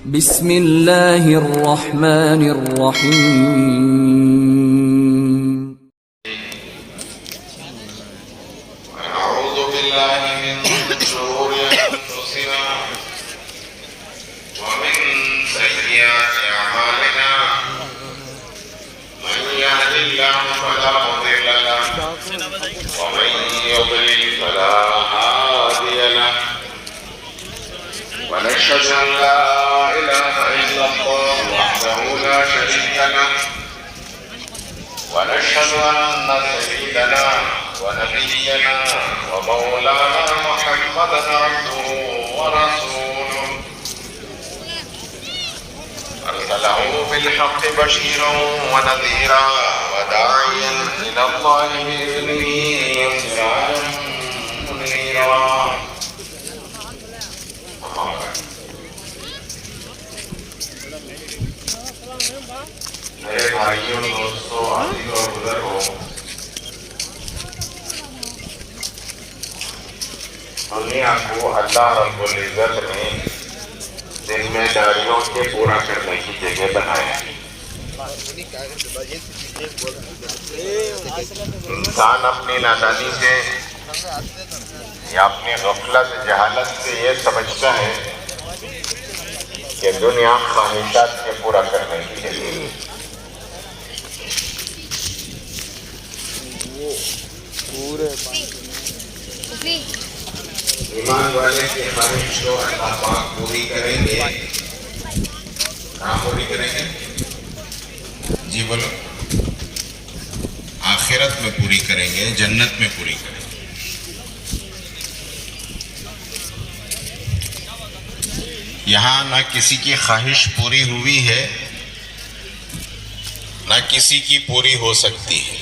بسم اللہ الرحمن الرحیم. ونعوذ بالله من شرور أنفسنا ومن سيئات أعمالنا من يهد الله فلا مضل له ومن يضلل فلا هادي له ونشهد أن لا إله إلا الله وحده لا شريك له ونشهد أن سيدنا ونبينا ومولانا محمدا عبده ورسوله أرسله بالحق بشيرا ونذيرا وداعيا إلى الله بإذنه وسراجا منيرا. میرے بھائیوں دوستوں عزیزوں اور بزرگوں، دنیا کو اللہ رب العزت نے ذمہ داریوں کے پورا کرنے کی جگہ بنایا ہے. انسان اپنی نادانی سے یا اپنی غفلت جہالت سے یہ سمجھتا ہے کہ دنیا خواہشات کے پورا کرنے کی جگہ ہے. ایمان والے کی خواہش کو اللہ پاک پوری کریں گے. کہاں پوری کریں گے؟ جی بولو. آخرت میں پوری کریں گے، جنت میں پوری کریں گے. یہاں نہ کسی کی خواہش پوری ہوئی ہے نہ کسی کی پوری ہو سکتی ہے،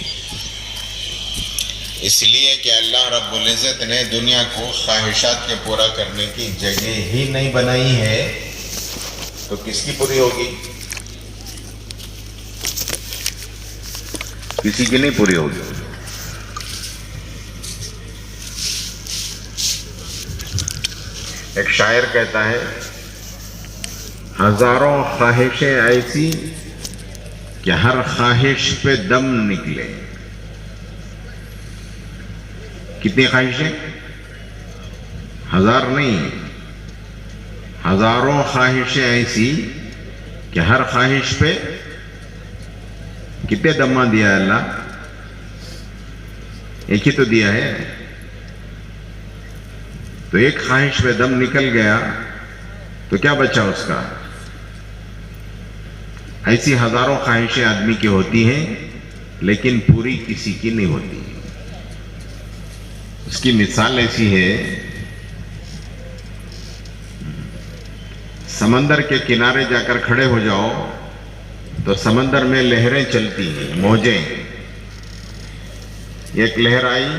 اس لیے کہ اللہ رب العزت نے دنیا کو خواہشات کے پورا کرنے کی جگہ ہی نہیں بنائی ہے، تو کس کی پوری ہوگی؟ کسی کی نہیں پوری ہوگی. ایک شاعر کہتا ہے، ہزاروں خواہشیں ایسی کہ ہر خواہش پہ دم نکلے. کتنی خواہشیں؟ ہزار نہیں، ہزاروں خواہشیں ایسی کہ ہر خواہش پہ کتنے دمہ دیا ہے اللہ؟ ایک ہی تو دیا ہے. تو ایک خواہش پہ دم نکل گیا تو کیا بچا اس کا؟ ایسی ہزاروں خواہشیں آدمی کی ہوتی ہیں لیکن پوری کسی کی نہیں ہوتی. اس کی مثال ایسی ہے، سمندر کے کنارے جا کر کھڑے ہو جاؤ تو سمندر میں لہریں چلتی ہیں، موجیں. ایک لہر آئی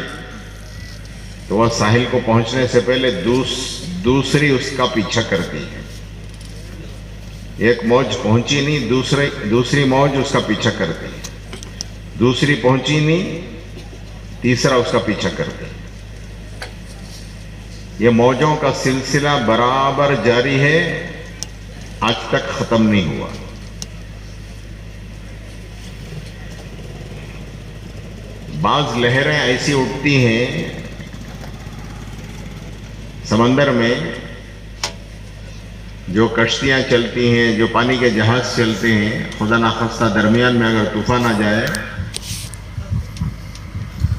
تو وہ ساحل کو پہنچنے سے پہلے دوسری اس کا پیچھا کرتی ہے. ایک موج پہنچی نہیں، دوسری موج اس کا پیچھا کرتی ہے. دوسری پہنچی نہیں، تیسرا اس کا پیچھا کرتی ہے. یہ موجوں کا سلسلہ برابر جاری ہے، آج تک ختم نہیں ہوا. بعض لہریں ایسی اٹھتی ہیں سمندر میں، جو کشتیاں چلتی ہیں، جو پانی کے جہاز چلتے ہیں، خدا نخواستہ درمیان میں اگر طوفان آ جائے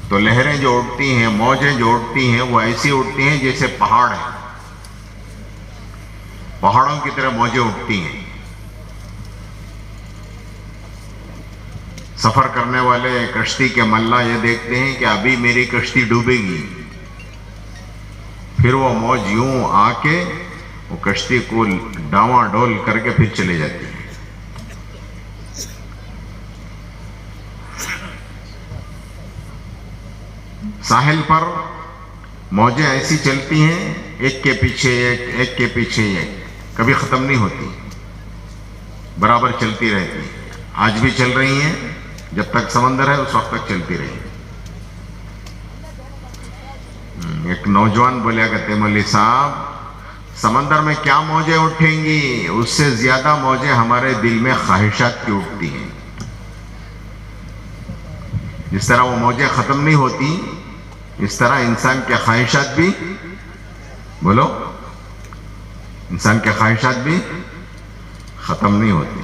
تو لہریں جو اٹھتی ہیں، موجیں جو اٹھتی ہیں، وہ ایسی اٹھتی ہیں جیسے پہاڑ ہیں. پہاڑوں کی طرح موجیں اٹھتی ہیں. سفر کرنے والے کشتی کے ملا یہ دیکھتے ہیں کہ ابھی میری کشتی ڈوبے گی، پھر وہ موج یوں آ کے وہ کشتی کو ڈاواں ڈول کر کے پھر چلے جاتی ہے. ساحل پر موجیں ایسی چلتی ہیں، ایک کے پیچھے ایک، ایک کے پیچھے ایک، کبھی ختم نہیں ہوتی، برابر چلتی رہتی ہیں. آج بھی چل رہی ہیں، جب تک سمندر ہے اس وقت تک چلتی رہی. ایک نوجوان بولیا کرتے، مولوی صاحب سمندر میں کیا موجیں اٹھیں گی، اس سے زیادہ موجیں ہمارے دل میں خواہشات کی اٹھتی ہیں. جس طرح وہ موجیں ختم نہیں ہوتی، اس طرح انسان کے خواہشات بھی، بولو، انسان کے خواہشات بھی ختم نہیں ہوتی.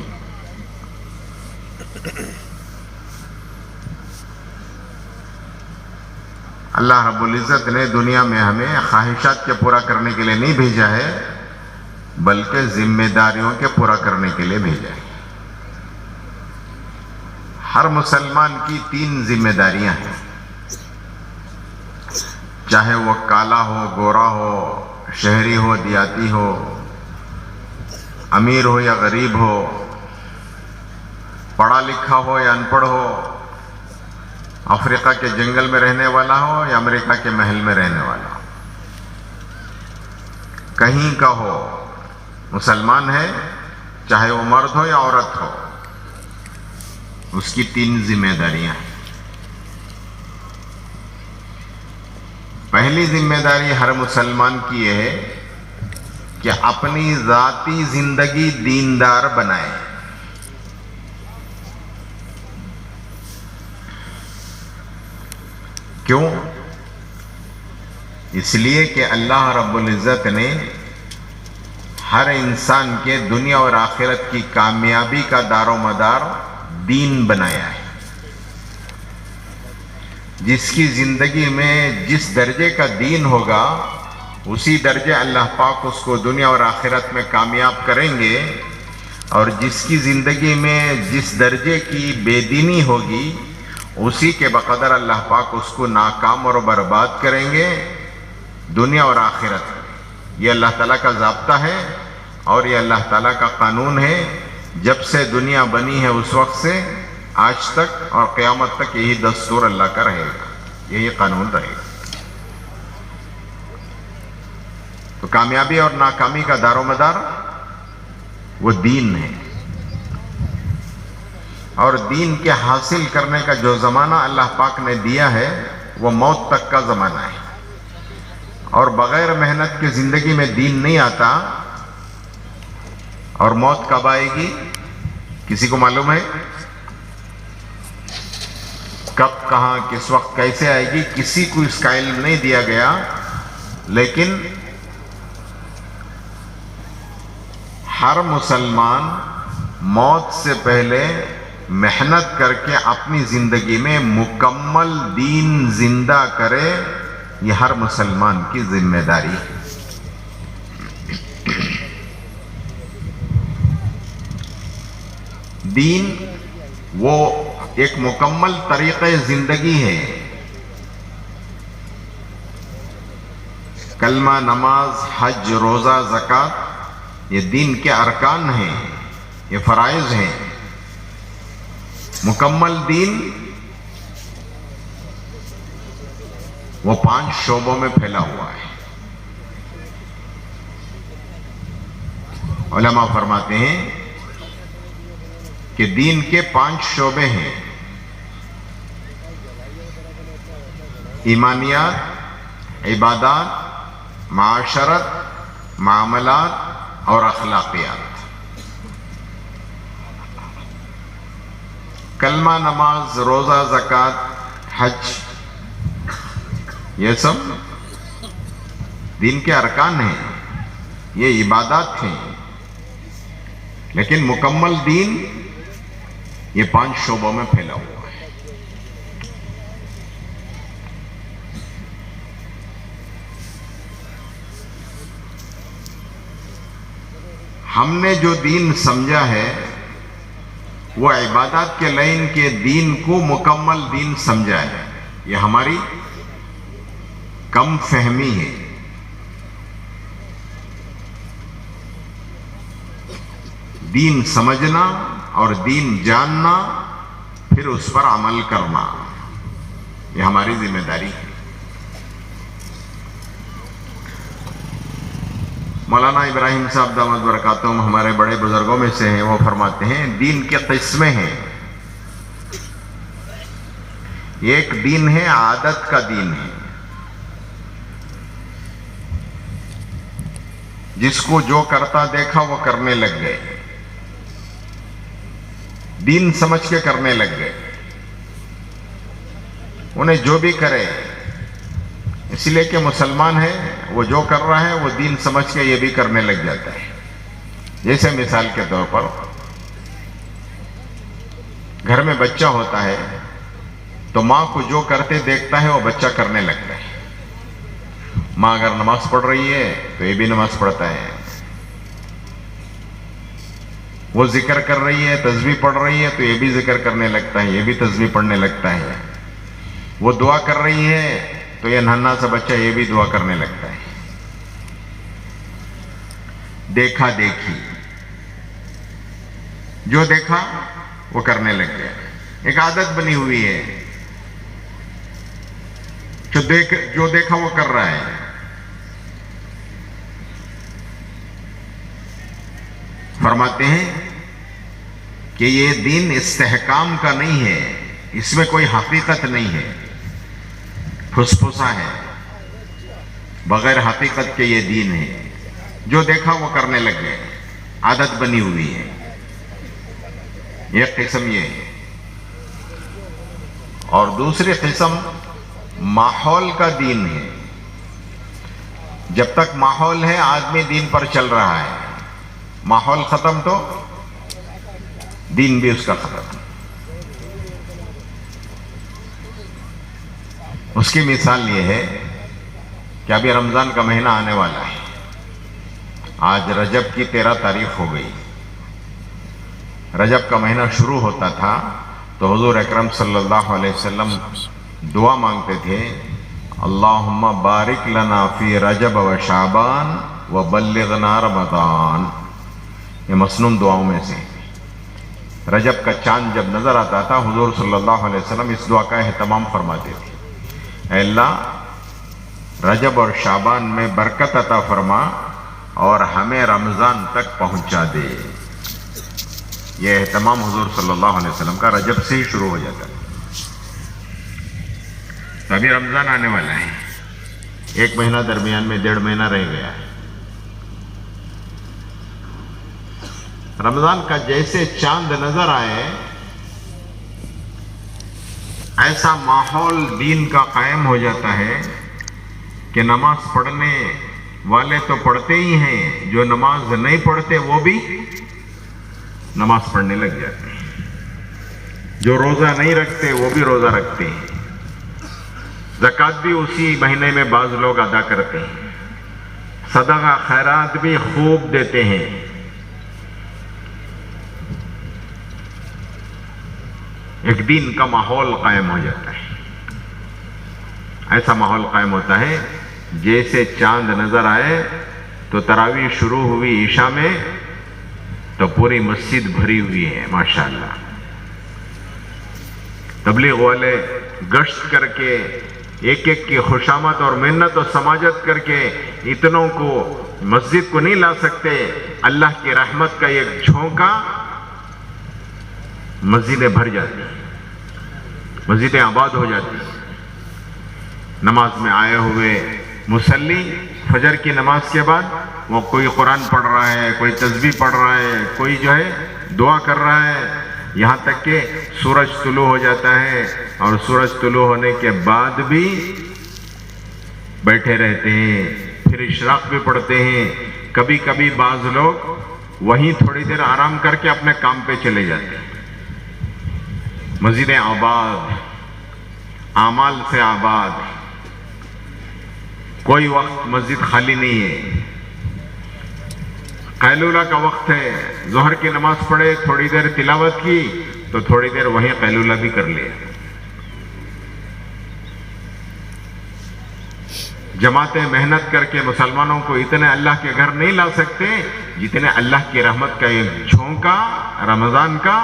اللہ رب العزت نے دنیا میں ہمیں خواہشات کے پورا کرنے کے لیے نہیں بھیجا ہے، بلکہ ذمہ داریوں کے پورا کرنے کے لیے بھیجا ہے. ہر مسلمان کی 3 ذمہ داریاں ہیں، چاہے وہ کالا ہو، گورا ہو، شہری ہو، دیہاتی ہو، امیر ہو یا غریب ہو، پڑھا لکھا ہو یا ان پڑھ ہو، افریقہ کے جنگل میں رہنے والا ہو یا امریکہ کے محل میں رہنے والا ہو، کہیں کا ہو، مسلمان ہے، چاہے وہ مرد ہو یا عورت ہو، اس کی 3 ذمہ داریاں ہیں. پہلی ذمہ داری ہر مسلمان کی یہ ہے کہ اپنی ذاتی زندگی دیندار بنائے. کیوں؟ اس لیے کہ اللہ رب العزت نے ہر انسان کے دنیا اور آخرت کی کامیابی کا دار و مدار دین بنایا ہے. جس کی زندگی میں جس درجے کا دین ہوگا، اسی درجے اللہ پاک اس کو دنیا اور آخرت میں کامیاب کریں گے، اور جس کی زندگی میں جس درجے کی بے دینی ہوگی، اسی کے بقدر اللہ پاک اس کو ناکام اور برباد کریں گے دنیا اور آخرت میں. یہ اللہ تعالیٰ کا ضابطہ ہے اور یہ اللہ تعالیٰ کا قانون ہے. جب سے دنیا بنی ہے اس وقت سے آج تک اور قیامت تک یہی دستور اللہ کا رہے گا، یہی قانون رہے گا. تو کامیابی اور ناکامی کا دار و مدار وہ دین ہے، اور دین کے حاصل کرنے کا جو زمانہ اللہ پاک نے دیا ہے وہ موت تک کا زمانہ ہے. اور بغیر محنت کے زندگی میں دین نہیں آتا. اور موت کب آئے گی کسی کو معلوم ہے؟ کب، کہاں، کس وقت، کیسے آئے گی کسی کو اس کا علم نہیں دیا گیا. لیکن ہر مسلمان موت سے پہلے محنت کر کے اپنی زندگی میں مکمل دین زندہ کرے، یہ ہر مسلمان کی ذمہ داری ہے. دین وہ ایک مکمل طریقہ زندگی ہے. کلمہ، نماز، حج، روزہ، زکوٰۃ یہ دین کے ارکان ہیں، یہ فرائض ہیں. مکمل دین وہ 5 شعبوں میں پھیلا ہوا ہے. علماء فرماتے ہیں کہ دین کے 5 شعبے ہیں: ایمانیات، عبادات، معاشرت، معاملات اور اخلاقیات. کلمہ، نماز، روزہ، زکوٰۃ، حج یہ سب دین کے ارکان ہیں، یہ عبادات ہیں. لیکن مکمل دین یہ 5 شعبوں میں پھیلا ہوا ہے. ہم نے جو دین سمجھا ہے وہ عبادات کے لائن کے دین کو مکمل دین سمجھا ہے. یہ ہماری کم فہمی ہے. دین سمجھنا اور دین جاننا، پھر اس پر عمل کرنا، یہ ہماری ذمہ داری ہے. مولانا ابراہیم صاحب دامت برکاتہم ہمارے بڑے بزرگوں میں سے ہیں. وہ فرماتے ہیں دین کے قسمیں ہیں. ایک دین ہے عادت کا دین ہے. جس کو جو کرتا دیکھا وہ کرنے لگ گئے، دین سمجھ کے کرنے لگ گئے. انہیں جو بھی کرے، اس لیے کہ مسلمان ہے، وہ جو کر رہا ہے وہ دین سمجھ کے یہ بھی کرنے لگ جاتا ہے. جیسے مثال کے طور پر گھر میں بچہ ہوتا ہے تو ماں کو جو کرتے دیکھتا ہے وہ بچہ کرنے لگتا ہے. ماں اگر نماز پڑھ رہی ہے تو یہ بھی نماز پڑھتا ہے، وہ ذکر کر رہی ہے، تسبیح پڑھ رہی ہے تو یہ بھی ذکر کرنے لگتا ہے، یہ بھی تسبیح پڑھنے لگتا ہے. وہ دعا کر رہی ہے تو یہ ننھا سا بچہ یہ بھی دعا کرنے لگتا ہے. دیکھا دیکھی، جو دیکھا وہ کرنے لگ گیا. ایک عادت بنی ہوئی ہے، جو دیکھا وہ کر رہا ہے. فرماتے ہیں کہ یہ دین استحکام کا نہیں ہے، اس میں کوئی حقیقت نہیں ہے، پھسپھسا ہے، بغیر حقیقت کے یہ دین ہے. جو دیکھا وہ کرنے لگ گئے، عادت بنی ہوئی ہے. ایک قسم یہ ہے. اور دوسری قسم ماحول کا دین ہے. جب تک ماحول ہے آدمی دین پر چل رہا ہے، ماحول ختم تو دین بھی اس کا ختم. اس کی مثال یہ ہے کہ ابھی رمضان کا مہینہ آنے والا ہے. آج رجب کی 13 تاریخ ہو گئی. رجب کا مہینہ شروع ہوتا تھا تو حضور اکرم صلی اللہ علیہ وسلم دعا مانگتے تھے، اللہم بارک لنا فی رجب و شعبان و بلغنا رمضان. یہ مسنون دعاؤں میں سے. رجب کا چاند جب نظر آتا تھا حضور صلی اللہ علیہ وسلم اس دعا کا اہتمام فرماتے تھے، اے اللہ رجب اور شعبان میں برکت عطا فرما اور ہمیں رمضان تک پہنچا دے. یہ اہتمام حضور صلی اللہ علیہ وسلم کا رجب سے ہی شروع ہو جاتا ہے. تو ابھی رمضان آنے والا ہے، ایک مہینہ درمیان میں، 1.5 مہینہ رہ گیا ہے. رمضان کا جیسے چاند نظر آئے ایسا ماحول دین کا قائم ہو جاتا ہے کہ نماز پڑھنے والے تو پڑھتے ہی ہیں، جو نماز نہیں پڑھتے وہ بھی نماز پڑھنے لگ جاتے ہیں، جو روزہ نہیں رکھتے وہ بھی روزہ رکھتے ہیں، زکوٰۃ بھی اسی مہینے میں بعض لوگ ادا کرتے ہیں، صدقہ خیرات بھی خوب دیتے ہیں. ایک دین کا ماحول قائم ہو جاتا ہے. ایسا ماحول قائم ہوتا ہے جیسے چاند نظر آئے تو تراویح شروع ہوئی عشاء میں تو پوری مسجد بھری ہوئی ہے ماشاءاللہ. تبلیغ والے گشت کر کے ایک ایک کی خوشامد اور منت اور سماجت کر کے اتنوں کو مسجد کو نہیں لا سکتے. اللہ کی رحمت کا ایک جھونکا مسجدیں بھر جاتی ہیں، مسجدیں آباد ہو جاتی ہیں. نماز میں آئے ہوئے مصلی فجر کی نماز کے بعد وہ کوئی قرآن پڑھ رہا ہے، کوئی تسبیح پڑھ رہا ہے، کوئی جو ہے دعا کر رہا ہے، یہاں تک کہ سورج طلوع ہو جاتا ہے اور سورج طلوع ہونے کے بعد بھی بیٹھے رہتے ہیں. پھر اشراق بھی پڑھتے ہیں. کبھی کبھی بعض لوگ وہیں تھوڑی دیر آرام کر کے اپنے کام پہ چلے جاتے ہیں. مسجدیں آباد، اعمال سے آباد، کوئی وقت مسجد خالی نہیں ہے. قیلولہ کا وقت ہے، ظہر کی نماز پڑھے، تھوڑی دیر تلاوت کی تو تھوڑی دیر وہیں قیلولہ بھی کر لیا. جماعتیں محنت کر کے مسلمانوں کو اتنے اللہ کے گھر نہیں لا سکتے جتنے اللہ کی رحمت کا ایک جھونکا رمضان کا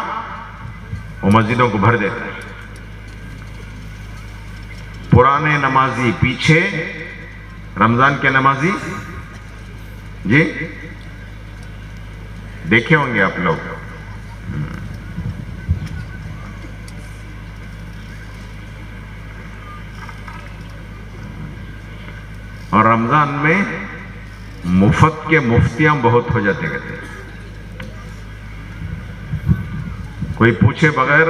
وہ مسجدوں کو بھر دیتا ہے. پرانے نمازی پیچھے، رمضان کے نمازی جی دیکھے ہوں گے آپ لوگ. اور رمضان میں مفت کے مفتیاں بہت ہو جاتے کہتے ہیں. کوئی پوچھے بغیر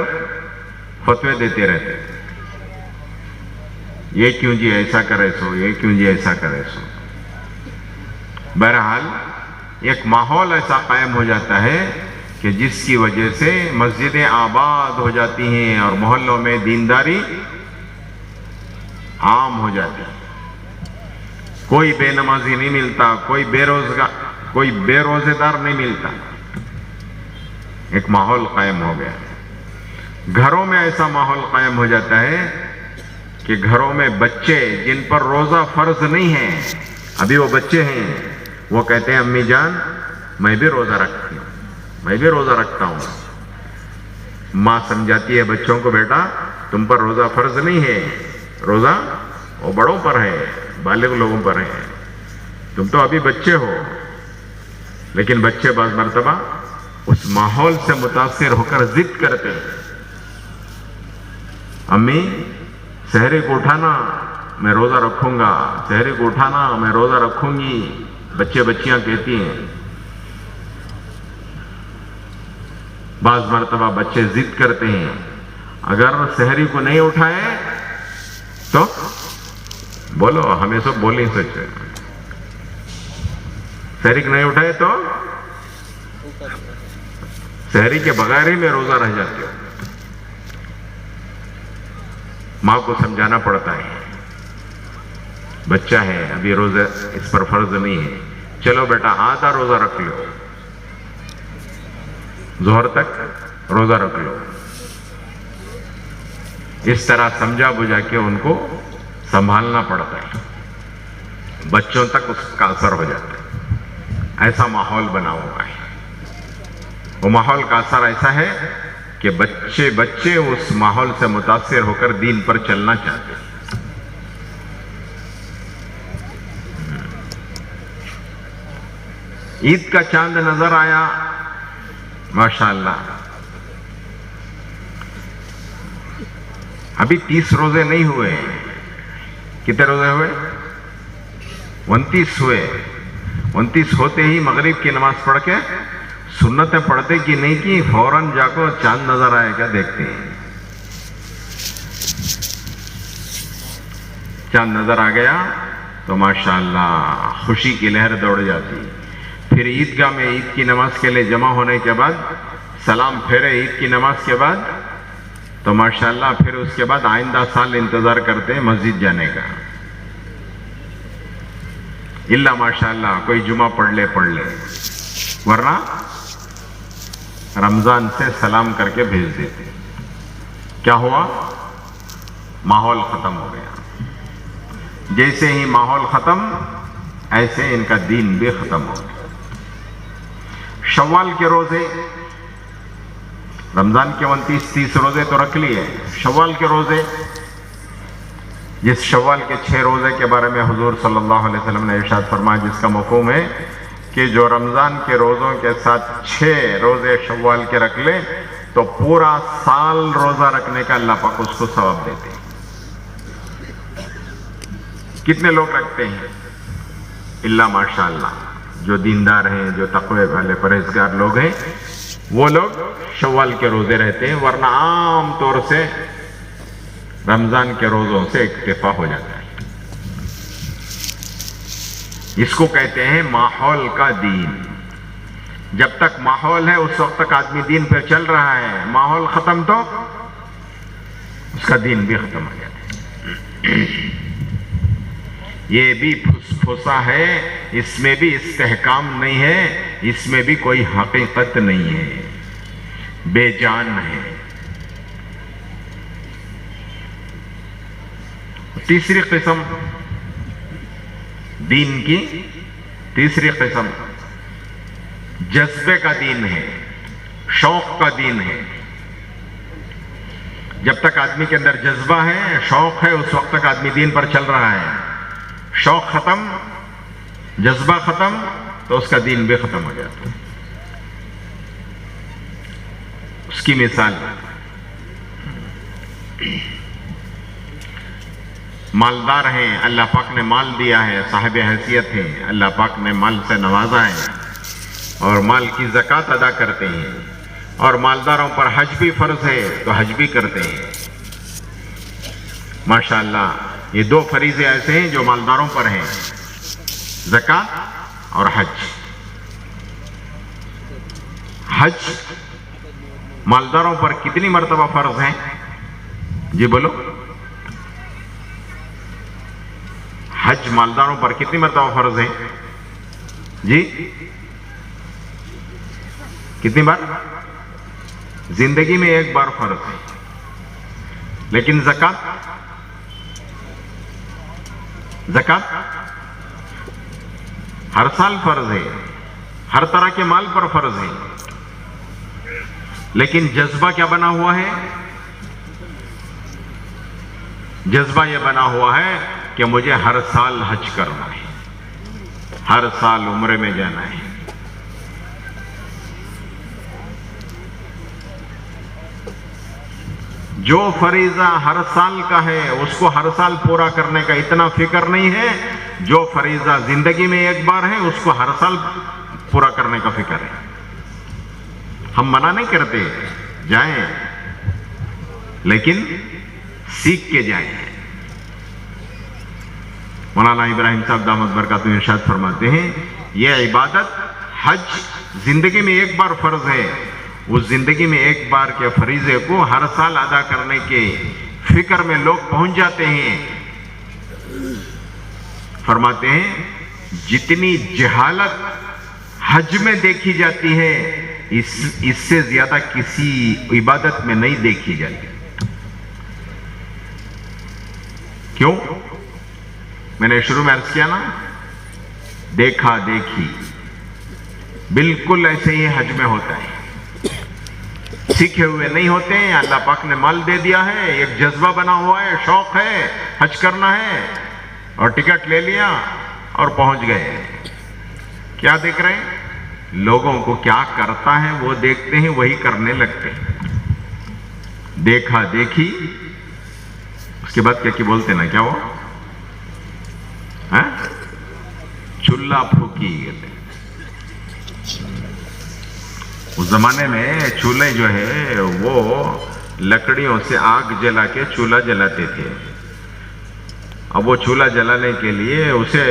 فتوے دیتے رہتے. یہ کیوں جی ایسا کرے سو, یہ کیوں جی ایسا کرے سو. بہرحال ایک ماحول ایسا قائم ہو جاتا ہے کہ جس کی وجہ سے مسجدیں آباد ہو جاتی ہیں اور محلوں میں دینداری عام ہو جاتی ہے. کوئی بے نمازی نہیں ملتا, کوئی بے روزے دار نہیں ملتا. ایک ماحول قائم ہو گیا. گھروں میں ایسا ماحول قائم ہو جاتا ہے کہ گھروں میں بچے جن پر روزہ فرض نہیں ہے, ابھی وہ بچے ہیں, وہ کہتے ہیں امی جان میں بھی روزہ رکھتی ہوں, میں بھی روزہ رکھتا ہوں. ماں سمجھاتی ہے بچوں کو, بیٹا تم پر روزہ فرض نہیں ہے, روزہ وہ بڑوں پر ہے, بالغ لوگوں پر ہے, تم تو ابھی بچے ہو. لیکن بچے بعض مرتبہ اس ماحول سے متاثر ہو کر ضد کرتے ہیں, امی سحری کو اٹھانا میں روزہ رکھوں گا, سحری کو اٹھانا میں روزہ رکھوں گی. بچے بچیاں کہتی ہیں. بعض مرتبہ بچے ضد کرتے ہیں, اگر سحری کو نہیں اٹھائے تو بولو, ہمیں سب بولیں سچ, سحری کو نہیں اٹھائے تو سحری کے بغیر ہی میں روزہ رہ جاتی ہوں. ماں کو سمجھانا پڑتا ہے, بچہ ہے ابھی روزہ اس پر فرض نہیں ہے, چلو بیٹا آدھا روزہ رکھ لو, ظہر تک روزہ رکھ لو. اس طرح سمجھا بجھا کے ان کو سنبھالنا پڑتا ہے, بچوں تک اس کا اثر ہو جاتا ہے. ایسا ماحول بنا ہوا ہے. وہ ماحول کا اثر ایسا ہے کہ بچے اس ماحول سے متاثر ہو کر دین پر چلنا چاہتے ہیں. عید کا چاند نظر آیا, ماشاءاللہ. ابھی 30 روزے نہیں ہوئے. کتنے روزے ہوئے؟ 29 ہوئے. 29 ہوتے ہی مغرب کی نماز پڑھ کے سنتیں پڑھتے کی نہیں کی, فوراً جا کو چاند نظر آئے کیا دیکھتے ہیں. چاند نظر آ گیا تو ماشاءاللہ خوشی کی لہر دوڑ جاتی. پھر عیدگاہ میں عید کی نماز کے لیے جمع ہونے کے بعد سلام پھیرے عید کی نماز کے بعد, تو ماشاءاللہ پھر اس کے بعد آئندہ سال انتظار کرتے ہیں مسجد جانے کا. اللہ ماشاءاللہ کوئی جمعہ پڑھ لے, ورنہ رمضان سے سلام کر کے بھیج دیتے. کیا ہوا؟ ماحول ختم ہو گیا. جیسے ہی ماحول ختم ایسے ان کا دین بھی ختم ہو گیا. شوال کے روزے, رمضان کے 29-30 روزے تو رکھ لیے, شوال کے روزے, جس شوال کے 6 روزے کے بارے میں حضور صلی اللہ علیہ وسلم نے ارشاد فرمایا, جس کا مفہوم ہے کہ جو رمضان کے روزوں کے ساتھ 6 روزے شوال کے رکھ لے تو پورا سال روزہ رکھنے کا اللہ پاک اس کو ثواب دیتے ہیں. کتنے لوگ رکھتے ہیں؟ اللہ ماشاءاللہ جو دیندار ہیں, جو تقوی والے پرہیزگار لوگ ہیں, وہ لوگ شوال کے روزے رہتے ہیں, ورنہ عام طور سے رمضان کے روزوں سے اکتفا ہو جاتا ہے. اس کو کہتے ہیں ماحول کا دین. جب تک ماحول ہے اس وقت تک آدمی دین پہ چل رہا ہے, ماحول ختم تو اس کا دین بھی ختم ہو جاتا ہے. یہ بھی پھسا ہے, اس میں بھی استحکام نہیں ہے, اس میں بھی کوئی حقیقت نہیں ہے, بے جان ہے. تیسری قسم دین کی, تیسری قسم جذبے کا دین ہے, شوق کا دین ہے. جب تک آدمی کے اندر جذبہ ہے, شوق ہے, اس وقت تک آدمی دین پر چل رہا ہے. شوق ختم, جذبہ ختم تو اس کا دین بھی ختم ہو جاتا ہے. اس کی مثال مالدار ہیں، اللہ پاک نے مال دیا ہے، صاحب حیثیت ہیں، اللہ پاک نے مال سے نوازا ہے اور مال کی زکوٰۃ ادا کرتے ہیں، اور مالداروں پر حج بھی فرض ہے تو حج بھی کرتے ہیں۔ ماشاءاللہ یہ دو فریضے ایسے ہیں جو مالداروں پر ہیں، زکوٰۃ اور حج۔ حج مالداروں پر کتنی مرتبہ فرض ہیں؟ جی بولو، حج مالداروں پر کتنی مرتبہ فرض ہیں؟ جی کتنی بار؟ زندگی میں ایک بار فرض ہے، لیکن زکوٰۃ ہر سال فرض ہے، ہر طرح کے مال پر فرض ہے، لیکن جذبہ کیا بنا ہوا ہے؟ جذبہ یہ بنا ہوا ہے کہ مجھے ہر سال حج کرنا ہے، ہر سال عمرے میں جانا ہے۔ جو فریضہ ہر سال کا ہے اس کو ہر سال پورا کرنے کا اتنا فکر نہیں ہے، جو فریضہ زندگی میں ایک بار ہے اس کو ہر سال پورا کرنے کا فکر ہے۔ ہم منع نہیں کرتے، جائیں، لیکن سیکھ کے جائیں۔ مولانا ابراہیم صاحب دامت برکاتہ ارشاد فرماتے ہیں، یہ عبادت حج زندگی میں ایک بار فرض ہے، اس زندگی میں ایک بار کے فریضے کو ہر سال ادا کرنے کے فکر میں لوگ پہنچ جاتے ہیں۔ فرماتے ہیں جتنی جہالت حج میں دیکھی جاتی ہے اس سے زیادہ کسی عبادت میں نہیں دیکھی جاتی۔ کیوں؟ میں نے شروع میں عرض کیا نا، دیکھا دیکھی بالکل ایسے ہی حج میں ہوتا ہے۔ سیکھے ہوئے نہیں ہوتے ہیں، اللہ پاک نے مال دے دیا ہے، ایک جذبہ بنا ہوا ہے، شوق ہے، حج کرنا ہے، اور ٹکٹ لے لیا اور پہنچ گئے۔ کیا دیکھ رہے ہیں؟ لوگوں کو کیا کرتا ہے وہ دیکھتے ہیں، وہی کرنے لگتے ہیں۔ دیکھا دیکھی، اس کے بعد کیا بولتے نا، کیا وہ چولہا پھوکی۔ اس زمانے میں چولہے جو ہے وہ لکڑیوں سے آگ جلا کے چولہا جلاتے تھے۔ اب وہ چولہا جلانے کے لیے اسے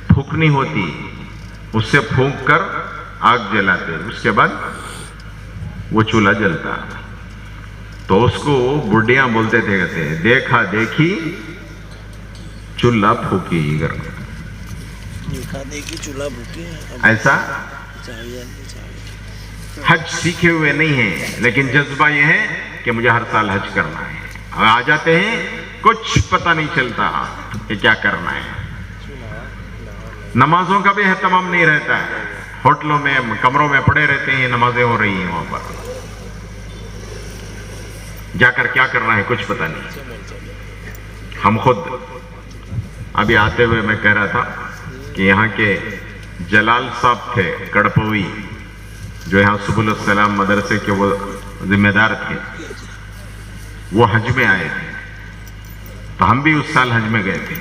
پھونکنی ہوتی، اس سے پھونک کر آگ جلاتے، اس کے بعد وہ چولہا جلتا۔ تو اس کو بڈھیاں بولتے تھے، کہتے دیکھا دیکھی چولہا پھوکی۔ دیکھا دیکھی چولہا پھوکی، ایسا حج سیکھے ہوئے نہیں ہیں، لیکن جذبہ یہ ہے کہ مجھے ہر سال حج کرنا ہے۔ اب آ جاتے ہیں، کچھ پتہ نہیں چلتا کہ کیا کرنا ہے۔ نمازوں کا بھی اہتمام نہیں رہتا ہے، ہوٹلوں میں کمروں میں پڑے رہتے ہیں، نمازیں ہو رہی ہیں وہاں پر، جا کر کیا کرنا ہے کچھ پتہ نہیں۔ ہم خود ابھی آتے ہوئے میں کہہ رہا تھا کہ یہاں کے جلال صاحب تھے کڑپوی، جو یہاں سبل السلام مدرسے کے وہ ذمہ دار تھے، وہ حج میں آئے تھے، تو ہم بھی اس سال حج میں گئے تھے۔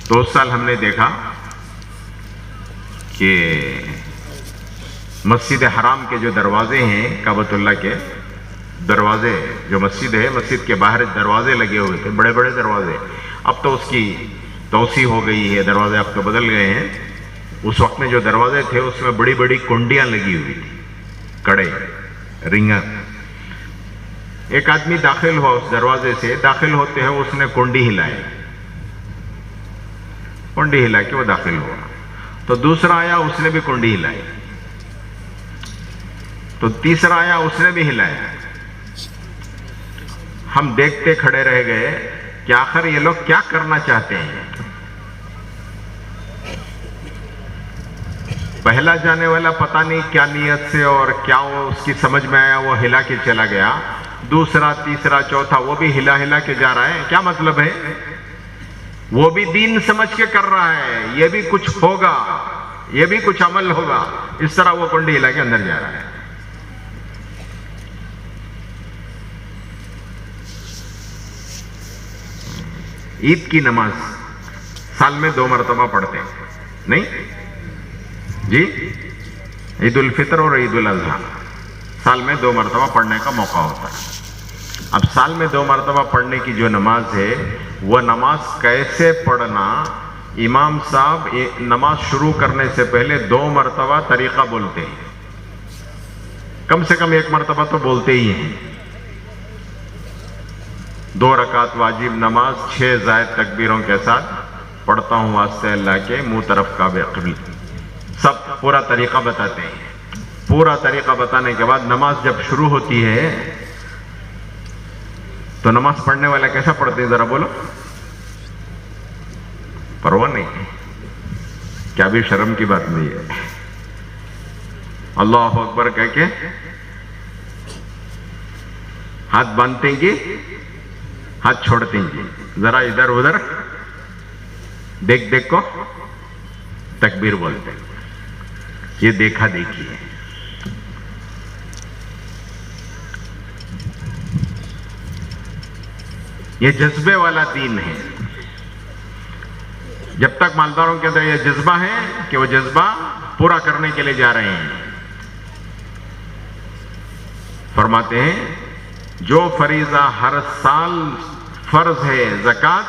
تو اس سال ہم نے دیکھا کہ مسجد حرام کے جو دروازے ہیں، کعبۃ اللہ کے دروازے، جو مسجد ہے، مسجد کے باہر دروازے لگے ہوئے تھے، بڑے بڑے دروازے۔ اب تو اس کی توسیع ہو گئی ہے، دروازے اب تو بدل گئے ہیں۔ اس وقت میں جو دروازے تھے اس میں بڑی بڑی کنڈیاں لگی ہوئی تھی، کڑے، رنگر۔ ایک آدمی داخل ہوا اس دروازے سے، داخل ہوتے ہیں اس نے کنڈی ہلائی، کنڈی ہلا کے وہ داخل ہوا۔ تو دوسرا آیا، اس نے بھی کنڈی ہلائی، تو تیسرا آیا، اس نے بھی ہلایا۔ ہم دیکھتے کھڑے رہ گئے کہ آخر یہ لوگ کیا کرنا چاہتے ہیں۔ پہلا جانے والا پتہ نہیں کیا نیت سے اور کیا وہ اس کی سمجھ میں آیا، وہ ہلا کے چلا گیا۔ دوسرا، تیسرا، چوتھا، وہ بھی ہلا ہلا کے جا رہا ہے۔ کیا مطلب ہے؟ وہ بھی دین سمجھ کے کر رہا ہے، یہ بھی کچھ ہوگا، یہ بھی کچھ عمل ہوگا، اس طرح وہ کنڈی ہلا کے اندر جا رہا ہے۔ عید کی نماز سال میں 2 مرتبہ پڑھتے ہیں نہیں جی؟ عید الفطر اور عید الاضحیٰ سال میں 2 مرتبہ پڑھنے کا موقع ہوتا ہے. اب سال میں 2 مرتبہ پڑھنے کی جو نماز ہے وہ نماز کیسے پڑھنا؟ امام صاحب نماز شروع کرنے سے پہلے 2 مرتبہ طریقہ بولتے ہیں، کم سے کم 1 مرتبہ تو بولتے ہی ہیں. 2 رکعت واجب نماز 6 زائد تکبیروں کے ساتھ پڑھتا ہوں واسطے اللہ کے، منہ طرف کعبہ قبل، سب پورا طریقہ بتاتے ہیں. پورا طریقہ بتانے کے بعد نماز جب شروع ہوتی ہے تو نماز پڑھنے والا کیسا پڑھتے ہیں ذرا بولو؟ پرواہ نہیں، کیا بھی شرم کی بات نہیں ہے. اللہ اکبر کہہ کے ہاتھ باندھتے گی، ہاتھ چھوڑتے گی، ذرا ادھر ادھر دیکھ کو تکبیر بولتے ہیں. یہ دیکھا دیکھی ہے. یہ جذبے والا دین ہے. جب تک مالداروں کے اندر یہ جذبہ ہے کہ وہ جذبہ پورا کرنے کے لیے جا رہے ہیں. فرماتے ہیں جو فریضہ ہر سال فرض ہے زکوٰۃ،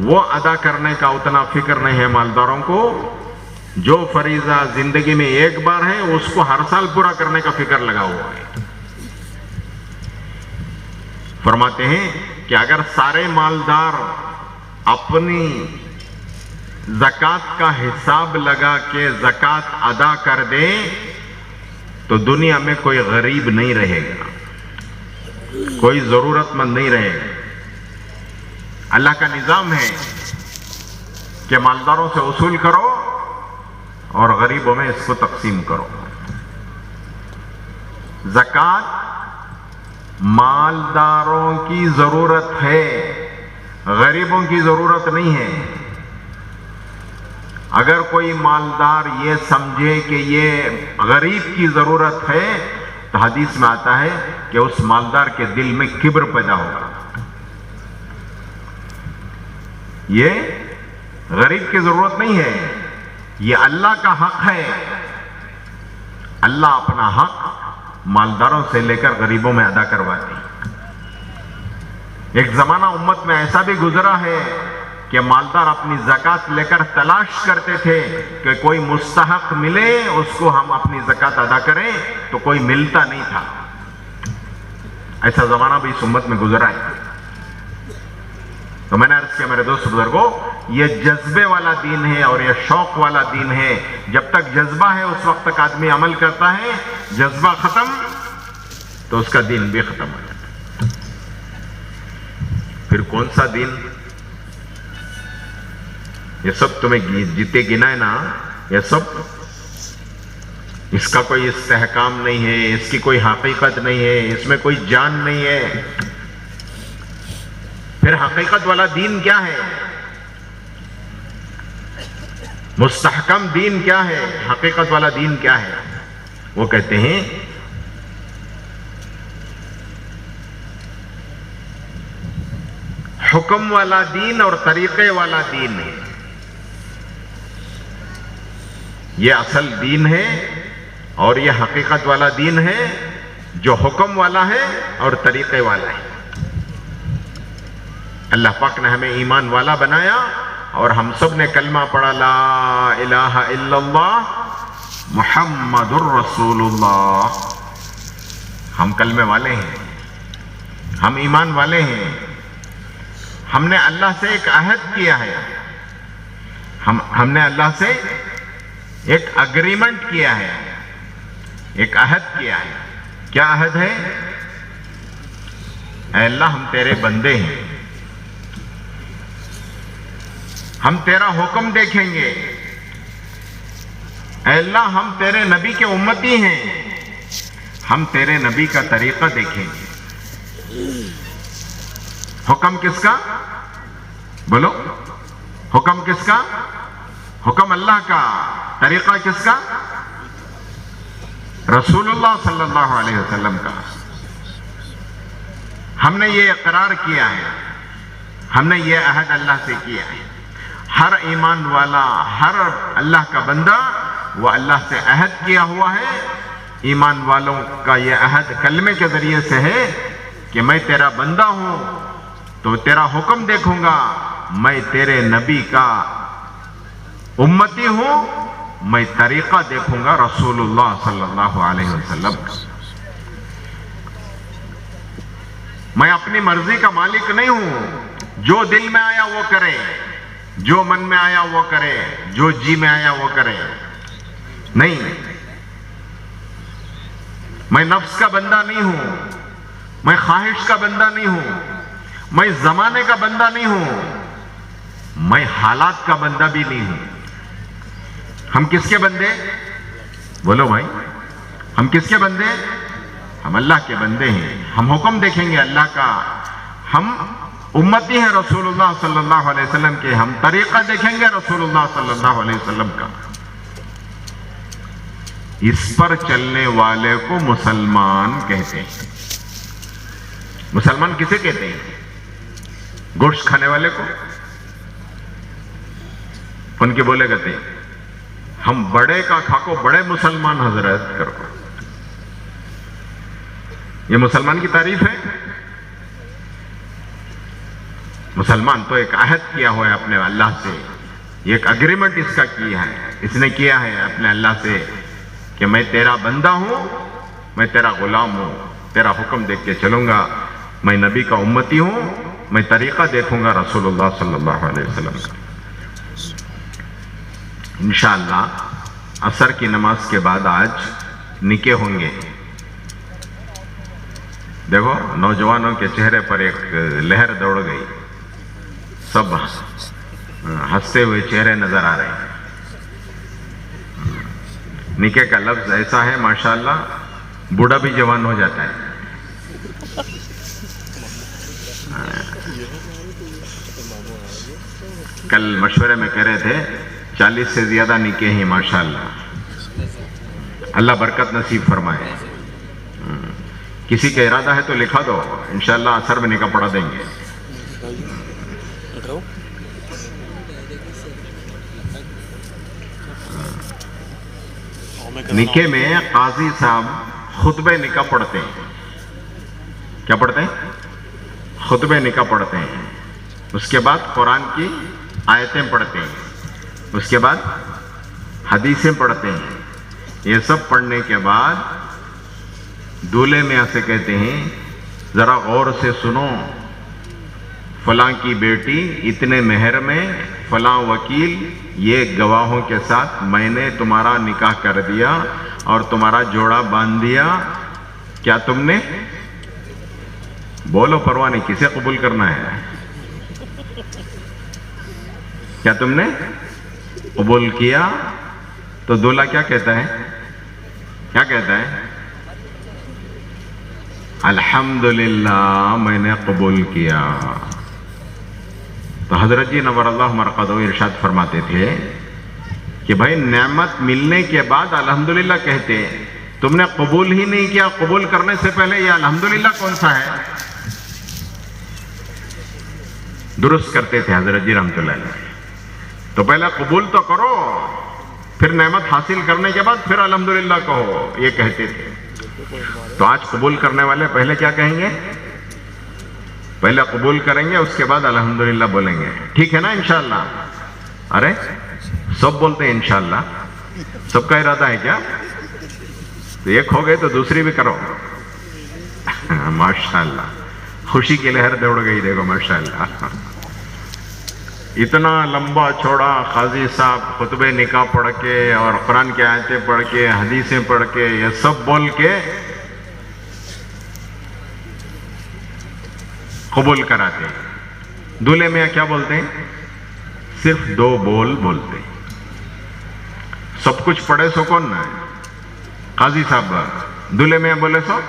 وہ ادا کرنے کا اتنا فکر نہیں ہے مالداروں کو. جو فریضہ زندگی میں ایک بار ہے اس کو ہر سال پورا کرنے کا فکر لگا ہوا ہے. فرماتے ہیں کہ اگر سارے مالدار اپنی زکوٰۃ کا حساب لگا کے زکوٰۃ ادا کر دیں تو دنیا میں کوئی غریب نہیں رہے گا، کوئی ضرورت مند نہیں رہے گا. اللہ کا نظام ہے کہ مالداروں سے وصول کرو اور غریبوں میں اس کو تقسیم کرو. زکوٰۃ مالداروں کی ضرورت ہے، غریبوں کی ضرورت نہیں ہے. اگر کوئی مالدار یہ سمجھے کہ یہ غریب کی ضرورت ہے تو حدیث میں آتا ہے کہ اس مالدار کے دل میں کبر پیدا ہوگا. یہ غریب کی ضرورت نہیں ہے، یہ اللہ کا حق ہے. اللہ اپنا حق مالداروں سے لے کر غریبوں میں ادا کرواتے ہیں. ایک زمانہ امت میں ایسا بھی گزرا ہے کہ مالدار اپنی زکوٰۃ لے کر تلاش کرتے تھے کہ کوئی مستحق ملے اس کو ہم اپنی زکوٰۃ ادا کریں، تو کوئی ملتا نہیں تھا. ایسا زمانہ بھی اس امت میں گزرا ہے. تو میں نے عرض کیا میرے دوست بزرگوں، یہ جذبے والا دین ہے اور یہ شوق والا دین ہے. جب تک جذبہ ہے اس وقت تک آدمی عمل کرتا ہے، جذبہ ختم تو اس کا دین بھی ختم ہو جاتا ہے. پھر کون سا دین؟ یہ سب تمہیں جیتے گنا ہے نا، یہ سب اس کا کوئی استحکام نہیں ہے، اس کی کوئی حقیقت نہیں ہے، اس میں کوئی جان نہیں ہے. پھر حقیقت والا دین کیا ہے؟ مستحکم دین کیا ہے؟ حقیقت والا دین کیا ہے؟ وہ کہتے ہیں حکم والا دین اور طریقے والا دین ہے. یہ اصل دین ہے اور یہ حقیقت والا دین ہے جو حکم والا ہے اور طریقے والا ہے. اللہ پاک نے ہمیں ایمان والا بنایا اور ہم سب نے کلمہ پڑھا لا الہ الا اللہ محمد الرسول اللہ. ہم کلمے والے ہیں، ہم ایمان والے ہیں. ہم نے اللہ سے ایک عہد کیا ہے، ہم نے اللہ سے ایک اگریمنٹ کیا ہے، ایک عہد کیا ہے. کیا عہد ہے؟ اے اللہ ہم تیرے بندے ہیں، ہم تیرا حکم دیکھیں گے. اے اللہ ہم تیرے نبی کے امتی ہیں، ہم تیرے نبی کا طریقہ دیکھیں گے. حکم کس کا؟ بولو، حکم کس کا؟ حکم اللہ کا. طریقہ کس کا؟ رسول اللہ صلی اللہ علیہ وسلم کا. ہم نے یہ اقرار کیا ہے، ہم نے یہ عہد اللہ سے کیا ہے. ہر ایمان والا، ہر اللہ کا بندہ وہ اللہ سے عہد کیا ہوا ہے. ایمان والوں کا یہ عہد کلمے کے ذریعے سے ہے کہ میں تیرا بندہ ہوں تو تیرا حکم دیکھوں گا، میں تیرے نبی کا امتی ہوں، میں طریقہ دیکھوں گا رسول اللہ صلی اللہ علیہ وسلم کا. میں اپنی مرضی کا مالک نہیں ہوں، جو دل میں آیا وہ کرے، جو من میں آیا وہ کرے، جو جی میں آیا وہ کرے. نہیں، میں نفس کا بندہ نہیں ہوں، میں خواہش کا بندہ نہیں ہوں، میں زمانے کا بندہ نہیں ہوں، میں حالات کا بندہ بھی نہیں ہوں. ہم کس کے بندے؟ بولو بھائی، ہم کس کے بندے؟ ہم اللہ کے بندے ہیں. ہم حکم دیکھیں گے اللہ کا، ہم امتی ہیں رسول اللہ صلی اللہ علیہ وسلم کے، ہم طریقہ دیکھیں گے رسول اللہ صلی اللہ علیہ وسلم کا. اس پر چلنے والے کو مسلمان کہتے ہیں. مسلمان کسے کہتے ہیں؟ گوشت کھانے والے کو. ان کے بولے کہتے ہیں ہم بڑے کا کھاکو بڑے مسلمان حضرت کرو. یہ مسلمان کی تعریف ہے؟ مسلمان تو ایک عہد کیا ہوا ہے اپنے اللہ سے، ایک اگریمنٹ اس کا کیا ہے، اس نے کیا ہے اپنے اللہ سے کہ میں تیرا بندہ ہوں، میں تیرا غلام ہوں، تیرا حکم دیکھ کے چلوں گا، میں نبی کا امتی ہوں، میں طریقہ دیکھوں گا رسول اللہ صلی اللہ علیہ وسلم کا. انشاءاللہ عصر کی نماز کے بعد آج نکاح ہوں گے. دیکھو نوجوانوں کے چہرے پر ایک لہر دوڑ گئی، سب ہنستے ہوئے چہرے نظر آ رہے ہیں. نکاح کا لفظ ایسا ہے ماشاءاللہ بوڑھا بھی جوان ہو جاتا ہے. کل مشورے میں کہہ رہے تھے 40 سے زیادہ نکاح ہیں ماشاءاللہ. اللہ برکت نصیب فرمائے. کسی کا ارادہ ہے تو لکھا دو، انشاءاللہ عصر میں نکاح پڑھا دیں گے. نکاح میں قاضی صاحب خطبہ نکاح پڑھتے ہیں. کیا پڑھتے ہیں؟ خطبہ نکاح پڑھتے ہیں. اس کے بعد قرآن کی آیتیں پڑھتے ہیں، اس کے بعد حدیثیں پڑھتے ہیں. یہ سب پڑھنے کے بعد دولہے میاں سے کہتے ہیں ذرا غور سے سنو، فلاں کی بیٹی اتنے مہر میں فلاں وکیل یہ گواہوں کے ساتھ میں نے تمہارا نکاح کر دیا اور تمہارا جوڑا باندھ دیا. کیا تم نے؟ بولو پرواہ نہیں، کسے قبول کرنا ہے؟ کیا تم نے قبول کیا؟ تو دولہا کیا کہتا ہے؟ کیا کہتا ہے؟ الحمدللہ میں نے قبول کیا. تو حضرت جی نور اللہ مرقدہ ارشاد فرماتے تھے کہ بھائی نعمت ملنے کے بعد الحمدللہ کہتے، تم نے قبول ہی نہیں کیا. قبول کرنے سے پہلے یہ الحمدللہ کون سا ہے؟ درست کرتے تھے حضرت جی رحمۃ اللہ علیہ. تو پہلے قبول تو کرو، پھر نعمت حاصل کرنے کے بعد پھر الحمدللہ کہو، یہ کہتے تھے. تو آج قبول کرنے والے پہلے کیا کہیں گے؟ پہلے قبول کریں گے، اس کے بعد الحمدللہ بولیں گے. ٹھیک ہے نا انشاءاللہ؟ ارے سب بولتے ہیں انشاءاللہ. سب کا ارادہ ہے کیا؟ تو ایک ہو گئے تو دوسری بھی کرو. ماشاءاللہ خوشی کی لہر دوڑ گئی. دیکھو ماشاءاللہ اتنا لمبا چوڑا قاضی صاحب خطبہ نکاح پڑھ کے اور قرآن کی آیتیں پڑھ کے حدیثیں پڑھ کے یہ سب بول کے قبول کراتے ہیں. دولہے میاں کیا بولتے ہیں؟ صرف 2 بول بولتے ہیں. سب کچھ پڑھے سو کون نہ ہے؟ قاضی صاحب. دولہے میاں بولے سو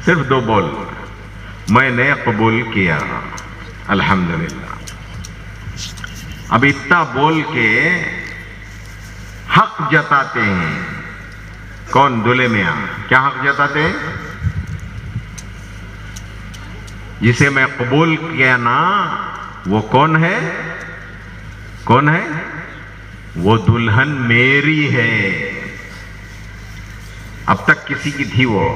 صرف 2 بول، میں نے قبول کیا الحمدللہ. اب اتنا بول کے حق جتاتے ہیں. کون؟ دولہے میاں. کیا حق جتاتے ہیں؟ جسے میں قبول کیا نا وہ کون ہے؟ کون ہے؟ وہ دلہن میری ہے. اب تک کسی کی تھی، وہ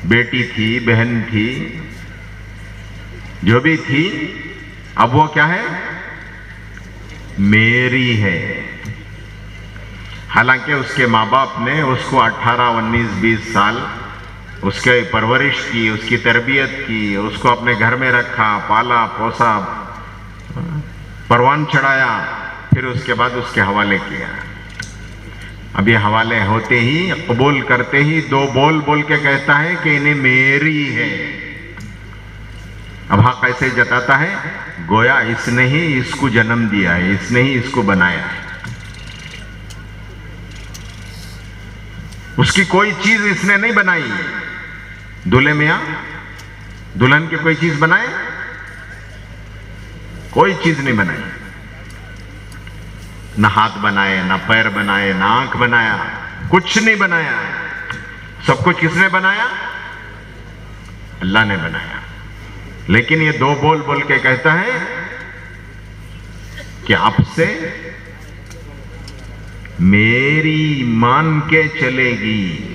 بیٹی تھی، بہن تھی، جو بھی تھی، اب وہ کیا ہے؟ میری ہے. حالانکہ اس کے ماں باپ نے اس کو 18 19 20 سال اس کے پرورش کی، اس کی تربیت کی، اس کو اپنے گھر میں رکھا، پالا پوسا، پروان چڑھایا، پھر اس کے بعد اس کے حوالے کیا. اب یہ حوالے ہوتے ہی، قبول کرتے ہی 2 بول بول کے کہتا ہے کہ انہیں میری ہے. اب حق ایسے جتاتا ہے گویا اس نے ہی اس کو جنم دیا ہے، اس نے ہی اس کو بنایا ہے. اس کی کوئی چیز اس نے نہیں بنائی. دولہے میاں دلہن کی کوئی چیز بنائے؟ کوئی چیز نہیں بنائی. نہ ہاتھ بنائے، نہ پیر بنائے، نہ آنکھ بنایا، کچھ نہیں بنایا. سب کچھ کس نے بنایا؟ اللہ نے بنایا. لیکن یہ 2 بول بول کے کہتا ہے کہ اب سے میری مان کے چلے گی.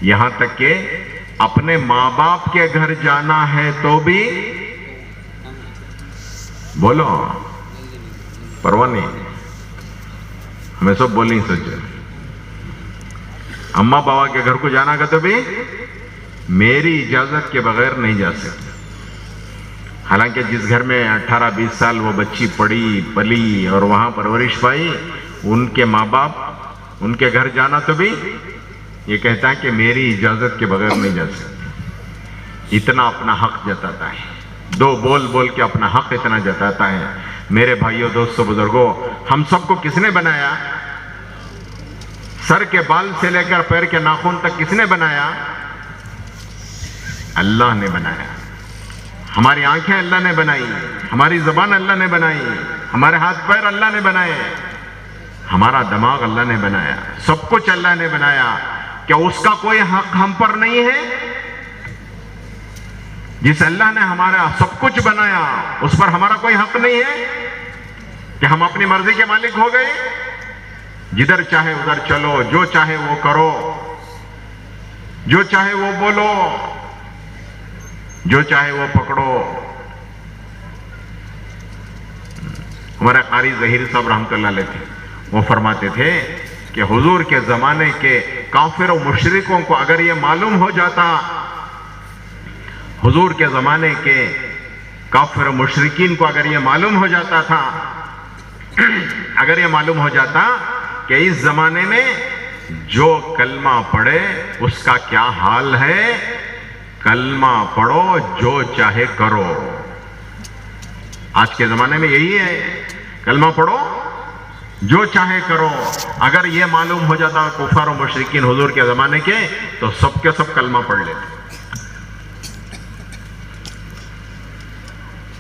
یہاں تک کہ اپنے ماں باپ کے گھر جانا ہے تو بھی بولو پرواہ نہیں. ہمیں سب بولیں سچ. اماں بابا کے گھر کو جانا کا تو بھی میری اجازت کے بغیر نہیں جا سکتے. حالانکہ جس گھر میں 18 20 سال وہ بچی پڑی پلی اور وہاں پرورش پائی، ان کے ماں باپ ان کے گھر جانا تو بھی یہ کہتا ہے کہ میری اجازت کے بغیر نہیں جا سکتے. اتنا اپنا حق جتاتا ہے. 2 بول بول کے اپنا حق اتنا جتاتا ہے. میرے بھائیوں، دوستوں، بزرگوں، ہم سب کو کس نے بنایا؟ سر کے بال سے لے کر پیر کے ناخن تک کس نے بنایا؟ اللہ نے بنایا. ہماری آنکھیں اللہ نے بنائی، ہماری زبان اللہ نے بنائی، ہمارے ہاتھ پیر اللہ نے بنائے، ہمارا دماغ اللہ نے بنایا. سب کچھ اللہ نے بنایا. کیا اس کا کوئی حق ہم پر نہیں ہے؟ جس اللہ نے ہمارا سب کچھ بنایا اس پر ہمارا کوئی حق نہیں ہے کہ ہم اپنی مرضی کے مالک ہو گئے؟ جدھر چاہے ادھر چلو، جو چاہے وہ کرو، جو چاہے وہ بولو، جو چاہے وہ پکڑو. ہمارے قاری ظہیر صاحب رحمۃ اللہ علیہ تھے، وہ فرماتے تھے کہ حضور کے زمانے کے کافر و مشرکوں کو اگر یہ معلوم ہو جاتا، حضور کے زمانے کے کافر و مشرکین کو اگر یہ معلوم ہو جاتا تھا، اگر یہ معلوم ہو جاتا کہ اس زمانے میں جو کلمہ پڑھے اس کا کیا حال ہے، کلمہ پڑھو جو چاہے کرو. آج کے زمانے میں یہی ہے، کلمہ پڑھو جو چاہے کرو. اگر یہ معلوم ہو جاتا کفار و مشرکین حضور کے زمانے کے، تو سب کے سب کلمہ پڑھ لیتے.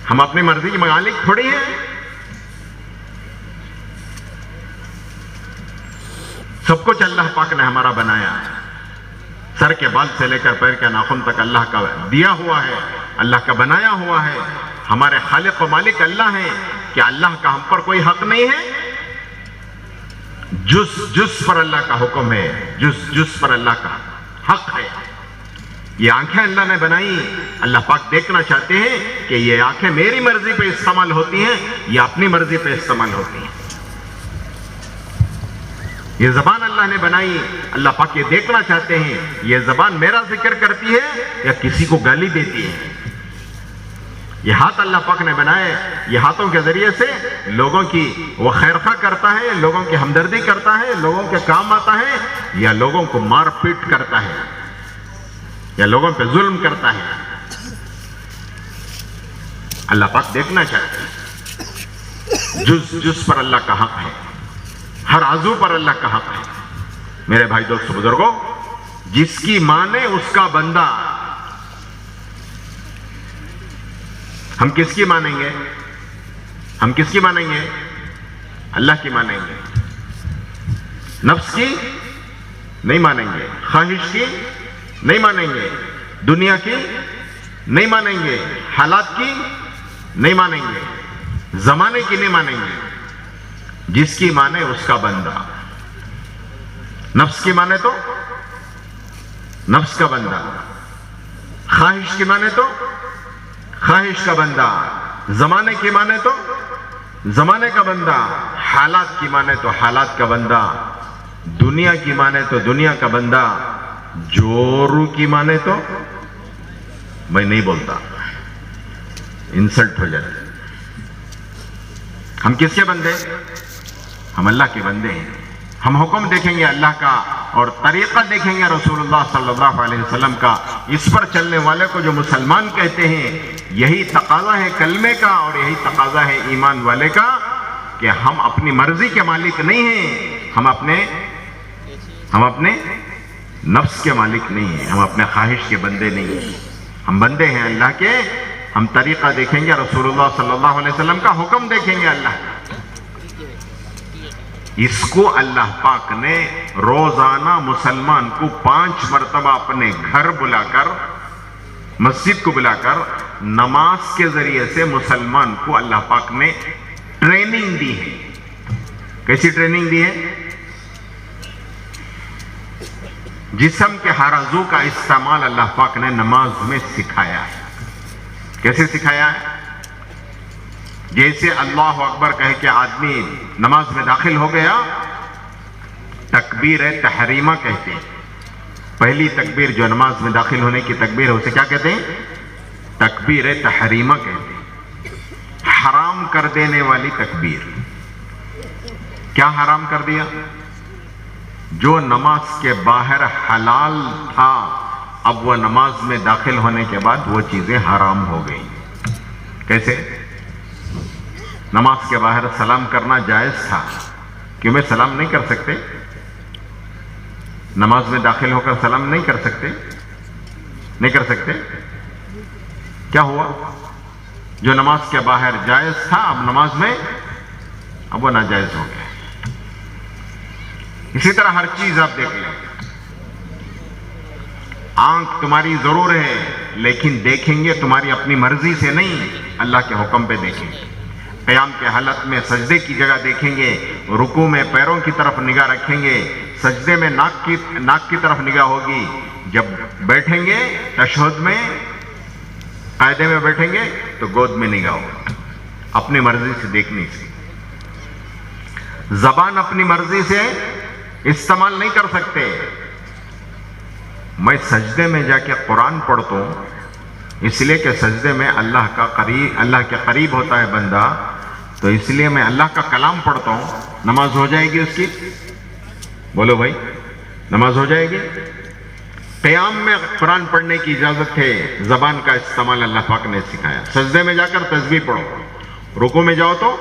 ہم اپنی مرضی کی مالک تھوڑی ہیں. سب کچھ اللہ پاک نے ہمارا بنایا. سر کے بال سے لے کر پیر کے ناخن تک اللہ کا دیا ہوا ہے، اللہ کا بنایا ہوا ہے. ہمارے خالق و مالک اللہ ہیں. کہ اللہ کا ہم پر کوئی حق نہیں ہے؟ جز پر اللہ کا حکم ہے، جز پر اللہ کا حق ہے. یہ آنکھیں اللہ نے بنائی. اللہ پاک دیکھنا چاہتے ہیں کہ یہ آنکھیں میری مرضی پہ استعمال ہوتی ہیں یا اپنی مرضی پہ استعمال ہوتی ہیں. یہ زبان اللہ نے بنائی. اللہ پاک یہ دیکھنا چاہتے ہیں یہ زبان میرا ذکر کرتی ہے یا کسی کو گالی دیتی ہے. یہ ہاتھ اللہ پاک نے بنائے. یہ ہاتھوں کے ذریعے سے لوگوں کی وہ خیرخواہ کرتا ہے، لوگوں کی ہمدردی کرتا ہے، لوگوں کے کام آتا ہے، یا لوگوں کو مار پیٹ کرتا ہے، یا لوگوں پہ ظلم کرتا ہے. اللہ پاک دیکھنا چاہتے ہیں. جز پر اللہ کا حق ہے، ہر عضو پر اللہ کا حق ہے. میرے بھائی دوستو بزرگوں، جس کی مانے اس کا بندہ. ہم کس کی مانیں گے؟ ہم کس کی مانیں گے؟ اللہ کی مانیں گے. نفس کی نہیں مانیں گے، خواہش کی نہیں مانیں گے، دنیا کی نہیں مانیں گے، حالات کی نہیں مانیں گے، زمانے کی نہیں مانیں گے. جس کی مانے اس کا بندہ. نفس کی مانے تو نفس کا بندہ، خواہش کی مانے تو خواہش کا بندہ، زمانے کی مانے تو زمانے کا بندہ، حالات کی مانے تو حالات کا بندہ، دنیا کی مانے تو دنیا کا بندہ، جورو کی مانے تو میں نہیں بولتا، انسلٹ ہو جاتا. ہم کس کے بندے؟ ہم اللہ کے بندے ہیں. ہم حکم دیکھیں گے اللہ کا اور طریقہ دیکھیں گے رسول اللہ صلی اللہ علیہ وسلم کا. اس پر چلنے والے کو جو مسلمان کہتے ہیں، یہی تقاضا ہے کلمے کا اور یہی تقاضا ہے ایمان والے کا کہ ہم اپنی مرضی کے مالک نہیں ہیں، ہم اپنے نفس کے مالک نہیں ہیں، ہم اپنے خواہش کے بندے نہیں ہیں. ہم بندے ہیں اللہ کے. ہم طریقہ دیکھیں گے رسول اللہ صلی اللہ علیہ وسلم کا، حکم دیکھیں گے اللہ کا. اس کو اللہ پاک نے روزانہ مسلمان کو 5 مرتبہ اپنے گھر بلا کر، مسجد کو بلا کر نماز کے ذریعے سے مسلمان کو اللہ پاک نے ٹریننگ دی ہے. کیسی ٹریننگ دی ہے؟ جسم کے ہر عضو کا استعمال اللہ پاک نے نماز میں سکھایا ہے. کیسے سکھایا ہے؟ جیسے اللہ اکبر کہہ کے آدمی نماز میں داخل ہو گیا، تکبیر تحریمہ کہتے ہیں. پہلی تکبیر جو نماز میں داخل ہونے کی تکبیر ہے اسے کیا کہتے ہیں؟ تکبیر تحریمہ کہتے ہیں. حرام کر دینے والی تکبیر. کیا حرام کر دیا؟ جو نماز کے باہر حلال تھا، اب وہ نماز میں داخل ہونے کے بعد وہ چیزیں حرام ہو گئیں. کیسے؟ نماز کے باہر سلام کرنا جائز تھا، کیوں میں سلام نہیں کر سکتے؟ نماز میں داخل ہو کر سلام نہیں کر سکتے. کیا ہوا؟ جو نماز کے باہر جائز تھا اب نماز میں اب وہ ناجائز ہو گیا. اسی طرح ہر چیز آپ دیکھ لیں. آنکھ تمہاری ضرور ہے لیکن دیکھیں گے تمہاری اپنی مرضی سے نہیں، اللہ کے حکم پہ دیکھیں گے. قیام کے حالت میں سجدے کی جگہ دیکھیں گے، رکوع میں پیروں کی طرف نگاہ رکھیں گے، سجدے میں ناک کی طرف نگاہ ہوگی. جب بیٹھیں گے تشہد میں قاعدے میں بیٹھیں گے تو گود میں نگاہ ہوگی. اپنی مرضی سے دیکھنے سے. زبان اپنی مرضی سے استعمال نہیں کر سکتے. میں سجدے میں جا کے قرآن پڑھتا ہوں اس لیے کہ سجدے میں اللہ کے قریب ہوتا ہے بندہ، تو اس لیے میں اللہ کا کلام پڑھتا ہوں. نماز ہو جائے گی اس کی؟ بولو بھائی، نماز ہو جائے گی؟ قیام میں قرآن پڑھنے کی اجازت ہے، زبان کا استعمال اللہ پاک نے سکھایا. سجدے میں جا کر تسبیح پڑھو، رکوع میں جاؤ تو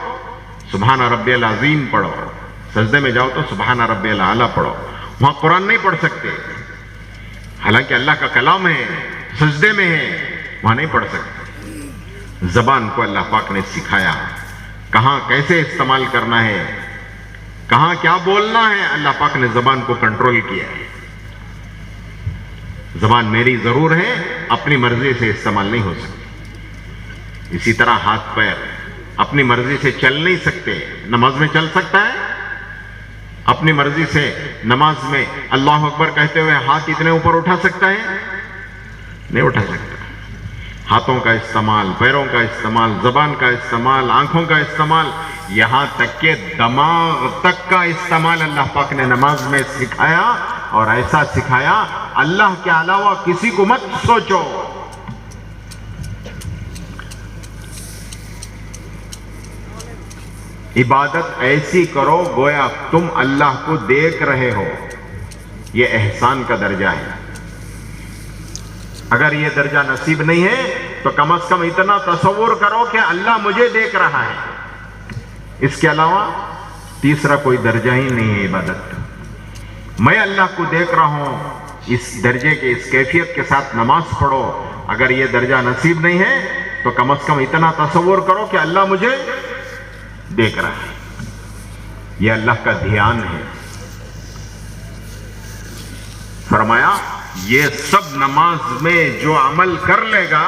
سبحان ربی العظیم پڑھو، سجدے میں جاؤ تو سبحان ربی الاعلیٰ پڑھو. وہاں قرآن نہیں پڑھ سکتے، حالانکہ اللہ کا کلام ہے، سجدے میں ہے، وہاں نہیں پڑھ سکتے. زبان کو اللہ پاک نے سکھایا، کہاں کیسے استعمال کرنا ہے، کہاں کیا بولنا ہے. اللہ پاک نے زبان کو کنٹرول کیا ہے. زبان میری ضرور ہے، اپنی مرضی سے استعمال نہیں ہو سکتی. اسی طرح ہاتھ پیر اپنی مرضی سے چل نہیں سکتے. نماز میں چل سکتا ہے اپنی مرضی سے؟ نماز میں اللہ اکبر کہتے ہوئے ہاتھ اتنے اوپر اٹھا سکتا ہے؟ نہیں اٹھا سکتا. ہاتھوں کا استعمال، پیروں کا استعمال، زبان کا استعمال، آنکھوں کا استعمال، یہاں تک کہ دماغ تک کا استعمال اللہ پاک نے نماز میں سکھایا. اور ایسا سکھایا اللہ کے علاوہ کسی کو مت سوچو. عبادت ایسی کرو گویا تم اللہ کو دیکھ رہے ہو. یہ احسان کا درجہ ہے. اگر یہ درجہ نصیب نہیں ہے تو کم از کم اتنا تصور کرو کہ اللہ مجھے دیکھ رہا ہے. اس کے علاوہ تیسرا کوئی درجہ ہی نہیں ہے عبادت. میں اللہ کو دیکھ رہا ہوں، اس درجے کے اس کیفیت کے ساتھ نماز پڑھو. اگر یہ درجہ نصیب نہیں ہے تو کم از کم اتنا تصور کرو کہ اللہ مجھے دیکھ رہا ہے. یہ اللہ کا دھیان ہے. فرمایا یہ سب نماز میں جو عمل کر لے گا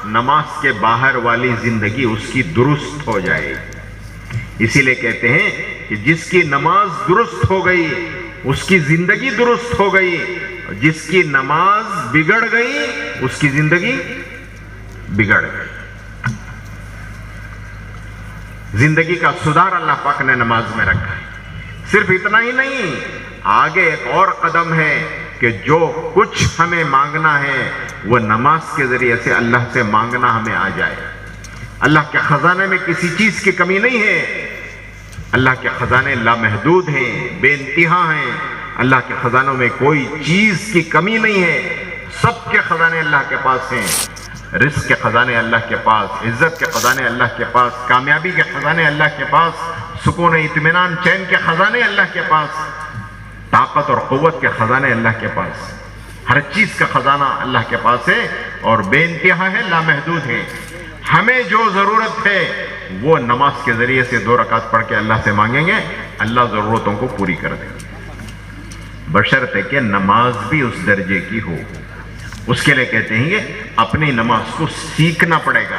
نماز کے باہر والی زندگی اس کی درست ہو جائے گی. اسی لیے کہتے ہیں کہ جس کی نماز درست ہو گئی اس کی زندگی درست ہو گئی, جس کی نماز بگڑ گئی اس کی زندگی بگڑ گئی. زندگی کا سدھار اللہ پاک نے نماز میں رکھا ہے. صرف اتنا ہی نہیں, آگے ایک اور قدم ہے کہ جو کچھ ہمیں مانگنا ہے وہ نماز کے ذریعے سے اللہ سے مانگنا ہمیں آ جائے. اللہ کے خزانے میں کسی چیز کی کمی نہیں ہے. اللہ کے خزانے لامحدود ہیں, بے انتہا ہیں. اللہ کے خزانوں میں کوئی چیز کی کمی نہیں ہے. سب کے خزانے اللہ کے پاس ہیں. رزق کے خزانے اللہ کے پاس, عزت کے خزانے اللہ کے پاس, کامیابی کے خزانے اللہ کے پاس, سکون اطمینان چین کے خزانے اللہ کے پاس, طاقت اور قوت کے خزانے اللہ کے پاس. ہر چیز کا خزانہ اللہ کے پاس ہے اور بے انتہا ہے, لامحدود ہے. ہمیں جو ضرورت ہے وہ نماز کے ذریعے سے 2 رکعت پڑھ کے اللہ سے مانگیں گے, اللہ ضرورتوں کو پوری کر دیں گے, بشرطے کہ نماز بھی اس درجے کی ہو. اس کے لیے کہتے ہیں کہ اپنی نماز کو سیکھنا پڑے گا.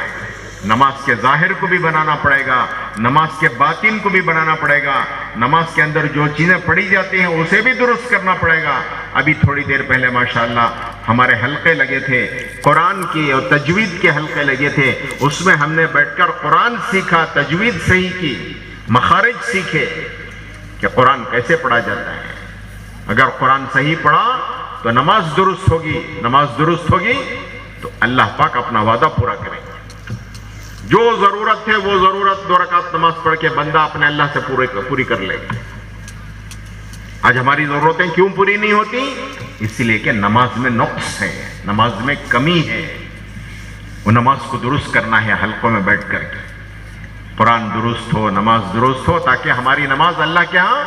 نماز کے ظاہر کو بھی بنانا پڑے گا, نماز کے باطن کو بھی بنانا پڑے گا. نماز کے اندر جو چیزیں پڑھی جاتی ہیں اسے بھی درست کرنا پڑے گا. ابھی تھوڑی دیر پہلے ماشاءاللہ ہمارے حلقے لگے تھے, قرآن کی اور تجوید کے حلقے لگے تھے. اس میں ہم نے بیٹھ کر قرآن سیکھا, تجوید صحیح کی, مخارج سیکھے کہ قرآن کیسے پڑھا جاتا ہے. اگر قرآن صحیح پڑھا تو نماز درست ہوگی, نماز درست ہوگی تو اللہ پاک اپنا وعدہ پورا کریں گے. جو ضرورت ہے وہ ضرورت 2 رکعت نماز پڑھ کے بندہ اپنے اللہ سے پوری کر لے گا. آج ہماری ضرورتیں کیوں پوری نہیں ہوتی؟ اس لیے کہ نماز میں نقص ہے, نماز میں کمی ہے. وہ نماز کو درست کرنا ہے حلقوں میں بیٹھ کر کے. قرآن درست ہو, نماز درست ہو, تاکہ ہماری نماز اللہ کے ہاں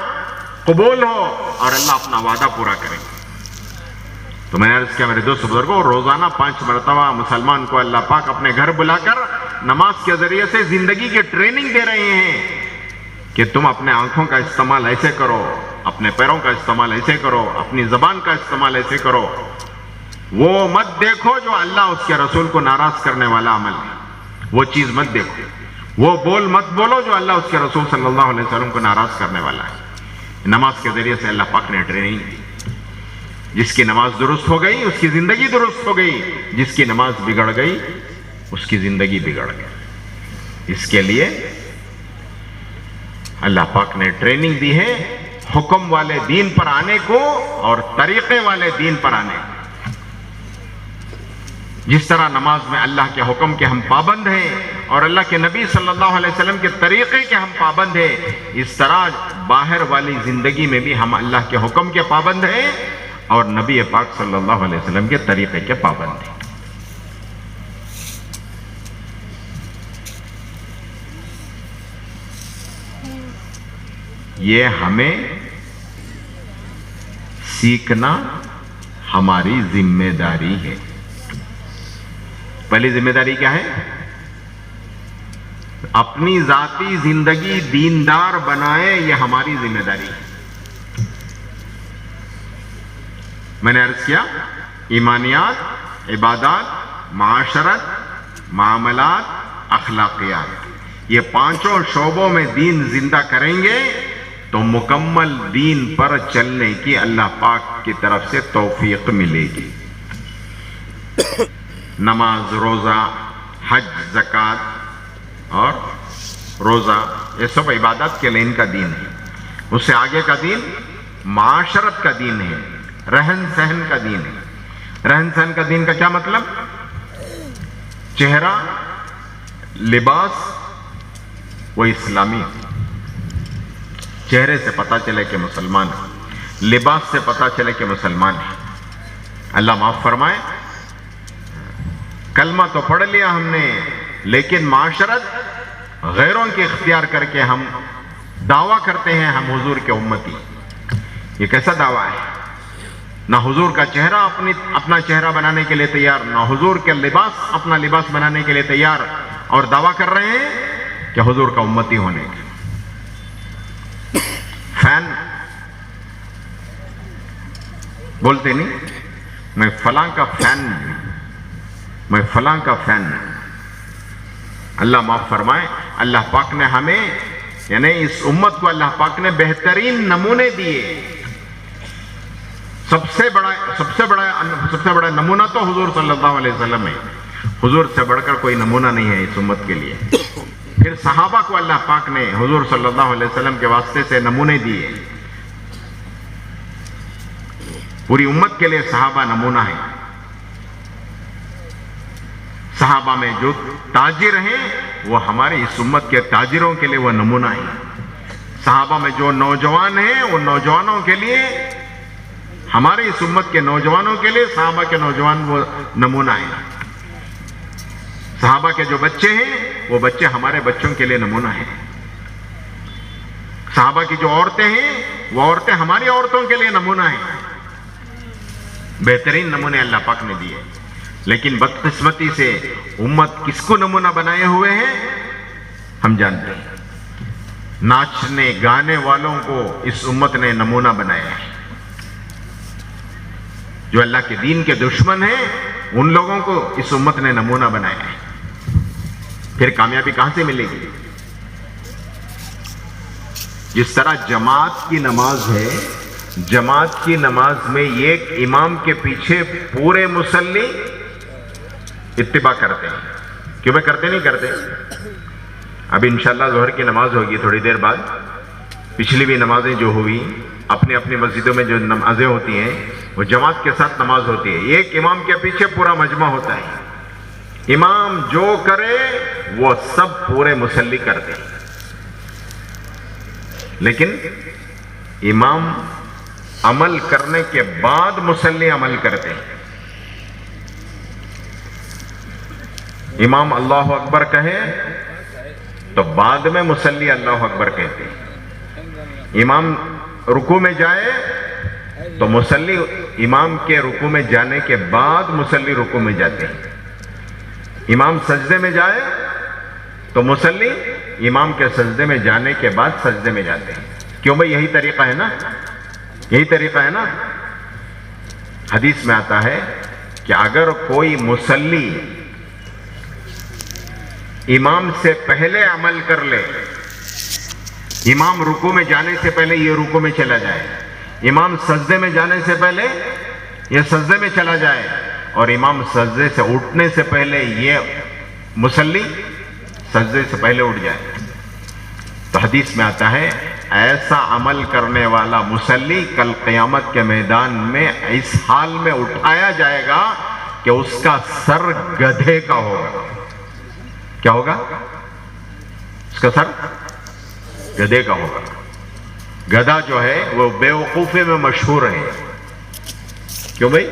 قبول ہو اور اللہ اپنا وعدہ پورا کرے. تو میں نے عرض کیا میرے دوست بزرگوں, روزانہ 5 مرتبہ مسلمان کو اللہ پاک اپنے گھر بلا کر نماز کے ذریعے سے زندگی کی ٹریننگ دے رہے ہیں کہ تم اپنے آنکھوں کا استعمال ایسے کرو, اپنے پیروں کا استعمال ایسے کرو, اپنی زبان کا استعمال ایسے کرو. وہ مت دیکھو جو اللہ اس کے رسول کو ناراض کرنے والا عمل ہے, وہ چیز مت دیکھو. وہ بول مت بولو جو اللہ اس کے رسول صلی اللہ علیہ وسلم کو ناراض کرنے والا ہے. نماز کے ذریعے سے اللہ پاک نے ٹریننگ دی. جس کی نماز درست ہو گئی اس کی زندگی درست ہو گئی, جس کی نماز بگڑ گئی اس کی زندگی بگڑ گئی. اس کے لیے اللہ پاک نے ٹریننگ دی ہے حکم والے دین پر آنے کو اور طریقے والے دین پر آنے کو. جس طرح نماز میں اللہ کے حکم کے ہم پابند ہیں اور اللہ کے نبی صلی اللہ علیہ وسلم کے طریقے کے ہم پابند ہیں, اس طرح باہر والی زندگی میں بھی ہم اللہ کے حکم کے پابند ہیں اور نبی پاک صلی اللہ علیہ وسلم کے طریقے کے پابند ہیں. یہ ہمیں سیکھنا ہماری ذمہ داری ہے. پہلی ذمہ داری کیا ہے؟ اپنی ذاتی زندگی دیندار بنائے, یہ ہماری ذمہ داری ہے. میں نے عرض کیا ایمانیات, عبادات, معاشرت, معاملات, اخلاقیات, یہ 5 شعبوں میں دین زندہ کریں گے تو مکمل دین پر چلنے کی اللہ پاک کی طرف سے توفیق ملے گی. نماز, روزہ, حج, زکوٰۃ اور روزہ یہ سب عبادت کے لین کا دین ہے. اس سے آگے کا دین معاشرت کا دین ہے, رہن سہن کا دین ہے. رہن سہن کا دین کا کیا مطلب؟ چہرہ, لباس وہ اسلامی. چہرے سے پتہ چلے کہ مسلمان ہے, لباس سے پتہ چلے کہ مسلمان ہے. اللہ معاف فرمائے, کلمہ تو پڑھ لیا ہم نے لیکن معاشرت غیروں کی اختیار کر کے ہم دعویٰ کرتے ہیں ہم حضور کے امتی. یہ کیسا دعویٰ ہے؟ نہ حضور کا چہرہ اپنا چہرہ بنانے کے لیے تیار, نہ حضور کے لباس اپنا لباس بنانے کے لیے تیار, اور دعویٰ کر رہے ہیں کہ حضور کا امتی ہونے کے. فین بولتے نہیں, میں فلاں کا فین ہوں، میں فلاں کا فین ہوں. اللہ معاف فرمائے، اللہ پاک نے ہمیں یعنی اس امت کو اللہ پاک نے بہترین نمونے دیے. سب سے بڑا نمونہ تو حضور صلی اللہ علیہ وسلم ہے. حضور سے بڑھ کر کوئی نمونہ نہیں ہے اس امت کے لیے. پھر صحابہ کو اللہ پاک نے حضور صلی اللہ علیہ وسلم کے واسطے سے نمونے دیے. پوری امت کے لیے صحابہ نمونہ ہے. صحابہ میں جو تاجر ہیں وہ ہماری اس امت کے تاجروں کے لیے وہ نمونہ ہیں. صحابہ میں جو نوجوان ہیں وہ نوجوانوں کے لیے، ہماری اس امت کے نوجوانوں کے لیے صحابہ کے نوجوان وہ نمونہ ہیں. صحابہ کے جو بچے ہیں وہ بچے ہمارے بچوں کے لیے نمونہ ہیں. صحابہ کی جو عورتیں ہیں وہ عورتیں ہماری عورتوں کے لیے نمونہ ہیں. بہترین نمونے اللہ پاک نے دیے. لیکن بدقسمتی سے امت کس کو نمونہ بنائے ہوئے ہیں ہم جانتے ہیں. ناچنے گانے والوں کو اس امت نے نمونہ بنایا ہے. جو اللہ کے دین کے دشمن ہیں ان لوگوں کو اس امت نے نمونہ بنایا ہے. پھر کامیابی کہاں سے ملے گی؟ جس طرح جماعت کی نماز ہے، جماعت کی نماز میں ایک امام کے پیچھے پورے مصلی اتباع کرتے ہیں. کیوں بھائی کرتے نہیں کرتے؟ اب انشاءاللہ ظہر کی نماز ہوگی تھوڑی دیر بعد. پچھلی بھی نمازیں جو ہوئی اپنی اپنی مسجدوں میں جو نمازیں ہوتی ہیں وہ جماعت کے ساتھ نماز ہوتی ہے. ایک امام کے پیچھے پورا مجمع ہوتا ہے. امام جو کرے وہ سب پورے مصلی کرتے ہیں. لیکن امام عمل کرنے کے بعد مصلی عمل کرتے ہیں. امام اللہ اکبر کہے تو بعد میں مصلی اللہ اکبر کہتے ہیں. امام رکوع میں جائے تو مصلی امام کے رکوع میں جانے کے بعد مصلی رکوع میں جاتے ہیں. امام سجدے میں جائے تو مصلی امام کے سجدے میں جانے کے بعد سجدے میں جاتے ہیں. کیوں بھائی؟ یہی طریقہ ہے نا، یہی طریقہ ہے نا. حدیث میں آتا ہے کہ اگر کوئی مصلی امام سے پہلے عمل کر لے، امام رکوع میں جانے سے پہلے یہ رکوع میں چلا جائے، امام سجدے میں جانے سے پہلے یہ سجدے میں چلا جائے، اور امام سجدے سے اٹھنے سے پہلے یہ مصلی سجدے سے پہلے اٹھ جائے، تو حدیث میں آتا ہے ایسا عمل کرنے والا مصلی کل قیامت کے میدان میں اس حال میں اٹھایا جائے گا کہ اس کا سر گدھے کا ہوگا. کیا ہوگا؟ اس کا سر گدھے کا ہوگا. گدھا جو ہے وہ بے وقوفی میں مشہور ہے. کیوں بھائی؟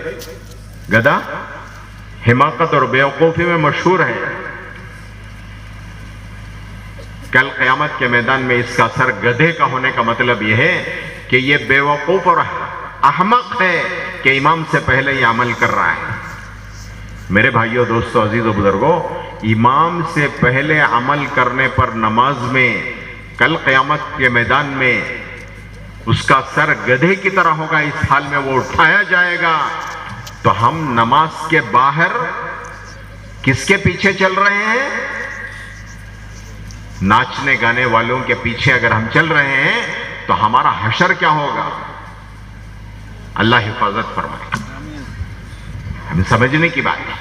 گدھا حماقت اور بے وقوفی میں مشہور ہے. کل قیامت کے میدان میں اس کا سر گدھے کا ہونے کا مطلب یہ ہے کہ یہ بے وقوف اور احمق ہے کہ امام سے پہلے یہ عمل کر رہا ہے. میرے بھائیوں، دوستوں، عزیزوں، بزرگوں، امام سے پہلے عمل کرنے پر نماز میں کل قیامت کے میدان میں اس کا سر گدھے کی طرح ہوگا. اس حال میں وہ اٹھایا جائے گا. تو ہم نماز کے باہر کس کے پیچھے چل رہے ہیں؟ ناچنے گانے والوں کے پیچھے اگر ہم چل رہے ہیں تو ہمارا حشر کیا ہوگا؟ اللہ حفاظت فرمائے. ہمیں سمجھنے کی بات ہے.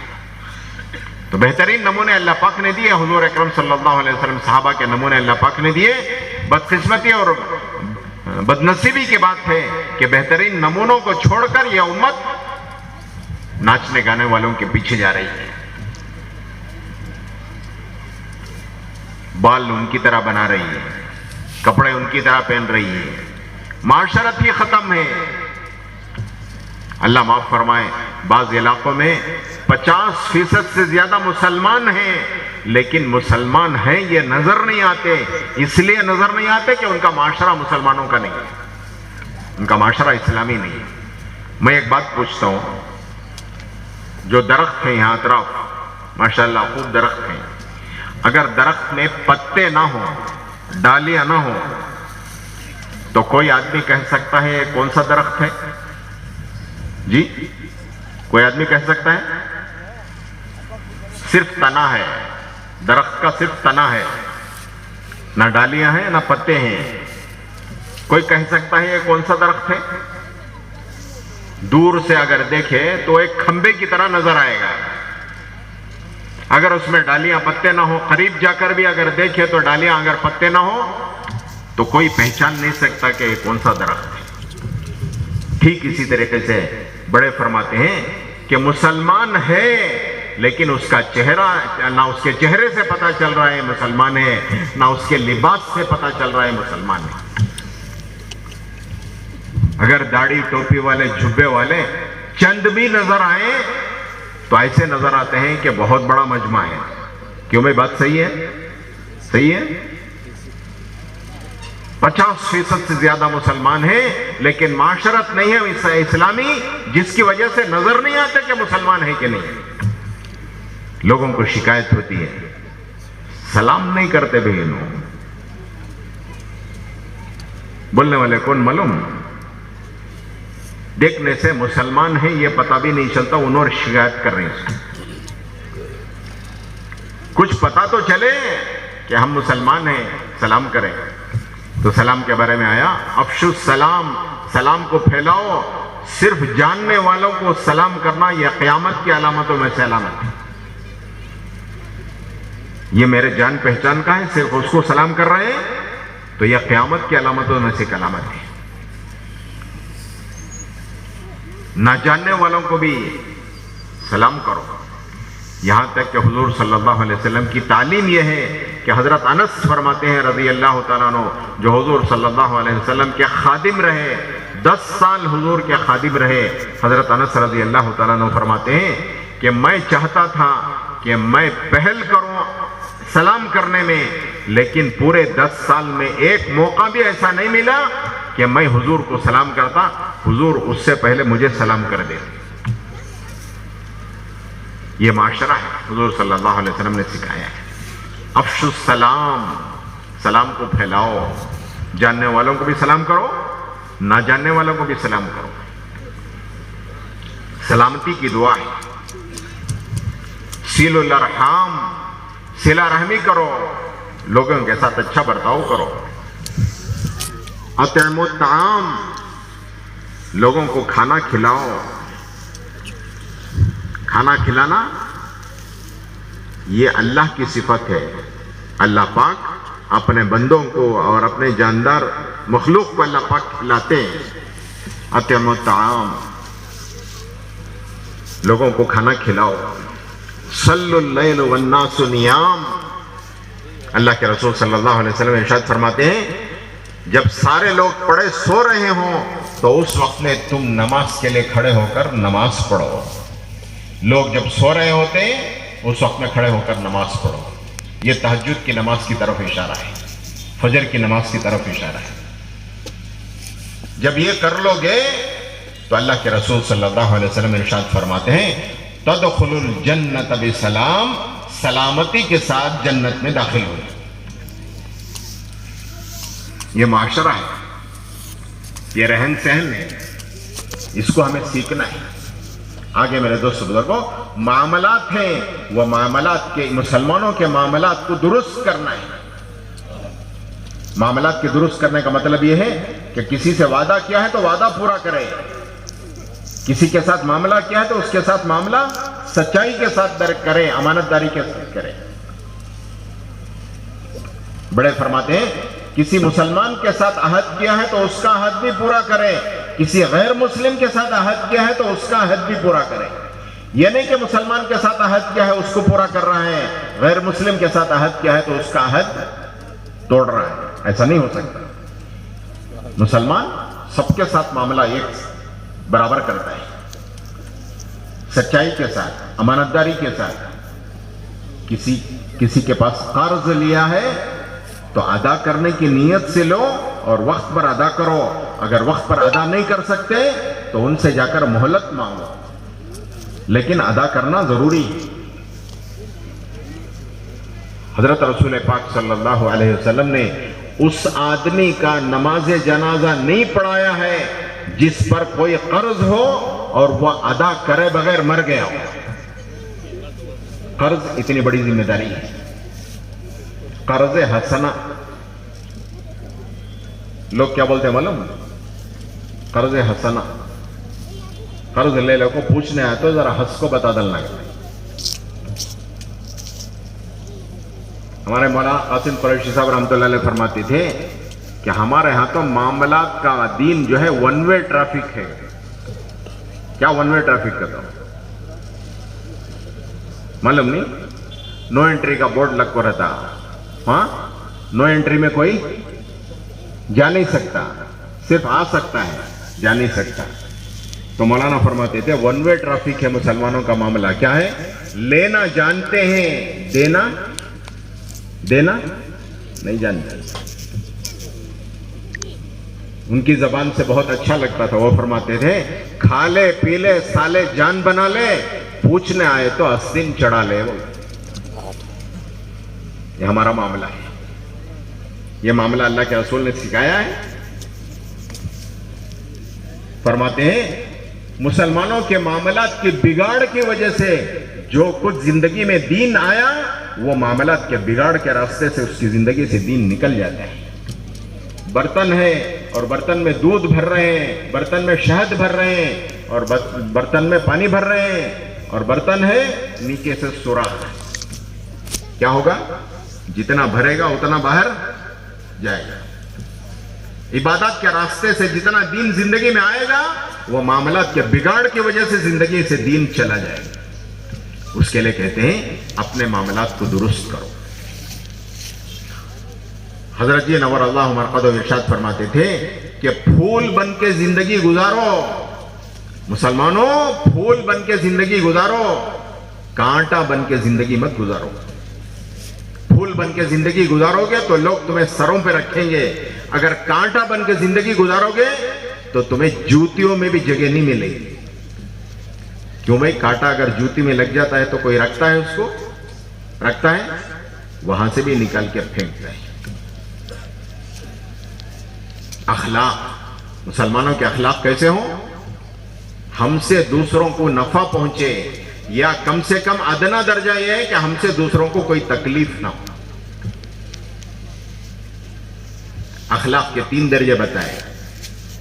تو بہترین نمونے اللہ پاک نے دیے. حضور اکرم صلی اللہ علیہ وسلم صحابہ کے نمونے اللہ پاک نے دیے. بدقسمتی اور بدنصیبی کی بات ہے کہ بہترین نمونوں کو چھوڑ کر یہ امت ناچنے گانے والوں کے پیچھے جا رہی ہے. بال ان کی طرح بنا رہی ہے، کپڑے ان کی طرح پہن رہی ہے، معاشرت ہی ختم ہے. اللہ معاف فرمائے، بعض علاقوں میں 50% سے زیادہ مسلمان ہیں، لیکن مسلمان ہیں یہ نظر نہیں آتے. اس لیے نظر نہیں آتے کہ ان کا معاشرہ مسلمانوں کا نہیں ہے، ان کا معاشرہ اسلامی نہیں ہے. میں ایک بات پوچھتا ہوں، جو درخت ہیں یہاں اطراف ماشاءاللہ خوب درخت ہیں، اگر درخت میں پتے نہ ہوں، ڈالیاں نہ ہوں، تو کوئی آدمی کہہ سکتا ہے یہ کون سا درخت ہے؟ جی کوئی آدمی کہہ سکتا ہے صرف تنا ہے، درخت کا صرف تنا ہے، نہ ڈالیاں ہیں نہ پتے ہیں؟ کوئی کہہ سکتا ہے یہ کون سا درخت ہے؟ دور سے اگر دیکھے تو ایک کھمبے کی طرح نظر آئے گا، اگر اس میں ڈالیاں پتے نہ ہو، قریب جا کر بھی اگر دیکھے تو ڈالیاں اگر پتے نہ ہو تو کوئی پہچان نہیں سکتا کہ یہ کون سا درخت ہے۔ ٹھیک اسی طریقے سے بڑے فرماتے ہیں کہ مسلمان ہے لیکن اس کا چہرہ، نہ اس کے چہرے سے پتہ چل رہا ہے مسلمان ہے، نہ اس کے لباس سے پتہ چل رہا ہے مسلمان ہے۔ اگر داڑھی ٹوپی والے جھبے والے چند بھی نظر آئیں تو ایسے نظر آتے ہیں کہ بہت بڑا مجمع ہے۔ کیوں بھائی بات صحیح ہے؟ صحیح ہے؟ 50% سے زیادہ مسلمان ہیں لیکن معاشرت نہیں ہے اسلامی، جس کی وجہ سے نظر نہیں آتے کہ مسلمان ہے کہ نہیں۔ لوگوں کو شکایت ہوتی ہے، سلام نہیں کرتے بھی انہوں، بولنے والے کون معلوم؟ دیکھنے سے مسلمان ہیں یہ پتہ بھی نہیں چلتا، انہوں شکایت کر رہے ہیں۔ کچھ پتہ تو چلے کہ ہم مسلمان ہیں، سلام کریں۔ تو سلام کے بارے میں آیا افشو السلام، سلام کو پھیلاؤ۔ صرف جاننے والوں کو سلام کرنا یہ قیامت کی علامتوں میں سے علامت ہے۔ یہ میرے جان پہچان کا ہے، صرف اس کو سلام کر رہے ہیں تو یہ قیامت کی علامتوں میں سے ایک علامت ہے۔ نہ جاننے والوں کو بھی سلام کرو۔ یہاں تک کہ حضور صلی اللہ علیہ وسلم کی تعلیم یہ ہے کہ حضرت انس فرماتے ہیں رضی اللہ تعالیٰ عنہ، جو حضور صلی اللہ علیہ وسلم کے خادم رہے، 10 سال حضور کے خادم رہے، حضرت انس رضی اللہ تعالیٰ عنہ فرماتے ہیں کہ میں چاہتا تھا کہ میں پہل کروں سلام کرنے میں، لیکن پورے 10 سال میں ایک موقع بھی ایسا نہیں ملا کہ میں حضور کو سلام کرتا، حضور اس سے پہلے مجھے سلام کر دیتے۔ یہ معاشرہ ہے، حضور صلی اللہ علیہ وسلم نے سکھایا ہے۔ افشو السلام، سلام کو پھیلاؤ، جاننے والوں کو بھی سلام کرو، نہ جاننے والوں کو بھی سلام کرو۔ سلامتی کی دعا ہے۔ سیل الارحام، صلہ رحمی کرو، لوگوں کے ساتھ اچھا برتاؤ کرو۔ اطعموا الطعام، لوگوں کو کھانا کھلاؤ۔ کھانا کھلانا یہ اللہ کی صفت ہے۔ اللہ پاک اپنے بندوں کو اور اپنے جاندار مخلوق کو اللہ پاک کھلاتے ہیں۔ اطعموا الطعام، لوگوں کو کھانا کھلاؤ۔ صلوا اللیل والناس نیام، اللہ کے رسول صلی اللہ علیہ وسلم ارشاد فرماتے ہیں جب سارے لوگ پڑے سو رہے ہوں تو اس وقت میں تم نماز کے لیے کھڑے ہو کر نماز پڑھو۔ لوگ جب سو رہے ہوتے ہیں اس وقت میں کھڑے ہو کر نماز پڑھو۔ یہ تہجد کی نماز کی طرف اشارہ ہے، فجر کی نماز کی طرف اشارہ ہے۔ جب یہ کر لو گے تو اللہ کے رسول صلی اللہ علیہ وسلم ارشاد فرماتے ہیں تدخل الجنت بسلام، سلامتی کے ساتھ جنت میں داخل ہو۔ یہ معاشرہ ہے، یہ رہن سہن ہے، اس کو ہمیں سیکھنا ہے۔ آگے میرے دوست بزرگوں، معاملات ہیں، وہ معاملات کے مسلمانوں کے معاملات کو درست کرنا ہے۔ معاملات کے درست کرنے کا مطلب یہ ہے کہ کسی سے وعدہ کیا ہے تو وعدہ پورا کرے، کسی کے ساتھ معاملہ کیا ہے تو اس کے ساتھ معاملہ سچائی کے ساتھ کرے، امانت داری کے ساتھ کرے۔ بڑے فرماتے ہیں کسی مسلمان کے ساتھ عہد کیا ہے تو اس کا عہد بھی پورا کرے، کسی غیر مسلم کے ساتھ عہد کیا ہے تو اس کا عہد بھی پورا کرے۔ یہ نہیں کہ مسلمان کے ساتھ عہد کیا ہے اس کو پورا کر رہا ہے، غیر مسلم کے ساتھ عہد کیا ہے تو اس کا عہد توڑ رہا ہے، ایسا نہیں ہو سکتا۔ مسلمان سب کے ساتھ معاملہ ایک برابر کرتا ہے، سچائی کے ساتھ، امانت داری کے ساتھ۔ کسی کے پاس قرض لیا ہے تو ادا کرنے کی نیت سے لو اور وقت پر ادا کرو، اگر وقت پر ادا نہیں کر سکتے تو ان سے جا کر مہلت مانگو، لیکن ادا کرنا ضروری ہے۔ حضرت رسول پاک صلی اللہ علیہ وسلم نے اس آدمی کا نماز جنازہ نہیں پڑھایا ہے جس پر کوئی قرض ہو اور وہ ادا کرے بغیر مر گیا ہو. قرض اتنی بڑی ذمہ داری ہے. قرض حسنہ لوگ کیا بولتے ہیں معلوم؟ قرض حسنہ. قرض لے لو کو پوچھنے آئے تو ذرا ہنس کو بتا ڈالنا. ہمارے مولانا قاسم قریشی صاحب رحمۃ اللہ علیہ فرماتے تھے کہ ہمارے ہاں تو معاملات کا دین جو ہے ون وے ٹریفک ہے. کیا ون وے ٹریفک کرتا ہوں معلوم نہیں؟ نو انٹری کا بورڈ لگ کو رہتا. ہاں نو انٹری میں کوئی جا نہیں سکتا, صرف آ سکتا ہے, جا نہیں سکتا. تو مولانا فرماتے تھے ون وے ٹریفک ہے مسلمانوں کا معاملہ. کیا ہے؟ لینا جانتے ہیں, دینا نہیں جانتے. ان کی زبان سے بہت اچھا لگتا تھا. وہ فرماتے تھے کھا لے پی لے سالے جان بنا لے, پوچھنے آئے تو آستین چڑھا لے. یہ ہمارا معاملہ ہے. یہ معاملہ اللہ کے رسول نے سکھایا ہے. فرماتے ہیں مسلمانوں کے معاملات کی بگاڑ کی وجہ سے جو کچھ زندگی میں دین آیا, وہ معاملات کے بگاڑ کے راستے سے اس کی زندگی سے دین نکل جاتا ہے. برتن ہے اور برتن میں دودھ بھر رہے ہیں, برتن میں شہد بھر رہے ہیں, اور برتن میں پانی بھر رہے ہیں, اور برتن ہے نیچے سے سوراخ. کیا ہوگا؟ جتنا بھرے گا اتنا باہر جائے گا. عبادات کے راستے سے جتنا دین زندگی میں آئے گا, وہ معاملات کے بگاڑ کی وجہ سے زندگی سے دین چلا جائے گا. اس کے لیے کہتے ہیں اپنے معاملات کو درست کرو. حضرت جی نور اللہ مرقدہ ارشاد فرماتے تھے کہ پھول بن کے زندگی گزارو. مسلمانوں پھول بن کے زندگی گزارو, کانٹا بن کے زندگی مت گزارو. پھول بن کے زندگی گزارو گے تو لوگ تمہیں سروں پہ رکھیں گے. اگر کانٹا بن کے زندگی گزارو گے تو تمہیں جوتیوں میں بھی جگہ نہیں ملے گی. کیوں بھائی؟ کانٹا اگر جوتی میں لگ جاتا ہے تو کوئی رکھتا ہے اس کو؟ رکھتا ہے؟ وہاں سے بھی نکال کے پھینکتا ہے. اخلاق, مسلمانوں کے اخلاق کیسے ہوں؟ ہم سے دوسروں کو نفع پہنچے, یا کم سے کم ادنا درجہ یہ ہے کہ ہم سے دوسروں کو کوئی تکلیف نہ ہو. اخلاق کے 3 درجے بتائے.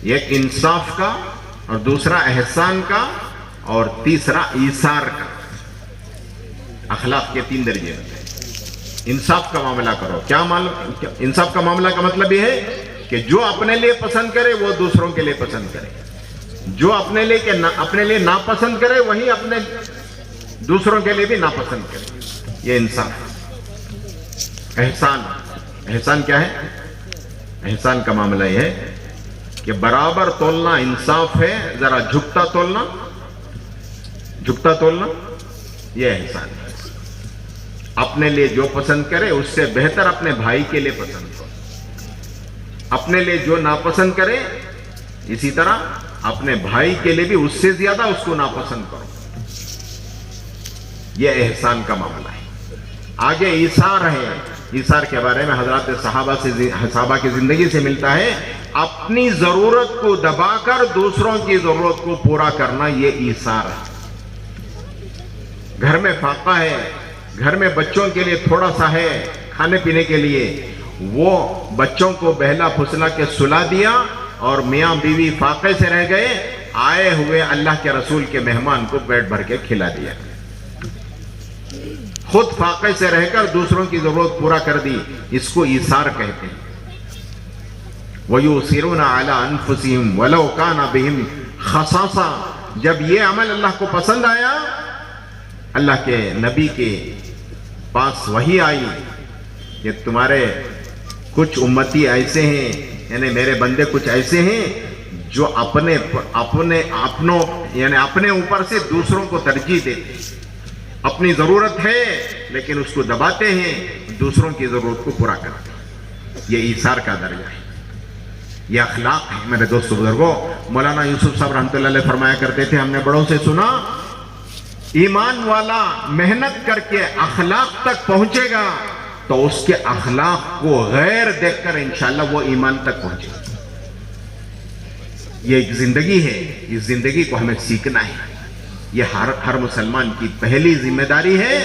ایک انصاف کا, اور دوسرا احسان کا, اور تیسرا ایثار کا. اخلاق کے 3 درجے بتائے. انصاف کا معاملہ کرو. کیا انصاف کا معاملہ کا مطلب یہ ہے کہ جو اپنے لیے پسند کرے وہ دوسروں کے لیے پسند کرے, جو اپنے لیے ناپسند کرے وہی اپنے دوسروں کے لیے بھی ناپسند کرے. یہ انصاف. احسان کیا ہے؟ احسان کا معاملہ یہ ہے کہ برابر تولنا انصاف ہے, ذرا جھکتا تولنا یہ احسان ہے. اپنے لیے جو پسند کرے اس سے بہتر اپنے بھائی کے لیے پسند کرو. اپنے لیے جو ناپسند کرے اسی طرح اپنے بھائی کے لیے بھی اس سے زیادہ اس کو ناپسند کرو. یہ احسان کا معاملہ ہے. آگے ایثار ہے. ایثار کے بارے میں حضرات صحابہ کی زندگی سے ملتا ہے. اپنی ضرورت کو دبا کر دوسروں کی ضرورت کو پورا کرنا, یہ ایثار ہے. گھر میں فاقہ ہے, گھر میں بچوں کے لیے تھوڑا سا ہے کھانے پینے کے لیے, وہ بچوں کو بہلا پھسلا کے سلا دیا, اور میاں بیوی فاقے سے رہ گئے, آئے ہوئے اللہ کے رسول کے مہمان کو پیٹ بھر کے کھلا دیا. خود فاقے سے رہ کر دوسروں کی ضرورت پورا کر دی. اس کو ایثار کہتے ہیں. وَيُؤْثِرُونَ عَلَىٰ أَنفُسِهِمْ وَلَوْ كَانَ بِهِمْ خَصَاصَةٌ. جب یہ عمل اللہ کو پسند آیا, اللہ کے نبی کے پاس وحی آئی کہ تمہارے کچھ امتی ایسے ہیں, یعنی میرے بندے کچھ ایسے ہیں جو اپنے اوپر سے دوسروں کو ترجیح دیتے. اپنی ضرورت ہے لیکن اس کو دباتے ہیں, دوسروں کی ضرورت کو پورا کرتے ہیں. یہ ایثار کا درجہ ہے. یہ اخلاق ہے. میرے دوستو بزرگوں, مولانا یوسف صاحب رحمۃ اللہ علیہ فرمایا کرتے تھے, ہم نے بڑوں سے سنا, ایمان والا محنت کر کے اخلاق تک پہنچے گا تو اس کے اخلاق کو غیر دیکھ کر انشاءاللہ وہ ایمان تک پہنچے گا. یہ ایک زندگی ہے، اس زندگی کو ہمیں سیکھنا ہے. یہ ہر مسلمان کی پہلی ذمہ داری ہے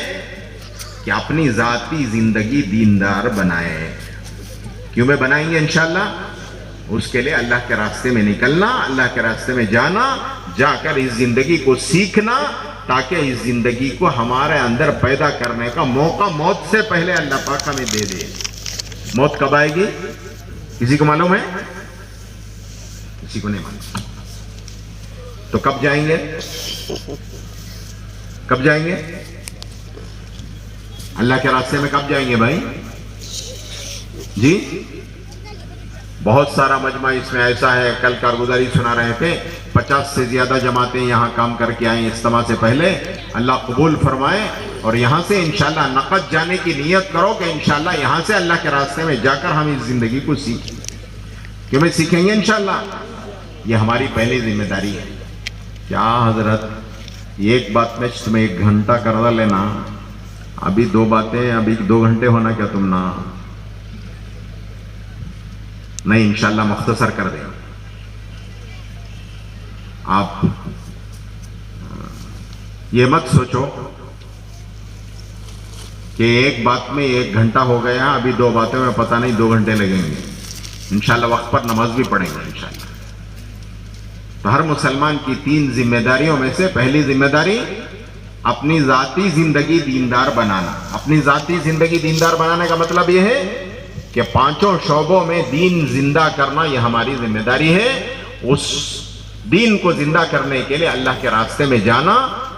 کہ اپنی ذاتی زندگی دیندار بنائے. کیوں میں بنائیں گے انشاءاللہ؟ اس کے لیے اللہ کے راستے میں نکلنا، اللہ کے راستے میں جانا، جا کر اس زندگی کو سیکھنا، تاکہ اس زندگی کو ہمارے اندر پیدا کرنے کا موقع موت سے پہلے اللہ پاک ہمیں دے دے. موت کب آئے گی؟ کسی کو معلوم ہے؟ کسی کو نہیں معلوم. تو کب جائیں گے؟ کب جائیں گے؟ اللہ کے راستے میں کب جائیں گے بھائی؟ جی بہت سارا مجمع اس میں ایسا ہے. کل کارگزاری سنا رہے تھے، 50 سے زیادہ جماعتیں یہاں کام کر کے آئیں اجتماع سے پہلے. اللہ قبول فرمائے. اور یہاں سے انشاءاللہ نقد جانے کی نیت کرو کہ انشاءاللہ یہاں سے اللہ کے راستے میں جا کر ہم اس زندگی کو سیکھیں. کیوں میں سیکھیں گے انشاءاللہ؟ یہ ہماری پہلی ذمہ داری ہے. کیا حضرت ایک بات میں تمہیں 1 گھنٹہ کروا لینا، ابھی 2 باتیں، ابھی 2 گھنٹے ہونا کیا تم نا؟ نہیں انشاءاللہ مختصر کر دیں. آپ یہ مت سوچو کہ ایک بات میں 1 گھنٹہ ہو گیا، ابھی 2 باتیں میں پتہ نہیں 2 گھنٹے لگیں گے. انشاءاللہ وقت پر نماز بھی پڑھیں گے انشاءاللہ. تو ہر مسلمان کی 3 ذمہ داریوں میں سے پہلی ذمہ داری اپنی ذاتی زندگی دیندار بنانا. اپنی ذاتی زندگی دیندار بنانے کا مطلب یہ ہے کہ 5 شعبوں میں دین زندہ کرنا، یہ ہماری ذمہ داری ہے. اس دین کو زندہ کرنے کے لیے اللہ کے راستے میں جانا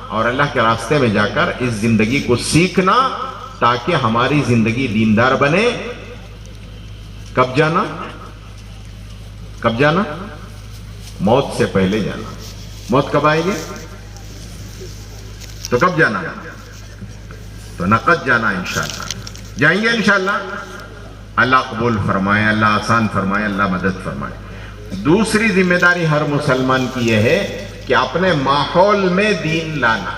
اور اللہ کے راستے میں جا کر اس زندگی کو سیکھنا تاکہ ہماری زندگی دیندار بنے. کب جانا؟ کب جانا؟ موت سے پہلے جانا. موت کب آئے گی؟ تو کب جانا؟ تو نقد جانا انشاءاللہ. جائیں گے انشاءاللہ. اللہ قبول فرمائے، اللہ آسان فرمائے، اللہ مدد فرمائے. دوسری ذمہ داری ہر مسلمان کی یہ ہے کہ اپنے ماحول میں دین لانا.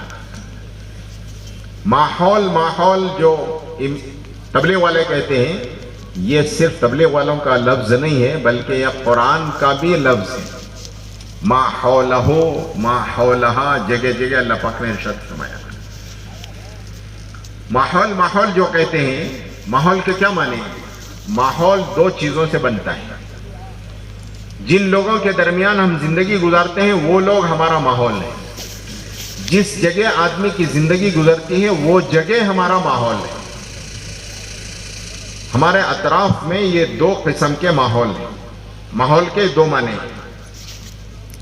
ماحول جو تبلیغ والے کہتے ہیں، یہ صرف تبلیغ والوں کا لفظ نہیں ہے بلکہ یہ قرآن کا بھی لفظ ہے. ماحولہ ماحولہا، جگہ جگہ اللہ پاک نے ارشاد فرمایا. ماحول جو کہتے ہیں، ماحول کے کیا معنی ہیں؟ ماحول 2 چیزوں سے بنتا ہے. جن لوگوں کے درمیان ہم زندگی گزارتے ہیں وہ لوگ ہمارا ماحول ہے. جس جگہ آدمی کی زندگی گزرتی ہے وہ جگہ ہمارا ماحول ہے. ہمارے اطراف میں یہ 2 قسم کے ماحول ہیں. ماحول کے 2 معنی ہیں.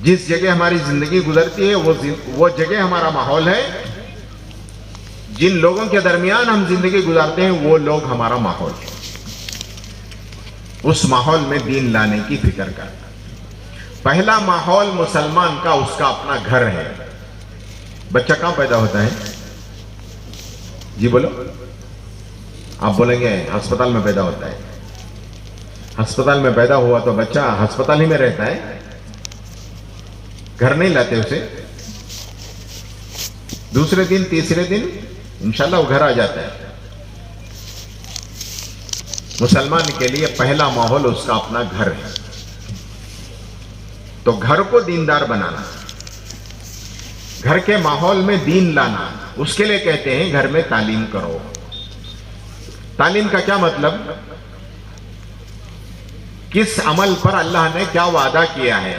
جس جگہ ہماری زندگی گزرتی ہے وہ جگہ ہمارا ماحول ہے. جن لوگوں کے درمیان ہم زندگی گزارتے ہیں وہ لوگ ہمارا ماحول ہے. اس ماحول میں دین لانے کی فکر کرنا. پہلا ماحول مسلمان کا اس کا اپنا گھر ہے. بچہ کہاں پیدا ہوتا ہے؟ جی بولو. آپ بولیں گے ہسپتال میں پیدا ہوتا ہے. ہسپتال میں پیدا ہوا تو بچہ ہسپتال ہی میں رہتا ہے، گھر نہیں لاتے اسے. دوسرے دن تیسرے دن انشاءاللہ وہ گھر آ جاتا ہے. مسلمان کے لیے پہلا ماحول اس کا اپنا گھر ہے. تو گھر کو دیندار بنانا، گھر کے ماحول میں دین لانا، اس کے لیے کہتے ہیں گھر میں تعلیم کرو. تعلیم کا کیا مطلب؟ کس عمل پر اللہ نے کیا وعدہ کیا ہے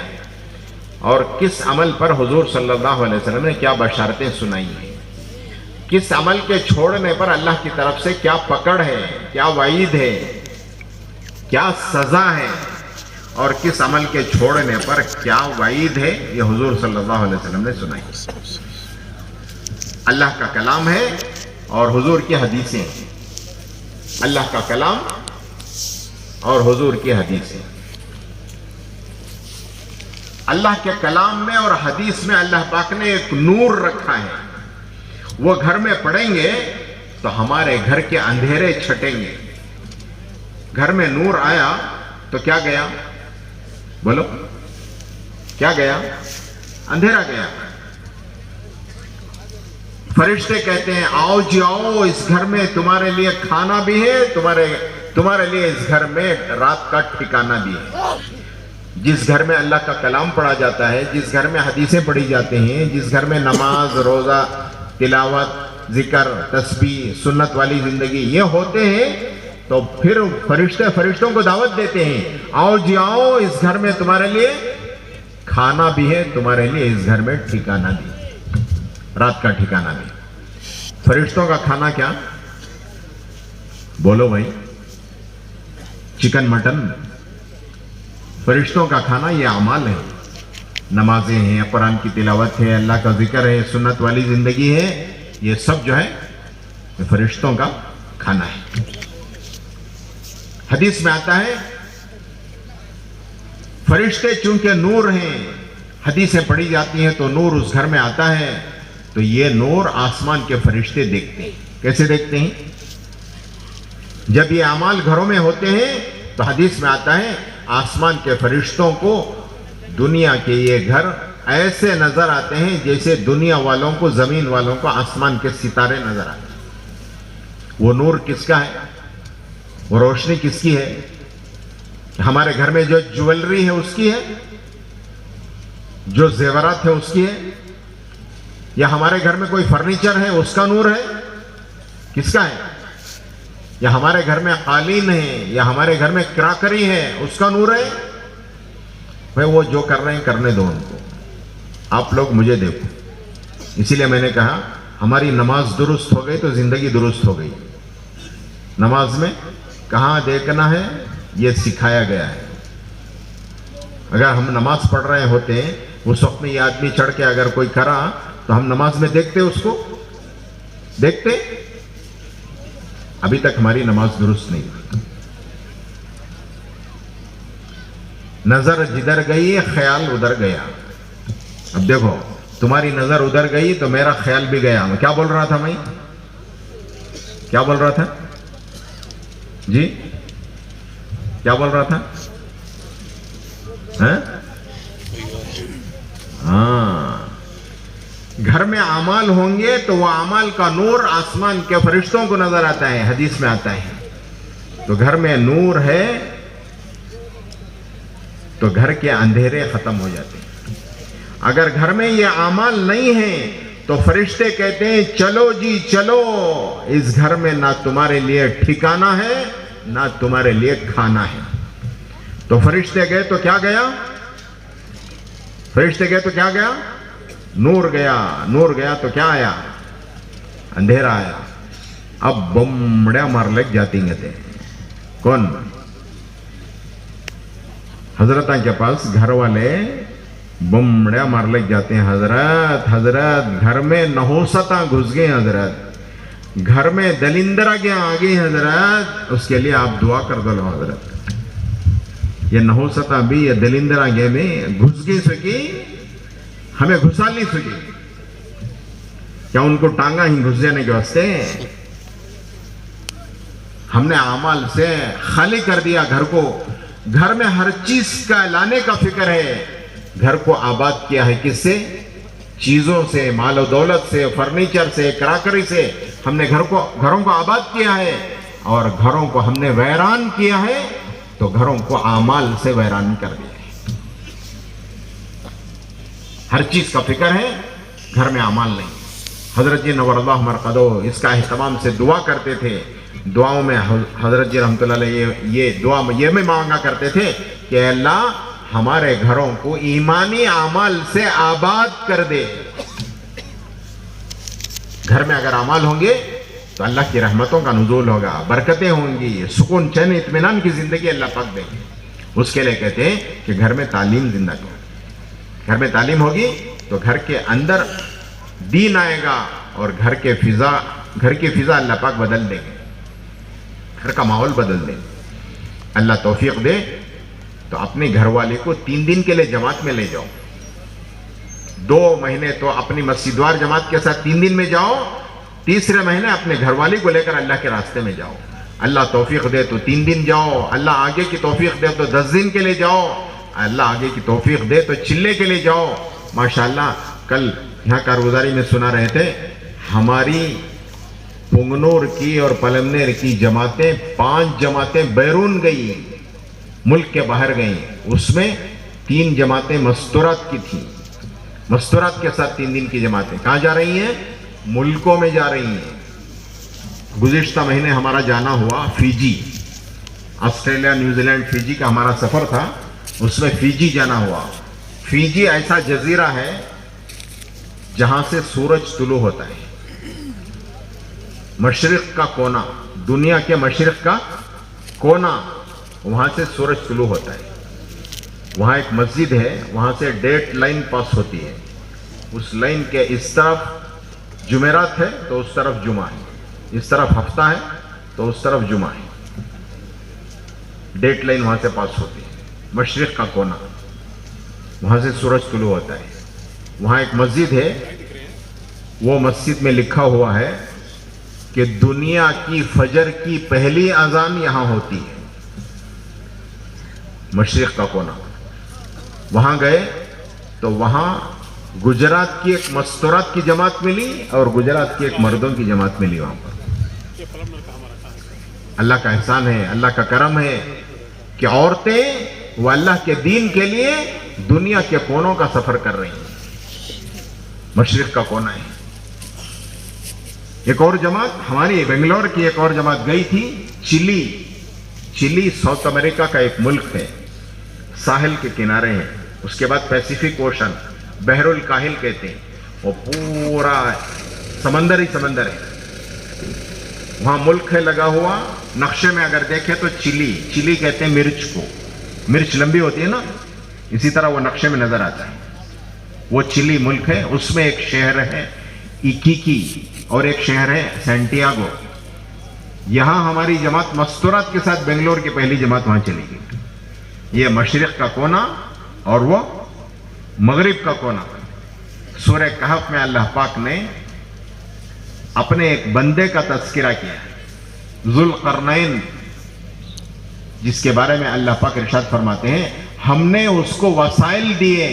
اور کس عمل پر حضور صلی اللہ علیہ وسلم نے کیا بشارتیں سنائی ہیں. کس عمل کے چھوڑنے پر اللہ کی طرف سے کیا پکڑ ہے، کیا وعید ہے، کیا سزا ہے، اور کس عمل کے چھوڑنے پر کیا وعید ہے، یہ حضور صلی اللہ علیہ وسلم نے سنائی. اللہ کا کلام ہے اور حضور کی حدیثیں ہیں. اللہ کا کلام اور حضور کی حدیثیں. اللہ کے کلام میں اور حدیث میں اللہ پاک نے ایک نور رکھا ہے. وہ گھر میں پڑھیں گے تو ہمارے گھر کے اندھیرے چھٹیں گے. گھر میں نور آیا تو کیا گیا؟ بولو کیا گیا؟ اندھیرا گیا. فرشتے کہتے ہیں آؤ جی آؤ، اس گھر میں تمہارے لیے کھانا بھی ہے، تمہارے لیے اس گھر میں رات کا ٹھکانہ بھی ہے. جس گھر میں اللہ کا کلام پڑھا جاتا ہے، جس گھر میں حدیثیں پڑھی جاتی ہیں، جس گھر میں نماز، روزہ، تلاوت، ذکر، تسبیح، سنت والی زندگی یہ ہوتے ہیں، تو پھر فرشتوں کو دعوت دیتے ہیں، آؤ جی آؤ، اس گھر میں تمہارے لیے کھانا بھی ہے، تمہارے لیے اس گھر میں ٹھکانہ بھی، رات کا ٹھکانہ بھی۔ فرشتوں کا کھانا کیا؟ بولو بھائی، چکن مٹن؟ فرشتوں کا کھانا یہ اعمال ہے، نمازیں ہیں، قرآن کی تلاوت ہے، اللہ کا ذکر ہے، سنت والی زندگی ہے، یہ سب جو ہے یہ فرشتوں کا کھانا ہے۔ حدیث میں آتا ہے فرشتے چونکہ نور ہیں، حدیثیں پڑھی جاتی ہیں تو نور اس گھر میں آتا ہے، تو یہ نور آسمان کے فرشتے دیکھتے ہیں۔ کیسے دیکھتے ہیں؟ جب یہ اعمال گھروں میں ہوتے ہیں تو حدیث میں آتا ہے آسمان کے فرشتوں کو دنیا کے یہ گھر ایسے نظر آتے ہیں جیسے دنیا والوں کو، زمین والوں کو آسمان کے ستارے نظر آتے ہیں۔ وہ نور کس کا ہے؟ وہ روشنی کس کی ہے؟ ہمارے گھر میں جو جویلری ہے اس کی ہے، جو زیورات ہے اس کی ہے، یا ہمارے گھر میں کوئی فرنیچر ہے اس کا نور ہے؟ کس کا ہے؟ یا ہمارے گھر میں قالین ہے، یا ہمارے گھر میں کراکری ہے، اس کا نور ہے؟ بھائی وہ جو کر رہے ہیں کرنے دو ان کو، آپ لوگ مجھے دیکھو۔ اسی لیے میں نے کہا ہماری نماز درست ہو گئی تو زندگی درست ہو گئی۔ نماز میں کہاں دیکھنا ہے یہ سکھایا گیا ہے۔ اگر ہم نماز پڑھ رہے ہوتے ہیں، اس وقت میں یہ آدمی چڑھ کے اگر کوئی کرا تو ہم نماز میں دیکھتے اس کو؟ دیکھتے؟ ابھی تک ہماری نماز درست نہیں ہوئی۔ نظر جدھر گئی خیال ادھر گیا۔ اب دیکھو تمہاری نظر ادھر گئی تو میرا خیال بھی گیا۔ میں کیا بول رہا تھا؟ میں کیا بول رہا تھا جی؟ کیا بول رہا تھا؟ ہاں، گھر میں اعمال ہوں گے تو وہ اعمال کا نور آسمان کے فرشتوں کو نظر آتا ہے، حدیث میں آتا ہے۔ تو گھر میں نور ہے تو گھر کے اندھیرے ختم ہو جاتے ہیں۔ اگر گھر میں یہ اعمال نہیں ہیں تو فرشتے کہتے ہیں چلو جی چلو، اس گھر میں نہ تمہارے لیے ٹھکانہ ہے نہ تمہارے لیے کھانا ہے۔ تو فرشتے گئے تو کیا گیا؟ فرشتے گئے تو کیا گیا؟ نور گیا۔ نور گیا تو کیا آیا؟ اندھیرا آیا۔ اب بمڑیا مار لگ جاتی ہیں۔ کون؟ حضرتاں کے پاس گھر والے بمڑیا مار لگ جاتے ہیں، حضرت گھر میں نحوستاں گھس گئے، حضرت گھر میں دلندرا گیا آگے، حضرت اس کے لیے آپ دعا کر دو حضرت۔ یہ نحوستاں بھی یہ دلندرا گئے میں گھس گئی سکی، ہمیں گھسا نہیں سکی، کیا ان کو ٹانگا ہی گھس جانے کے واسطے؟ ہم نے اعمال سے خالی کر دیا گھر کو۔ گھر میں ہر چیز کا لانے کا فکر ہے، گھر کو آباد کیا ہے کس سے؟ چیزوں سے، مال و دولت سے، فرنیچر سے، کراکری سے ہم نے گھروں کو آباد کیا ہے، اور گھروں کو ہم نے ویران کیا ہے تو گھروں کو اعمال سے ویران کر دیا ہے۔ ہر چیز کا فکر ہے، گھر میں اعمال نہیں۔ حضرت جی نور اللہ مرقدو اس کا اہتمام سے دعا کرتے تھے۔ دعاؤں میں حضرت جی رحمۃ اللہ علیہ یہ دعا یہ میں مانگا کرتے تھے کہ اے اللہ ہمارے گھروں کو ایمانی اعمال سے آباد کر دے۔ گھر میں اگر اعمال ہوں گے تو اللہ کی رحمتوں کا نزول ہوگا، برکتیں ہوں گی، سکون چین اطمینان کی زندگی اللہ پاک دیں گے۔ اس کے لیے کہتے ہیں کہ گھر میں تعلیم زندہ کرو۔ گھر میں تعلیم ہوگی تو گھر کے اندر دین آئے گا، اور گھر کی فضا اللہ پاک بدل دیں گے، گھر کا ماحول بدل دیں گے۔ اللہ توفیق دے تو اپنے گھر والے کو 3 دن کے لیے جماعت میں لے جاؤ۔ 2 مہینے تو اپنی مسجد وار جماعت کے ساتھ 3 دن میں جاؤ، تیسرے مہینے اپنے گھر والی کو لے کر اللہ کے راستے میں جاؤ۔ اللہ توفیق دے تو 3 دن جاؤ، اللہ آگے کی توفیق دے تو 10 دن کے لیے جاؤ، اللہ آگے کی توفیق دے تو چلے کے لیے جاؤ۔ ماشاءاللہ کل یہاں کارگزاری میں سنا رہے تھے، ہماری پنگنور کی اور پلمنیر کی جماعتیں 5 جماعتیں بیرون گئی، ملک کے باہر گئیں، اس میں 3 جماعتیں مستورات کی تھیں. مستورات کے ساتھ 3 دن کی جماعتیں کہاں جا رہی ہیں؟ ملکوں میں جا رہی ہیں. گزشتہ مہینے ہمارا جانا ہوا Fiji. Australia, New Zealand, Fiji کا ہمارا سفر تھا. اس میں فیجی جانا ہوا. فیجی ایسا جزیرہ ہے جہاں سے سورج طلوع ہوتا ہے. مشرق کا کونا، دنیا کے مشرق کا کونا، وہاں سے سورج طلوع ہوتا ہے. وہاں ایک مسجد ہے، وہاں سے ڈیٹ لائن پاس ہوتی ہے. اس لائن کے اس طرف جمعرات ہے تو اس طرف جمعہ ہے، اس طرف ہفتہ ہے تو اس طرف جمعہ ہے. ڈیٹ لائن وہاں سے پاس ہوتی ہے. مشرق کا کونا، وہاں سے سورج طلوع ہوتا ہے. وہاں ایک مسجد ہے، وہ مسجد میں لکھا ہوا ہے کہ دنیا کی فجر کی پہلی اذان یہاں ہوتی ہے. مشرق کا کونا. وہاں گئے تو وہاں گجرات کی ایک مستورات کی جماعت ملی اور گجرات کی ایک مردوں کی جماعت ملی. وہاں پر اللہ کا احسان ہے، اللہ کا کرم ہے کہ عورتیں وہ اللہ کے دین کے لیے دنیا کے کونوں کا سفر کر رہی ہیں. مشرق کا کونا ہے. ایک اور جماعت ہماری بنگلور کی ایک اور جماعت گئی تھی چلی. چلی ساؤتھ امریکہ کا ایک ملک ہے، ساحل کے کنارے ہیں. اس کے بعد پیسیفک اوشن، بحر الکاہل کہتے ہیں. وہ پورا سمندر ہی سمندر ہے. وہاں ملک ہے لگا ہوا. نقشے میں اگر دیکھیں تو چلی کہتے ہیں مرچ کو. مرچ لمبی ہوتی ہے نا، اسی طرح وہ نقشے میں نظر آتا ہے. وہ چلی ملک ہے. اس میں ایک شہر ہے ایکیکی اور ایک شہر ہے سینٹیاگو. یہاں ہماری جماعت مستورات کے ساتھ بنگلور کی پہلی جماعت وہاں چلی گئی. یہ مشرق کا کونا اور وہ مغرب کا کونا. سورہ کہف میں اللہ پاک نے اپنے ایک بندے کا تذکرہ کیا ہے، ذوالقرنین، جس کے بارے میں اللہ پاک ارشاد فرماتے ہیں ہم نے اس کو وسائل دیے،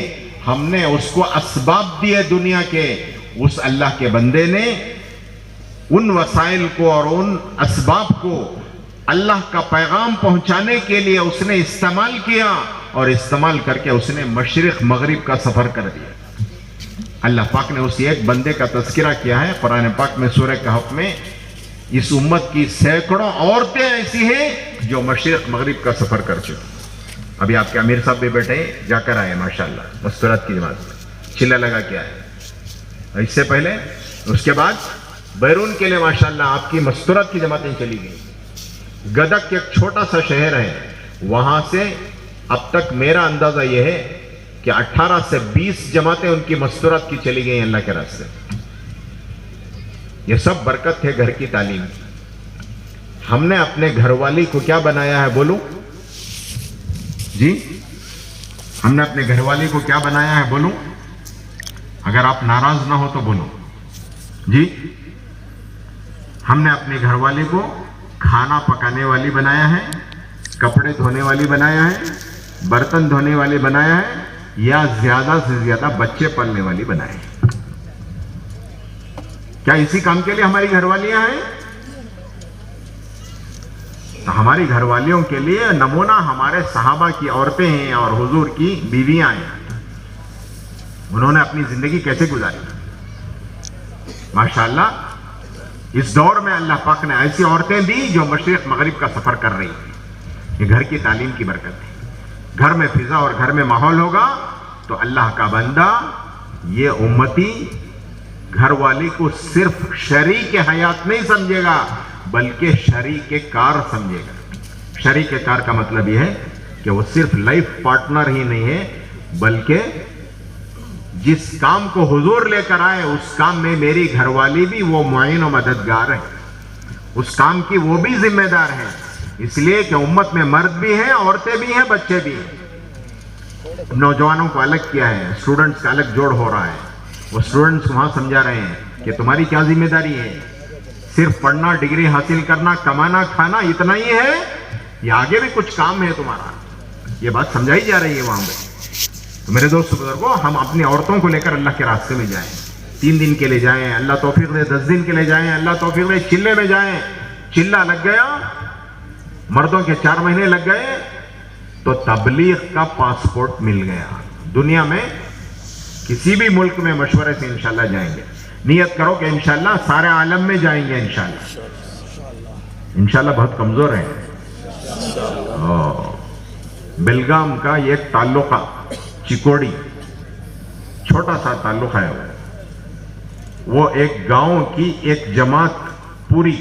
ہم نے اس کو اسباب دیے دنیا کے. اس اللہ کے بندے نے ان وسائل کو اور ان اسباب کو اللہ کا پیغام پہنچانے کے لیے اس نے استعمال کیا، اور استعمال کر کے اس نے مشرق مغرب کا سفر کر دیا. اللہ پاک نے اسی ایک بندے کا تذکرہ کیا ہے قرآن پاک میں سورہ کہف میں. اس امت کی سینکڑوں عورتیں ایسی ہیں جو مشرق مغرب کا سفر کر چکی. ابھی آپ کے امیر صاحب بھی بیٹھے ہیں، جا کر آئے ماشاءاللہ مستورات کی جماعت میں، چلا لگا کے آئے. اس سے پہلے اس کے بعد بیرون کے لیے ماشاءاللہ آپ کی مستورات کی جماعتیں چلی گئی. گدک ایک چھوٹا سا شہر ہے، وہاں سے اب تک میرا اندازہ یہ ہے کہ 18 سے 20 جماعتیں ان کی مستورات کی چلی گئی اللہ کے راستے. یہ سب برکت ہے گھر کی تعلیم. ہم نے اپنے گھر والی کو کیا بنایا ہے بولو جی؟ ہم نے اپنے گھر والی کو کیا بنایا ہے بولو؟ اگر آپ ناراض نہ ہو تو بولو جی. ہم نے اپنے گھر والی کو کھانا پکانے والی بنایا ہے، کپڑے دھونے والی بنایا ہے، برتن دھونے والی بنایا ہے، یا زیادہ سے زیادہ بچے پالنے والی بنایا ہے؟ کیا اسی کام کے لیے ہماری گھر والیاں ہیں؟ تو ہماری گھر والیوں کے لیے نمونہ ہمارے صحابہ کی عورتیں ہیں اور حضور کی بیویاں ہیں. انہوں نے اپنی زندگی کیسے گزاری ماشاءاللہ. اس دور میں اللہ پاک نے ایسی عورتیں دی جو مشرق مغرب کا سفر کر رہی ہیں. یہ گھر کی تعلیم کی برکت ہے. گھر میں فضا اور گھر میں ماحول ہوگا تو اللہ کا بندہ، یہ امتی، گھر والی کو صرف شریک حیات نہیں سمجھے گا بلکہ شریک کار سمجھے گا. شریک کار کا مطلب یہ ہے کہ وہ صرف لائف پارٹنر ہی نہیں ہے بلکہ جس کام کو حضور لے کر آئے اس کام میں میری گھر والی بھی وہ معین و مددگار ہے، اس کام کی وہ بھی ذمہ دار ہے. اس لیے کہ امت میں مرد بھی ہیں، عورتیں بھی ہیں، بچے بھی ہیں. نوجوانوں کو الگ کیا ہے، اسٹوڈنٹس کا الگ جوڑ ہو رہا ہے. وہ اسٹوڈنٹس وہاں سمجھا رہے ہیں کہ تمہاری کیا ذمہ داری ہے، صرف پڑھنا، ڈگری حاصل کرنا، کمانا، کھانا اتنا ہی ہے یا آگے بھی کچھ کام ہے تمہارا؟ یہ بات سمجھائی جا رہی ہے وہاں پہ. تو میرے دوست بزرگوں، ہم اپنی عورتوں کو لے کر اللہ کے راستے میں جائیں. 3 دن کے لیے جائیں، اللہ توفیق دے. 10 دن کے لیے جائیں، اللہ توفیق دے. چلے میں جائیں، چلہ لگ گیا، مردوں کے 4 مہینے لگ گئے. تو تبلیغ کا پاسپورٹ مل گیا. دنیا میں کسی بھی ملک میں مشورے سے انشاءاللہ جائیں گے. نیت کرو کہ انشاءاللہ سارے عالم میں جائیں گے انشاءاللہ. انشاءاللہ بہت کمزور ہیں. بلگام کا ایک تعلقہ چکوڑی چھوٹا سا تعلق ہے, وہ ایک گاؤں کی ایک جماعت پوری,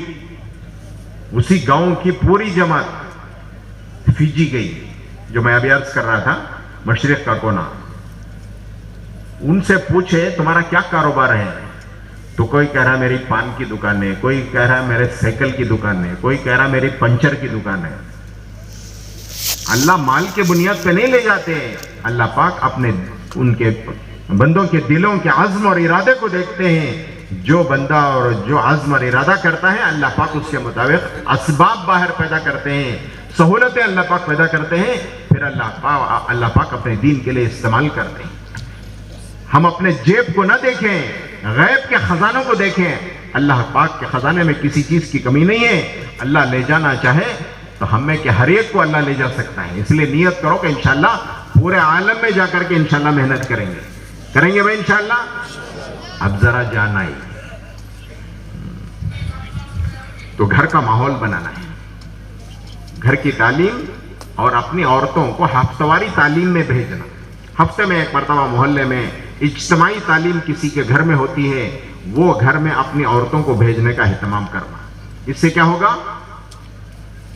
اسی گاؤں کی پوری جماعت فیجی گئی, جو میں ابھی عرض کر رہا تھا مشرق کا کونا. ان سے پوچھے تمہارا کیا کاروبار ہے, تو کوئی کہہ رہا میری پان کی دکان ہے, کوئی کہہ رہا میرے سائیکل کی دکان ہے, کوئی کہہ رہا میری پنچر کی دکان ہے. اللہ مال کے بنیاد پہ نہیں لے جاتے. اللہ پاک اپنے ان کے بندوں کے دلوں کے عزم اور ارادے کو دیکھتے ہیں. جو بندہ اور جو عزم اور ارادہ کرتا ہے اللہ پاک اس کے مطابق اسباب باہر پیدا کرتے ہیں, سہولتیں اللہ پاک پیدا کرتے ہیں, پھر اللہ پاک اپنے دین کے لیے استعمال کرتے ہیں. ہم اپنے جیب کو نہ دیکھیں, غیب کے خزانوں کو دیکھیں. اللہ پاک کے خزانے میں کسی چیز کی کمی نہیں ہے. اللہ لے جانا چاہے تو ہم میں کہ ہر ایک کو اللہ لے جا سکتا ہے. اس لیے نیت کرو کہ انشاءاللہ پورے عالم میں جا کر کے انشاءاللہ محنت کریں گے بھائی انشاءاللہ. اب ذرا جانا ہی تو گھر کا ماحول بنانا ہے. گھر کی تعلیم اور اپنی عورتوں کو ہفتہ واری تعلیم میں بھیجنا. ہفتے میں ایک مرتبہ محلے میں اجتماعی تعلیم کسی کے گھر میں ہوتی ہے, وہ گھر میں اپنی عورتوں کو بھیجنے کا اہتمام کرنا. اس سے کیا ہوگا,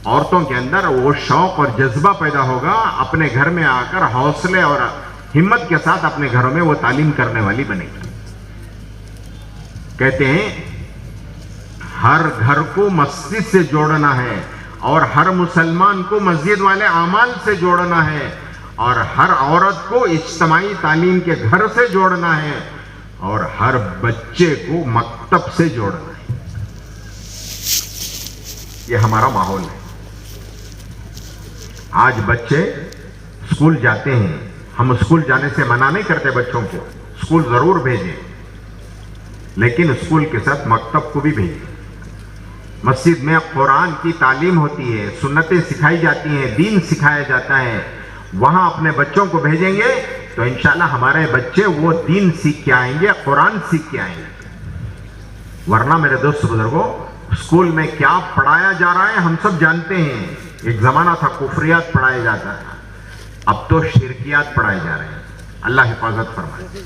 عورتوں کے اندر وہ شوق اور جذبہ پیدا ہوگا, اپنے گھر میں آ کر حوصلے اور ہمت کے ساتھ اپنے گھروں میں وہ تعلیم کرنے والی بنے گی. کہتے ہیں ہر گھر کو مسجد سے جوڑنا ہے, اور ہر مسلمان کو مسجد والے اعمال سے جوڑنا ہے, اور ہر عورت کو اجتماعی تعلیم کے گھر سے جوڑنا ہے, اور ہر بچے کو مکتب سے جوڑنا ہے. یہ ہمارا ماحول ہے. آج بچے اسکول جاتے ہیں, ہم اسکول جانے سے منع نہیں کرتے بچوں کو, اسکول ضرور بھیجیں, لیکن اسکول کے ساتھ مکتب کو بھی بھیجیں. مسجد میں قرآن کی تعلیم ہوتی ہے, سنتیں سکھائی جاتی ہیں, دین سکھایا جاتا ہے. وہاں اپنے بچوں کو بھیجیں گے تو انشاءاللہ ہمارے بچے وہ دین سیکھ کے آئیں گے, قرآن سیکھ کے آئیں گے. ورنہ میرے دوست بزرگوں, اسکول میں کیا پڑھایا جا رہا ہے ہم سب جانتے ہیں. ایک زمانہ تھا کفریات پڑھایا جاتا تھا, اب تو شرکیات پڑھائے جا رہے ہیں. اللہ حفاظت فرمائے.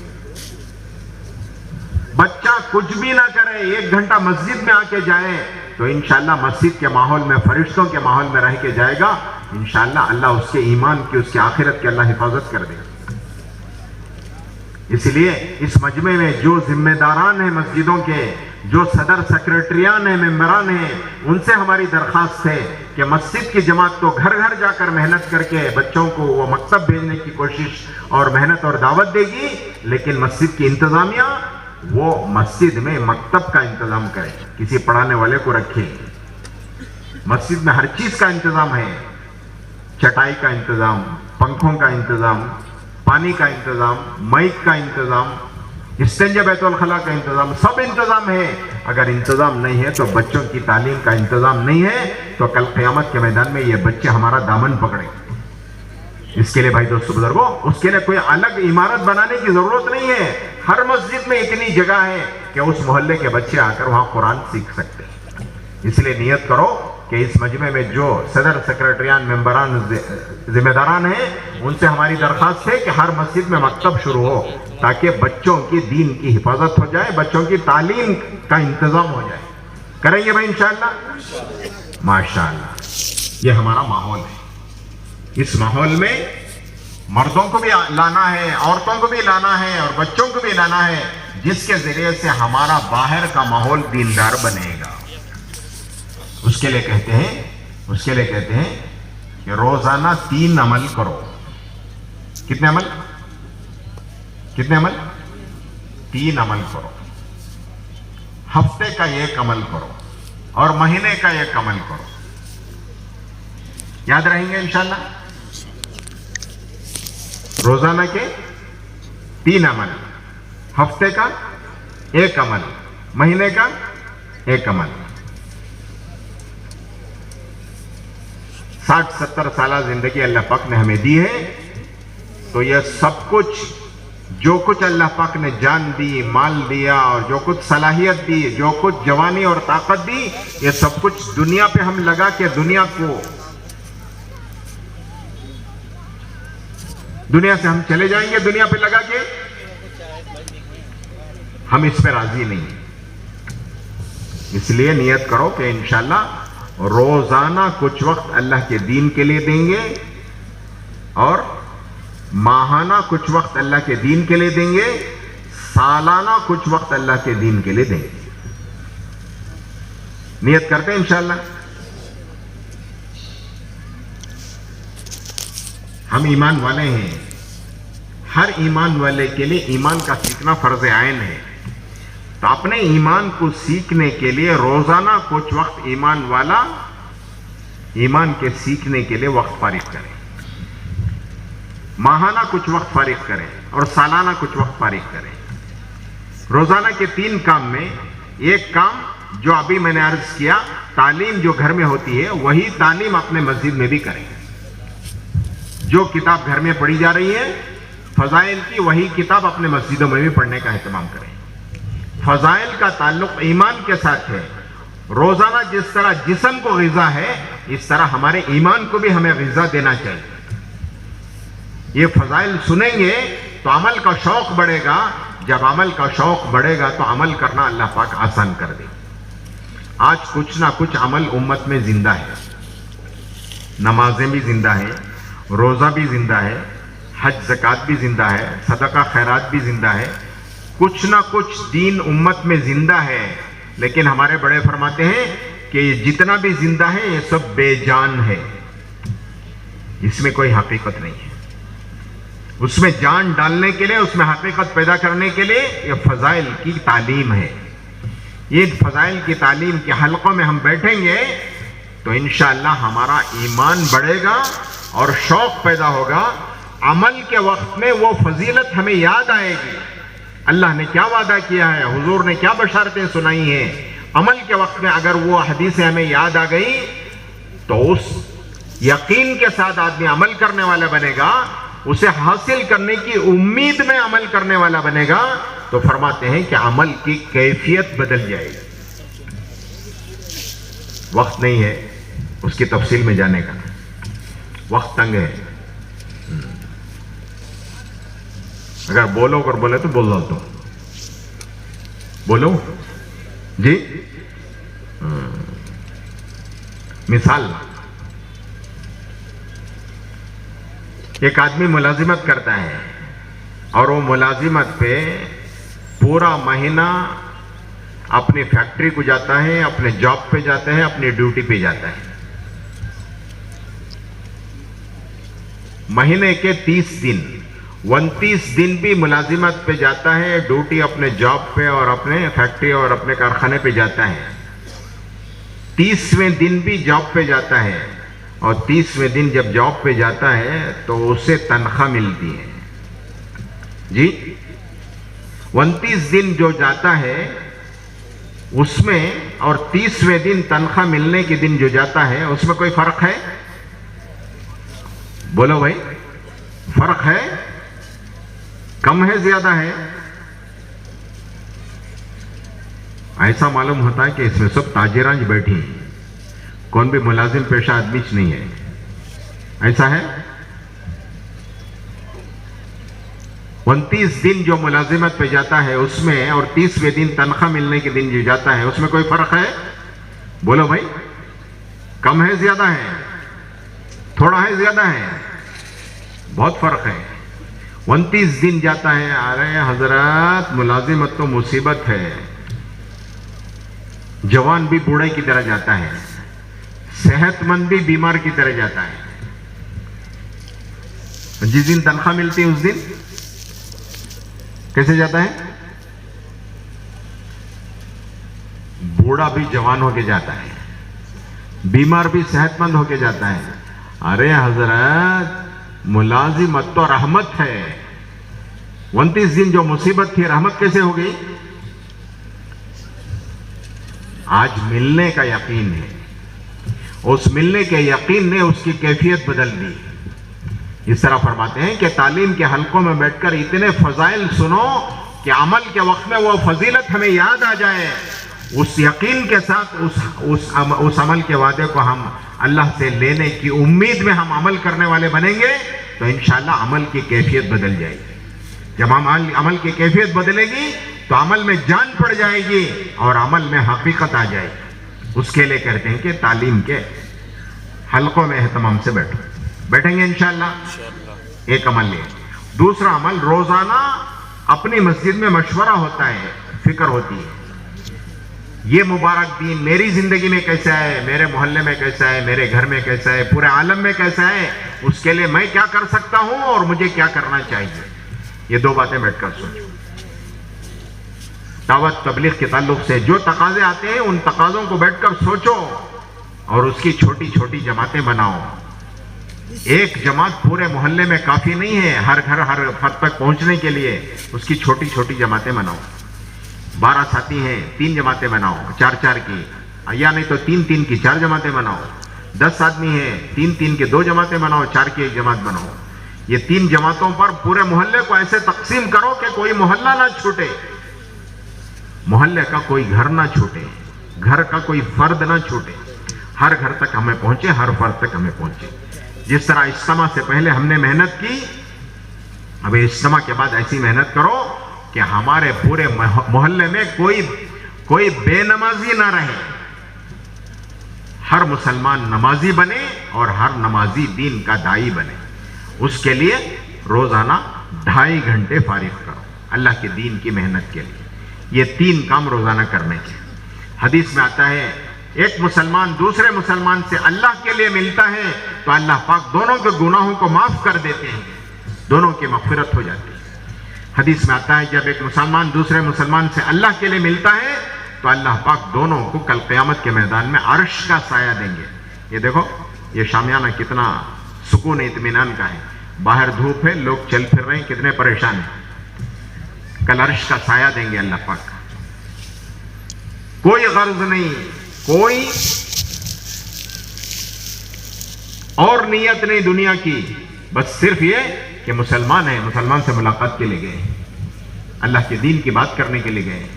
بچہ کچھ بھی نہ کرے, 1 گھنٹہ مسجد میں آ کے جائے تو انشاءاللہ مسجد کے ماحول میں, فرشتوں کے ماحول میں رہ کے جائے گا. انشاءاللہ اللہ اس کے ایمان کی, اس کے آخرت کی اللہ حفاظت کر دے گا. اس لیے اس مجمع میں جو ذمہ داران ہیں مسجدوں کے, جو صدر سیکرٹریان ہیں, ممبران ہیں, ان سے ہماری درخواست ہے کہ مسجد کی جماعت تو گھر گھر جا کر محنت کر کے بچوں کو وہ مکتب بھیجنے کی کوشش اور محنت اور دعوت دے گی, لیکن مسجد کی انتظامیہ وہ مسجد میں مکتب کا انتظام کرے, کسی پڑھانے والے کو رکھے. مسجد میں ہر چیز کا انتظام ہے, چٹائی کا انتظام, پنکھوں کا انتظام, پانی کا انتظام, مائک کا انتظام, استنجا بیت الخلا کا انتظام, سب انتظام ہے. اگر انتظام نہیں ہے تو بچوں کی تعلیم کا انتظام نہیں ہے تو کل قیامت کے میدان میں یہ بچے ہمارا دامن پکڑیں. اس کے لیے بھائی دوستو بزرگوں, اس کے لیے کوئی الگ عمارت بنانے کی ضرورت نہیں ہے. ہر مسجد میں اتنی جگہ ہے کہ اس محلے کے بچے آ کر وہاں قرآن سیکھ سکتے ہیں. اس لیے نیت کرو کہ اس مجمع میں جو صدر سیکرٹریان, ممبران, ذمہ داران ہیں, ان سے ہماری درخواست ہے کہ ہر مسجد میں مکتب شروع ہو تاکہ بچوں کی دین کی حفاظت ہو جائے, بچوں کی تعلیم کا انتظام ہو جائے. کریں گے بھائی انشاءاللہ, ماشاءاللہ. یہ ہمارا ماحول ہے. اس ماحول میں مردوں کو بھی لانا ہے, عورتوں کو بھی لانا ہے, اور بچوں کو بھی لانا ہے, جس کے ذریعے سے ہمارا باہر کا ماحول دیندار بنے گا. اس کے لیے کہتے ہیں کہ روزانہ 3 عمل کرو. کتنے عمل 3 عمل کرو. ہفتے کا 1 عمل کرو اور مہینے کا 1 عمل کرو. یاد رہیں گے انشاءاللہ. روزانہ کے 3 عمل, ہفتے کا 1 عمل, مہینے کا 1 عمل. 60-70 سالہ زندگی اللہ پاک نے ہمیں دی ہے، تو یہ سب کچھ جو کچھ اللہ پاک نے جان دی، مال دیا، اور جو کچھ صلاحیت دی، جو کچھ جوانی اور طاقت دی، یہ سب کچھ دنیا پہ ہم لگا کے دنیا سے ہم چلے جائیں گے، دنیا پہ لگا کے ہم اس پہ راضی نہیں. اس لیے نیت کرو کہ انشاءاللہ روزانہ کچھ وقت اللہ کے دین کے لیے دیں گے، اور ماہانہ کچھ وقت اللہ کے دین کے لیے دیں گے، سالانہ کچھ وقت اللہ کے دین کے لیے دیں گے. نیت کرتے ہیں انشاءاللہ. ہم ایمان والے ہیں، ہر ایمان والے کے لیے ایمان کا سیکھنا فرض عین ہے. تو اپنے ایمان کو سیکھنے کے لیے روزانہ کچھ وقت ایمان والا ایمان کے سیکھنے کے لیے وقت فارغ کرے، ماہانہ کچھ وقت فارغ کرے اور سالانہ کچھ وقت فارغ کرے. روزانہ کے 3 کام میں ایک کام جو ابھی میں نے عرض کیا، تعلیم جو گھر میں ہوتی ہے وہی تعلیم اپنے مسجد میں بھی کریں. جو کتاب گھر میں پڑھی جا رہی ہے فضائل کی، وہی کتاب اپنے مسجدوں میں بھی پڑھنے کا اہتمام کریں. فضائل کا تعلق ایمان کے ساتھ ہے. روزانہ جس طرح جسم کو غذا ہے، اس طرح ہمارے ایمان کو بھی ہمیں غذا دینا چاہیے. یہ فضائل سنیں گے تو عمل کا شوق بڑھے گا. جب عمل کا شوق بڑھے گا تو عمل کرنا اللہ پاک آسان کر دے. آج کچھ نہ کچھ عمل امت میں زندہ ہے. نمازیں بھی زندہ ہیں، روزہ بھی زندہ ہے، حج زکوٰۃ بھی زندہ ہے، صدقہ خیرات بھی زندہ ہے. کچھ نہ کچھ دین امت میں زندہ ہے. لیکن ہمارے بڑے فرماتے ہیں کہ یہ جتنا بھی زندہ ہے یہ سب بے جان ہے، اس میں کوئی حقیقت نہیں ہے. اس میں جان ڈالنے کے لیے، اس میں حقیقت پیدا کرنے کے لیے یہ فضائل کی تعلیم ہے. یہ فضائل کی تعلیم کے حلقوں میں ہم بیٹھیں گے تو انشاءاللہ ہمارا ایمان بڑھے گا اور شوق پیدا ہوگا. عمل کے وقت میں وہ فضیلت ہمیں یاد آئے گی. اللہ نے کیا وعدہ کیا ہے، حضور نے کیا بشارتیں سنائی ہیں. عمل کے وقت میں اگر وہ حدیثیں ہمیں یاد آ گئی تو اس یقین کے ساتھ آدمی عمل کرنے والا بنے گا، اسے حاصل کرنے کی امید میں عمل کرنے والا بنے گا. تو فرماتے ہیں کہ عمل کی کیفیت بدل جائے گی. وقت نہیں ہے اس کی تفصیل میں جانے کا، وقت تنگ ہے. اگر بولو اگر بولے تو بول دو، بولو جی. مثال، ایک آدمی ملازمت کرتا ہے اور وہ ملازمت پہ پورا مہینہ اپنی فیکٹری کو جاتا ہے، اپنے جاب پہ جاتا ہے، اپنی ڈیوٹی پہ جاتا ہے. مہینے کے 30 دن 29 دن بھی ملازمت پہ جاتا ہے، ڈیوٹی اپنے جاب پہ اور اپنے فیکٹری اور اپنے کارخانے پہ جاتا ہے. 30ویں دن بھی جاب پہ جاتا ہے، اور 30ویں دن جب جاب پہ جاتا ہے تو اسے تنخواہ ملتی ہے. جی 29 دن جو جاتا ہے اس میں اور 30ویں دن تنخواہ ملنے کے دن جو جاتا ہے اس میں کوئی فرق ہے؟ بولو بھائی، فرق ہے؟ کم ہے زیادہ ہے؟ ایسا معلوم ہوتا ہے کہ اس میں سب تاجران بیٹھی ہیں، کون بھی ملازم پیشہ آدمی نہیں ہے. ایسا ہے؟ 29 دن جو ملازمت پہ جاتا ہے اس میں اور 30ویں دن تنخواہ ملنے کے دن جو جاتا ہے اس میں کوئی فرق ہے؟ بولو بھائی، کم ہے زیادہ ہے؟ تھوڑا ہے زیادہ ہے؟ بہت فرق ہے. 29 دن جاتا ہے. ارے حضرات، ملازمت تو مصیبت ہے. جوان بھی بوڑھے کی طرح جاتا ہے، صحت مند بھی بیمار کی طرح جاتا ہے. جس دن تنخواہ ملتی ہے اس دن کیسے جاتا ہے؟ بوڑھا بھی جوان ہو کے جاتا ہے، بیمار بھی صحت مند ہو کے جاتا ہے. ارے حضرات، ملازمت تو رحمت ہے. 29 دن جو مصیبت تھی رحمت کیسے ہو گئی؟ آج ملنے کا یقین ہے. اس ملنے کے یقین نے اس کی کیفیت بدل دی۔ اس طرح فرماتے ہیں کہ تعلیم کے حلقوں میں بیٹھ کر اتنے فضائل سنو کہ عمل کے وقت میں وہ فضیلت ہمیں یاد آ جائے، اس یقین کے ساتھ اس عمل کے وعدے کو ہم اللہ سے لینے کی امید میں ہم عمل کرنے والے بنیں گے تو انشاءاللہ عمل کی کیفیت بدل جائے گی۔ جب عمل کی کیفیت بدلے گی تو عمل میں جان پڑ جائے گی اور عمل میں حقیقت آ جائے گی۔ اس کے لیے کہتے ہیں کہ تعلیم کے حلقوں میں اہتمام سے بیٹھیں گے انشاءاللہ۔ ایک عمل لے۔ دوسرا عمل، روزانہ اپنی مسجد میں مشورہ ہوتا ہے، فکر ہوتی ہے، یہ مبارک دین میری زندگی میں کیسا ہے، میرے محلے میں کیسا ہے، میرے گھر میں کیسا ہے، پورے عالم میں کیسا ہے، اس کے لیے میں کیا کر سکتا ہوں اور مجھے کیا کرنا چاہیے۔ یہ دو باتیں بیٹھ کر سوچو۔ دعوت تبلیغ کے تعلق سے جو تقاضے آتے ہیں ان تقاضوں کو بیٹھ کر سوچو اور اس کی چھوٹی چھوٹی جماعتیں بناؤ۔ ایک جماعت پورے محلے میں کافی نہیں ہے ہر گھر ہر فرد تک پہنچنے کے لیے، اس کی چھوٹی چھوٹی جماعتیں بناؤ۔ 12 ساتھی ہیں، 3 جماعتیں بناؤ، 4 کی، یا نہیں تو 3 کی 4 جماعتیں بناؤ۔ 10 آدمی ہیں، 3 کی 2 جماعتیں بناؤ، 4 کی 1 جماعت بناؤ۔ یہ 3 جماعتوں پر پورے محلے کو ایسے تقسیم کرو کہ کوئی محلہ نہ چھوٹے، محلے کا کوئی گھر نہ چھوٹے، گھر کا کوئی فرد نہ چھوٹے، ہر گھر تک ہمیں پہنچے، ہر فرد تک ہمیں پہنچے۔ جس طرح اجتماع سے پہلے ہم نے محنت کی، اب اجتماع کے بعد ایسی محنت کرو کہ ہمارے پورے محلے میں کوئی بے نمازی نہ رہے، ہر مسلمان نمازی بنے اور ہر نمازی دین کا داعی بنے۔ اس کے لیے روزانہ 2.5 گھنٹے فارغ کرو اللہ کے دین کی محنت کے لیے۔ یہ 3 کام روزانہ کرنے کے۔ حدیث میں آتا ہے ایک مسلمان دوسرے مسلمان سے اللہ کے لیے ملتا ہے تو اللہ پاک دونوں کے گناہوں کو معاف کر دیتے ہیں، دونوں کی مغفرت ہو جاتی ہے۔ حدیث میں آتا ہے جب ایک مسلمان دوسرے مسلمان سے اللہ کے لیے ملتا ہے تو اللہ پاک دونوں کو کل قیامت کے میدان میں عرش کا سایہ دیں گے۔ یہ دیکھو یہ شامیانہ کتنا سکون اطمینان کا ہے، باہر دھوپ ہے، لوگ چل پھر رہے ہیں، کتنے پریشان ہیں، کل عرش کا سایہ دیں گے اللہ پاک۔ کوئی غرض نہیں، کوئی اور نیت نہیں دنیا کی، بس صرف یہ کہ مسلمان ہیں، مسلمان سے ملاقات کے لیے گئے، اللہ کے دین کی بات کرنے کے لیے گئے،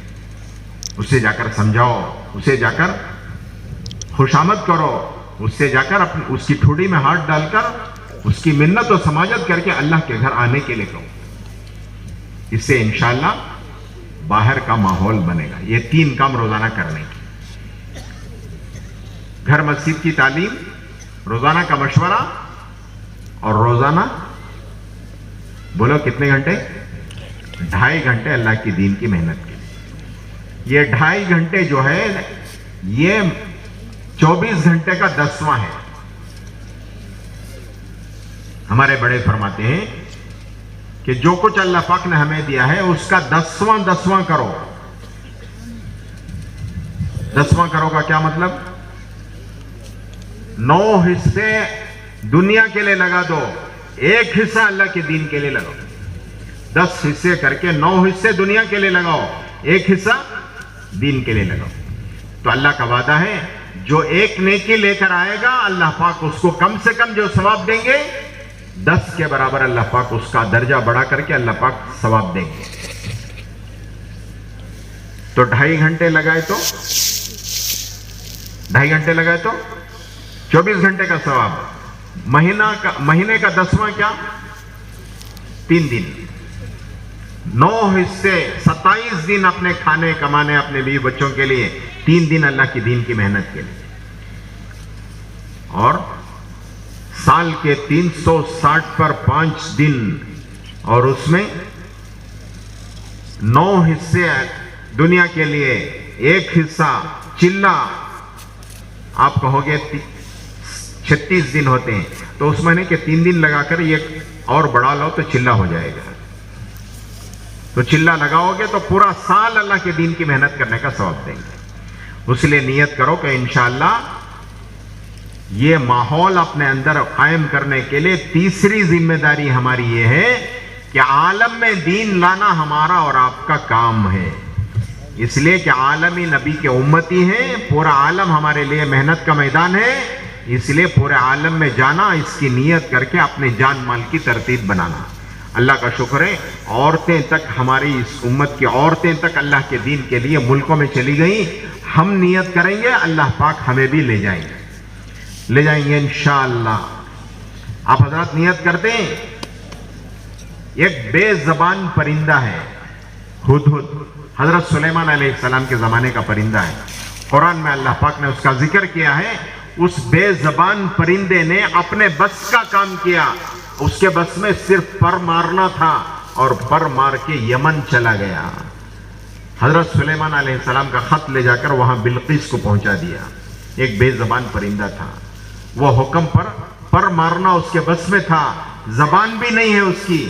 اسے جا کر سمجھاؤ، اسے جا کر خوشامد کرو، اس سے جا کر اس کی ٹھوڑی میں ہاتھ ڈال کر اس کی منت و سماجت کر کے اللہ کے گھر آنے کے لیے کہو۔ اس سے انشاءاللہ باہر کا ماحول بنے گا۔ یہ 3 کام روزانہ کرنے کی، گھر مسجد کی تعلیم، روزانہ کا مشورہ اور روزانہ بولو کتنے گھنٹے؟ 2.5 گھنٹے اللہ کی دین کی محنت کی۔ یہ 2.5 گھنٹے جو ہے یہ 24 گھنٹے کا 10واں ہے۔ ہمارے بڑے فرماتے ہیں کہ جو کچھ اللہ پاک نے ہمیں دیا ہے اس کا 10واں کرو۔ 10واں کرو کا کیا مطلب؟ 9 حصے دنیا کے لیے لگا دو، 1 حصہ اللہ کے دین کے لیے لگاؤ۔ 10 حصے کر کے 9 حصے دنیا کے لیے لگاؤ، 1 حصہ دین کے لیے لگاؤ۔ تو اللہ کا وعدہ ہے جو 1 نیکی لے کر آئے گا اللہ پاک اس کو کم سے کم جو ثواب دیں گے 10 کے برابر اللہ پاک اس کا درجہ بڑھا کر کے اللہ پاک ثواب دیں گے۔ تو 2.5 گھنٹے لگائے تو 2.5 گھنٹے لگائے تو 24 گھنٹے کا ثواب۔ مہینے کا 10واں کیا؟ 3 دن، 9 حصے 27 دن اپنے کھانے کمانے اپنے بیوی بچوں کے لیے، 3 دن اللہ کی دین کی محنت کے لیے، اور سال کے 360 پر 5 دن، اور اس میں 9 حصے دنیا کے لیے، 1 حصہ چلہ۔ آپ کہو گے 36 دن ہوتے ہیں تو اس مہینے کے 3 دن لگا کر یہ اور بڑھا لو تو چلہ ہو جائے گا۔ تو چلہ لگاؤ گے تو پورا سال اللہ کے دین کی محنت کرنے کا ثواب دیں گے۔ اس لیے نیت کرو کہ انشاءاللہ یہ ماحول اپنے اندر قائم کرنے کے لیے تیسری ذمہ داری ہماری یہ ہے کہ عالم میں دین لانا ہمارا اور آپ کا کام ہے۔ اس لیے کہ عالمی نبی کے امتی ہیں، پورا عالم ہمارے لیے محنت کا میدان ہے، اس لیے پورے عالم میں جانا، اس کی نیت کر کے اپنے جان مال کی ترتیب بنانا۔ اللہ کا شکر ہے عورتیں تک، ہماری اس امت کی عورتیں تک اللہ کے دین کے لیے ملکوں میں چلی گئیں۔ ہم نیت کریں گے اللہ پاک ہمیں بھی لے جائیں گے انشاءاللہ۔ آپ حضرات نیت کرتے ہیں، ایک بے زبان پرندہ ہے ہدہد، حضرت سلیمان علیہ السلام کے زمانے کا پرندہ ہے۔ قرآن میں اللہ پاک نے اس کا ذکر کیا ہے۔ اس بے زبان پرندے نے اپنے بس کا کام کیا، اس کے بس میں صرف پر مارنا تھا اور پر مار کے یمن چلا گیا۔ حضرت سلیمان علیہ السلام کا خط لے جا کر وہاں بلقیس کو پہنچا دیا۔ ایک بے زبان پرندہ تھا، وہ حکم پر مارنا اس کے بس میں تھا، زبان بھی نہیں ہے اس کی۔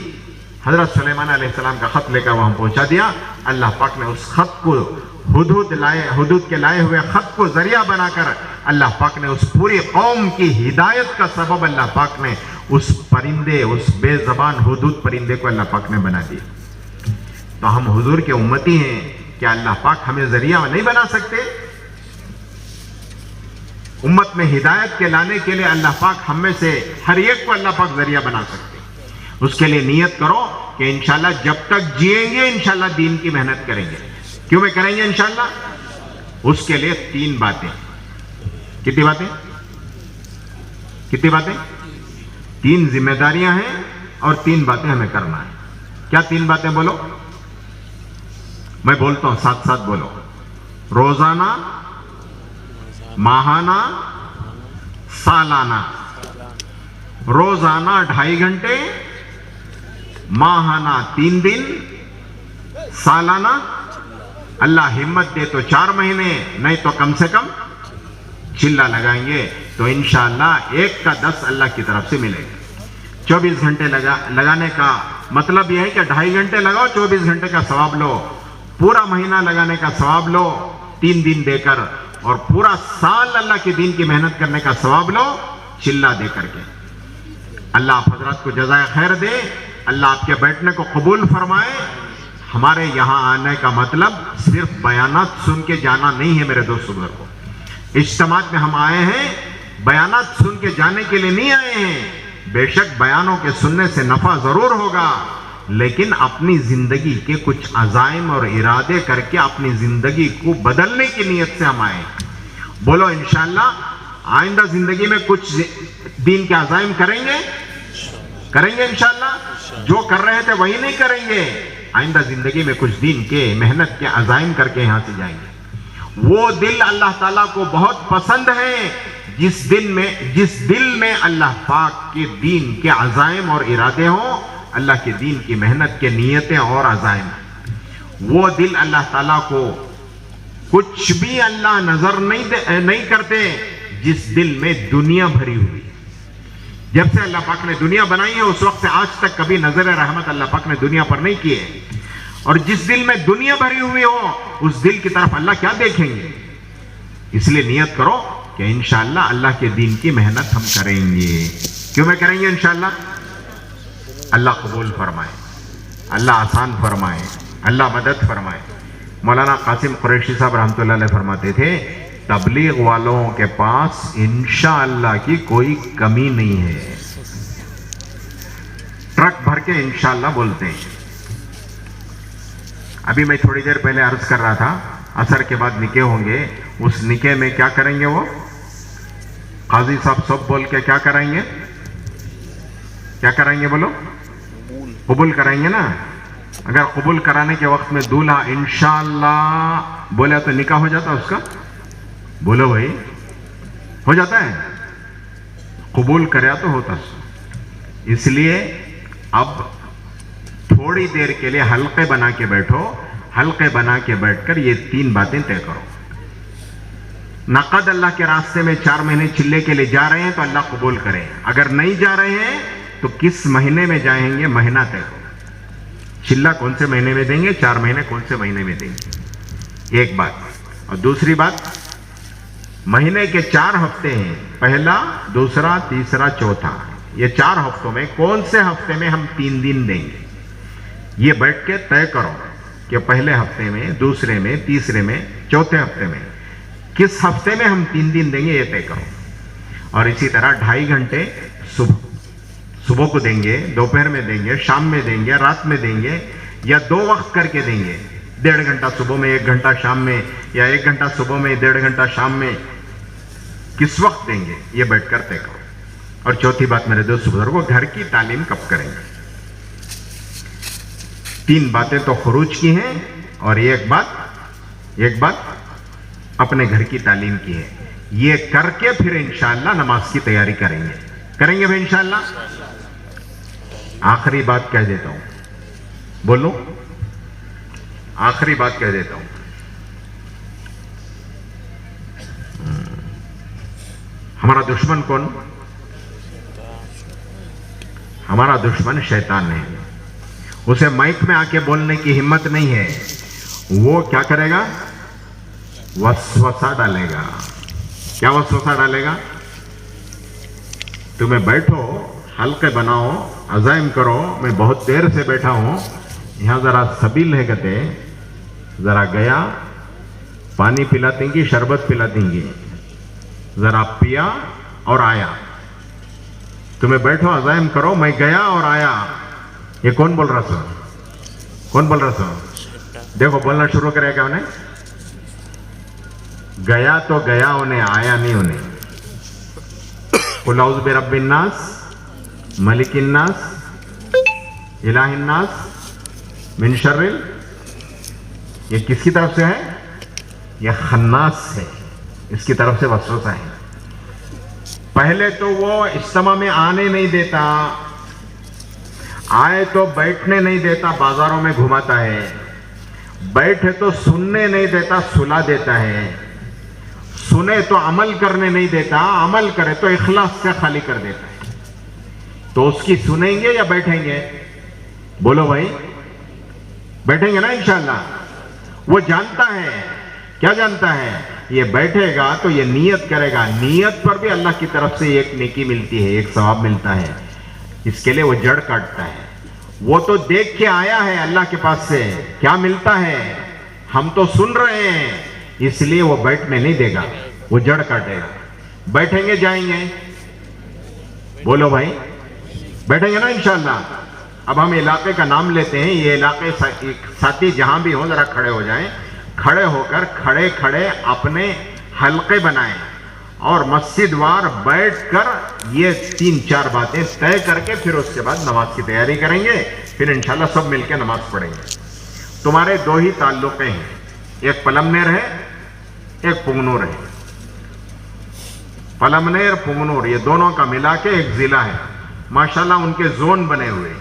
حضرت سلیمان علیہ السلام کا خط لے کر وہاں پہنچا دیا۔ اللہ پاک نے اس خط کو ہدہد کے لائے ہوئے خط کو ذریعہ بنا کر اللہ پاک نے اس پوری قوم کی ہدایت کا سبب اللہ پاک نے اس پرندے، اس بے زبان ہدہد پرندے کو اللہ پاک نے بنا دیا۔ تو ہم حضور کے امتی ہیں، کیا اللہ پاک ہمیں ذریعہ نہیں بنا سکتے؟ امت میں ہدایت کے لانے کے لیے اللہ پاک ہم میں سے ہر ایک کو اللہ پاک ذریعہ بنا سکتے۔ اس کے لیے نیت کرو کہ انشاءاللہ جب تک جئیں گے انشاءاللہ دین کی محنت کریں گے۔ کیوں میں کریں گے انشاءاللہ؟ اس کے لیے 3 باتیں۔ کتنی باتیں؟ 3 ذمہ داریاں ہیں اور 3 باتیں ہمیں کرنا ہے۔ کیا 3 باتیں بولو؟ میں بولتا ہوں، ساتھ ساتھ بولو۔ روزانہ، ماہانہ، سالانہ۔ روزانہ 2.5 گھنٹے، ماہانہ 3 دن، سالانہ اللہ ہمت دے تو 4 مہینے، نہیں تو کم سے کم چلہ لگائیں گے تو انشاءاللہ 1 کا 10 اللہ کی طرف سے ملے گا۔ 24 گھنٹے لگانے کا مطلب یہ ہے کہ 2.5 گھنٹے لگاؤ، 24 گھنٹے کا ثواب لو، پورا مہینہ لگانے کا ثواب لو 3 دن دے کر، اور پورا سال اللہ کے دین کی محنت کرنے کا ثواب لو چلہ دے کر کے۔ اللہ آپ حضرات کو جزائے خیر دے، اللہ آپ کے بیٹھنے کو قبول فرمائے۔ ہمارے یہاں آنے کا مطلب صرف بیانات سن کے جانا نہیں ہے میرے دوست بزرگوں۔ اجتماعات میں ہم آئے ہیں بیانات سن کے جانے کے لیے نہیں آئے ہیں۔ بے شک بیانوں کے سننے سے نفع ضرور ہوگا، لیکن اپنی زندگی کے کچھ عزائم اور ارادے کر کے اپنی زندگی کو بدلنے کی نیت سے ہم آئے ہیں۔ بولو انشاءاللہ آئندہ زندگی میں کچھ دین کے عزائم کریں گے انشاءاللہ۔ جو کر رہے تھے وہی نہیں کریں گے، آئندہ زندگی میں کچھ دین کے محنت کے عزائم کر کے یہاں سے جائیں گے۔ وہ دل اللہ تعالیٰ کو بہت پسند ہے جس دل میں اللہ پاک کے دین کے عزائم اور ارادے ہوں، اللہ کے دین کی محنت کے نیتیں اور عزائم۔ وہ دل اللہ تعالیٰ کو کچھ بھی اللہ نظر نہیں کرتے جس دل میں دنیا بھری ہوئی۔ جب سے اللہ پاک نے دنیا بنائی ہے اس وقت سے آج تک کبھی نظر رحمت اللہ پاک نے دنیا پر نہیں کی ہے، اور جس دل میں دنیا بھری ہوئی ہو اس دل کی طرف اللہ کیا دیکھیں گے؟ اس لیے نیت کرو کہ انشاءاللہ اللہ کے دین کی محنت ہم کریں گے۔ کیوں میں کریں گے انشاءاللہ؟ اللہ قبول فرمائے، اللہ آسان فرمائے، اللہ مدد فرمائے۔ مولانا قاسم قریشی صاحب رحمۃ اللہ علیہ فرماتے تھے تبلیغ والوں کے پاس انشاءاللہ کی کوئی کمی نہیں ہے، ٹرک بھر کے انشاءاللہ بولتے ہیں۔ ابھی میں تھوڑی دیر پہلے عرض کر رہا تھا عصر کے بعد نکاح ہوں گے، اس نکاح میں کیا کریں گے؟ وہ قاضی صاحب سب بول کے کیا کریں گے؟ کیا کریں گے بولو؟ قبول کرائیں گے نا۔ اگر قبول کرانے کے وقت میں دولہا انشاءاللہ بولا تو نکاح ہو جاتا اس کا؟ بولو بھائی، ہو جاتا ہے؟ قبول کریا تو ہوتا۔ اس لیے اب تھوڑی دیر کے لیے حلقے بنا کے بیٹھو، حلقے بنا کے بیٹھ کر یہ 3 باتیں طے کرو۔ نقد اللہ کے راستے میں 4 مہینے چلے کے لیے جا رہے ہیں تو اللہ قبول کرے، اگر نہیں جا رہے ہیں تو کس مہینے میں جائیں گے مہینہ طے کرو۔ چلہ کون سے مہینے میں دیں گے، 4 مہینے کون سے مہینے میں دیں گے، ایک بات۔ اور دوسری بات، مہینے کے 4 ہفتے ہیں، پہلا، دوسرا، تیسرا، چوتھا، یہ 4 ہفتوں میں کون سے ہفتے میں ہم 3 دن دیں گے، یہ بیٹھ کے طے کرو کہ پہلے ہفتے میں، دوسرے میں، تیسرے میں، چوتھے ہفتے میں کس ہفتے میں ہم 3 دن دیں گے، یہ طے کرو۔ اور اسی طرح 2.5 گھنٹے صبح کو دیں گے، دوپہر میں دیں گے، شام میں دیں گے، رات میں دیں گے، یا 2 وقت کر کے دیں گے، 1.5 گھنٹہ صبح میں، 1 گھنٹہ شام میں، یا 1 گھنٹہ صبح میں، 1.5 گھنٹہ شام میں، کس وقت دیں گے یہ بیٹھ کر طے کرو۔ اور چوتھی بات میرے دوست بزرگوں، گھر کی تعلیم کب کریں گے؟ 3 باتیں تو خروج کی ہیں، اور ایک بات اپنے گھر کی تعلیم کی ہے۔ یہ کر کے پھر انشاءاللہ نماز کی تیاری کریں گے بھائی انشاءاللہ۔ آخری بات کہہ دیتا ہوں، بولو، آخری بات کہہ دیتا ہوں، ہمارا دشمن کون؟ ہمارا دشمن شیطان ہے۔ اسے مائک میں آ کے بولنے کی ہمت نہیں ہے، وہ کیا کرے گا؟ وسوسہ ڈالے گا۔ کیا وسوسہ ڈالے گا؟ تمہیں بیٹھو، حلقے بناؤ، عزائم کرو، میں بہت دیر سے بیٹھا ہوں، یہاں ذرا سبیل ہے کہتے، ذرا گیا، پانی پلاتی گی، شربت پلاتی گی، ذرا پیا اور آیا۔ تمہیں بیٹھو، عزائم کرو، میں گیا اور آیا۔ یہ کون بول رہا سو؟ کون بول رہا سو؟ دیکھو بولنا شروع کرے گا انہیں، گیا تو گیا انہیں، آیا نہیں انہیں۔ قل اعوذ برب الناس ملک الناس الہ الناس من شر، یہ کس کی طرف سے ہے؟ یہ خناس سے، اس کی طرف سے وسوسہ ہے۔ پہلے تو وہ اجتماع میں آنے نہیں دیتا، آئے تو بیٹھنے نہیں دیتا، بازاروں میں گھماتا ہے، بیٹھے تو سننے نہیں دیتا، سلا دیتا ہے، سنے تو عمل کرنے نہیں دیتا، عمل کرے تو اخلاص سے خالی کر دیتا ہے۔ تو اس کی سنیں گے یا بیٹھیں گے؟ بولو بھائی، بیٹھیں گے نا انشاءاللہ۔ وہ جانتا ہے، کیا جانتا ہے؟ یہ بیٹھے گا تو یہ نیت کرے گا، نیت پر بھی اللہ کی طرف سے ایک نیکی ملتی ہے، ایک ثواب ملتا ہے، اس کے لیے وہ جڑ کاٹتا ہے۔ وہ تو دیکھ کے آیا ہے اللہ کے پاس سے، کیا ملتا ہے، ہم تو سن رہے ہیں، اس لیے وہ بیٹھنے نہیں دے گا، وہ جڑ کاٹے گا۔ بیٹھیں گے، جائیں گے؟ بولو بھائی، بیٹھیں گے نا انشاءاللہ۔ اب ہم علاقے کا نام لیتے ہیں، یہ علاقے ساتھی جہاں بھی ہوں ذرا کھڑے ہو جائیں، کھڑے ہو کر کھڑے اپنے حلقے بنائیں، اور مسجد وار بیٹھ کر یہ 3-4 باتیں طے کر کے پھر اس کے بعد نماز کی تیاری کریں گے، پھر انشاءاللہ سب مل کے نماز پڑھیں گے۔ تمہارے 2 ہی تعلقیں ہیں، ایک پلمنیر ہے، ایک پنگنور ہے۔ پلمنیر پنگنور یہ دونوں کا ملا کے ایک ضلع ہے، ماشاءاللہ ان کے زون بنے ہوئے۔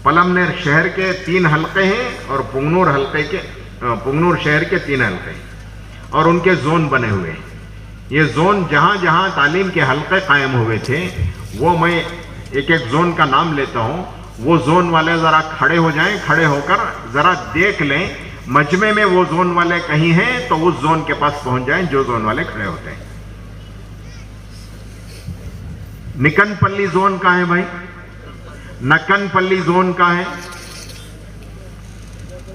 پلمنیر شہر کے 3 حلقے ہیں، اور پنگنور شہر کے 3 حلقے ہیں، اور ان کے زون بنے ہوئے ہیں۔ یہ زون جہاں جہاں تعلیم کے حلقے قائم ہوئے تھے، وہ میں ایک زون کا نام لیتا ہوں، وہ زون والے ذرا کھڑے ہو جائیں، کھڑے ہو کر ذرا دیکھ لیں مجمع میں وہ زون والے کہیں ہیں تو اس زون کے پاس پہنچ جائیں جو زون والے کھڑے ہوتے ہیں۔ نکن پلی زون کا ہے بھائی، نکن پلی زون کا ہے،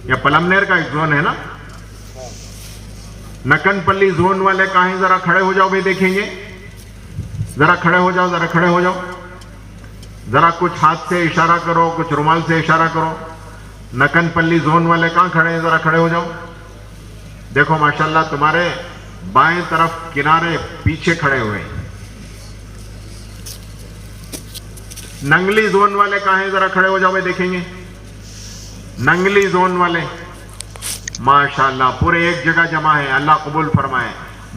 یا پلمنیر کا ایک زون ہے نا، نکن پلی زون والے کہاں ہیں؟ ذرا کھڑے ہو جاؤ بھائی، دیکھیں گے، ذرا کھڑے ہو جاؤ، ذرا کھڑے ہو جاؤ، ذرا کچھ ہاتھ سے اشارہ کرو، کچھ رومال سے اشارہ کرو۔ نکن پلی زون والے کہاں کھڑے ہیں؟ ذرا کھڑے ہو جاؤ۔ دیکھو ماشاءاللہ تمہارے بائیں طرف کنارے پیچھے کھڑے ہوئے ہیں۔ ننگلی زون والے کہاں ہیں؟ ذرا کھڑے ہو جاؤ بھائی، دیکھیں گے۔ ننگلی زون والے ماشاءاللہ پورے ایک جگہ جمع ہے، اللہ قبول فرمائے۔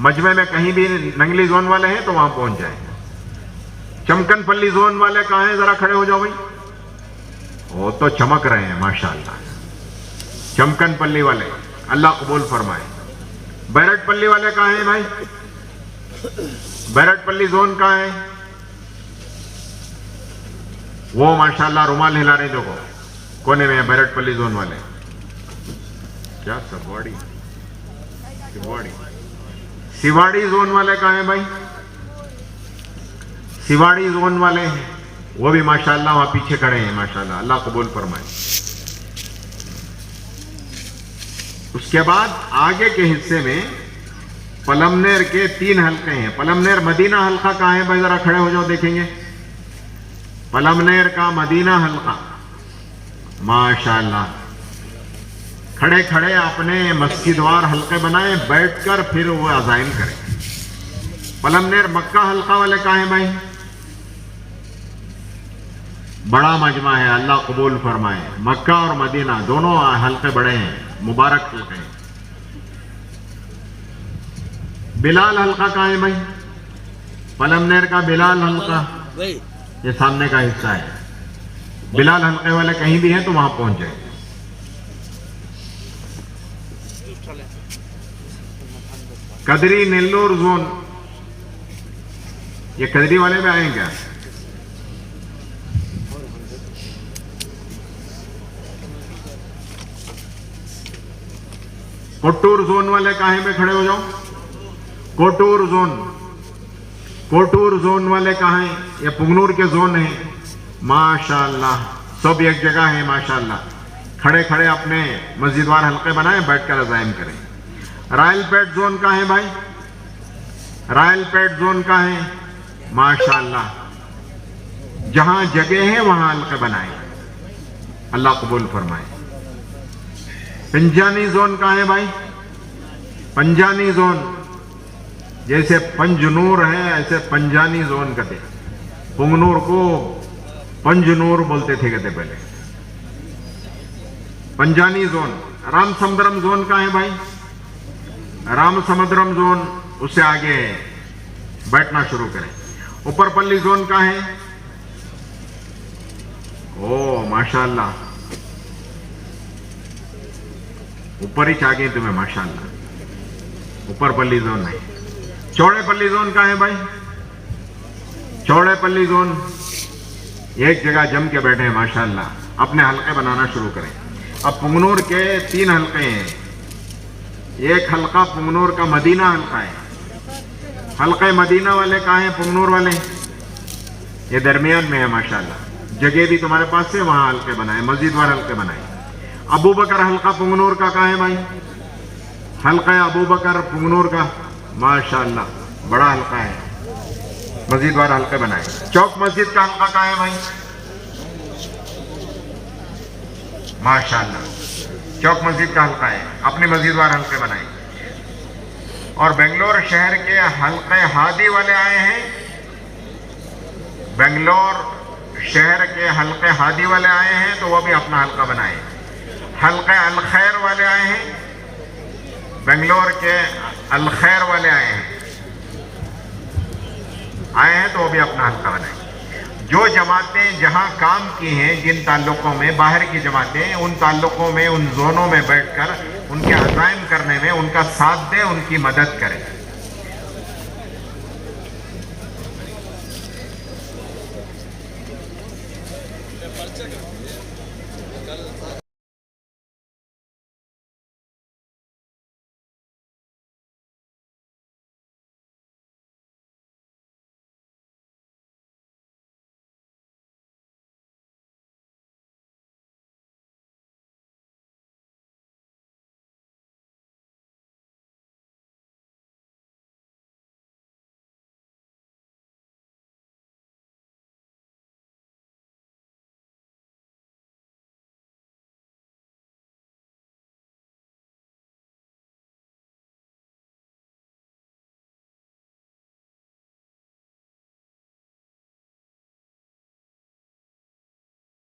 مجمع میں کہیں بھی ننگلی زون والے ہیں تو وہاں پہنچ جائیں۔ چمکن پلی زون والے کہاں ہیں؟ ذرا کھڑے ہو جاؤ بھائی، وہ تو چمک رہے ہیں ماشاءاللہ، چمکن پلی والے، اللہ قبول فرمائے۔ بیرٹ پلی والے کہاں ہیں بھائی؟ بیرٹ پلی زون کہاں ہے؟ وہ ماشاءاللہ رومال ہلا رہے، دیکھو کونے میں بیرٹ پلی زون والے۔ کیا سیواڑی زون والے کہاں ہیں بھائی؟ سیواڑی زون والے ہیں، وہ بھی ماشاءاللہ وہاں پیچھے کھڑے ہیں، ماشاءاللہ اللہ قبول فرمائے۔ اس کے بعد آگے کے حصے میں پلمنیر کے 3 حلقے ہیں. پلمنیر مدینہ حلقہ کہاں ہے بھائی؟ ذرا کھڑے ہو جاؤ دیکھیں گے. پلمنیر کا مدینہ حلقہ. ماشاءاللہ. کھڑے کھڑے اپنے مسجد وار حلقے بنائیں, بیٹھ کر پھر وہ عزائم کریں. پلمنیر مکہ حلقہ والے کہاں ہیں بھائی؟ بڑا مجمع ہے, اللہ قبول فرمائے. مکہ اور مدینہ دونوں حلقے بڑے ہیں, مبارک حلقے ہیں. بلال حلقہ کہاں ہے بھائی؟ پلمنیر کا بلال حلقہ بھائی یہ سامنے کا حصہ ہے. بلال حلقے والے کہیں بھی ہیں تو وہاں پہنچ جائیں. قدری نیلور زون, یہ قدری والے بھی آئیں کیا؟ کوٹور زون والے کہیں پہ کھڑے ہو جاؤ. کوٹور زون, کوٹور زون والے کہاں ہیں؟ یہ پنگنور کے زون ہیں. ماشاءاللہ سب ایک جگہ ہے ماشاءاللہ. کھڑے کھڑے اپنے مسجد وار حلقے بنائیں, بیٹھ کر عزائم کریں. رائل پیٹ زون کا ہے بھائی؟ رائل پیٹ زون کا ہے. ماشاءاللہ جہاں جگہ ہے وہاں حلقے بنائیں, اللہ قبول فرمائے. پنجانی زون کا ہے بھائی؟ پنجانی زون جیسے پنجنور ہے ایسے پنجانی زون کہتے. پنگنور کو پنجنور بولتے تھے کہتے پہلے. پنجانی زون. رام سمدرم زون کا ہے بھائی؟ رام سمدرم زون اس سے آگے بیٹھنا شروع کریں. اوپر پلی زون کا ہے؟ او ماشاءاللہ اوپر ہی چاہ گئے تمہیں ماشاءاللہ. اوپر پلی زون ہے. چوڑے پلی زون کا ہے بھائی؟ چوڑے پلی زون ایک جگہ جم کے بیٹھے ہیں ماشاءاللہ, اپنے حلقے بنانا شروع کریں. اب پنگنور کے 3 حلقے ہیں. ایک حلقہ پنگنور کا مدینہ حلقہ ہے. حلقے مدینہ والے کہاں ہیں؟ پنگنور والے یہ درمیان میں ہے ماشاءاللہ. جگہ بھی تمہارے پاس سے, وہاں حلقے بنائیں, مسجد وار حلقے بنائیں. ابو بکر حلقہ پنگنور کا کہاں ہے بھائی؟ حلقہ ابو بکر پنگنور کا ماشاءاللہ بڑا حلقہ ہے, مسجد وار حلقے بنائیں. چوک مسجد کا حلقہ کہاں ہے بھائی؟ ماشاءاللہ چوک مسجد کا حلقہ ہے, اپنی مسجد وار حلقے بنائیں. اور بنگلور شہر کے حلقے ہادی والے آئے ہیں. بنگلور شہر کے حلقے ہادی والے آئے ہیں تو وہ بھی اپنا حلقہ بنائیں. حلقے الخیر والے آئے ہیں, بنگلور کے الخیر والے آئے ہیں تو وہ بھی اپنا حلقہ بنائیں. جو جماعتیں جہاں کام کی ہیں, جن تعلقوں میں باہر کی جماعتیں, ان تعلقوں میں ان زونوں میں بیٹھ کر ان کے عزائم کرنے میں ان کا ساتھ دیں, ان کی مدد کریں.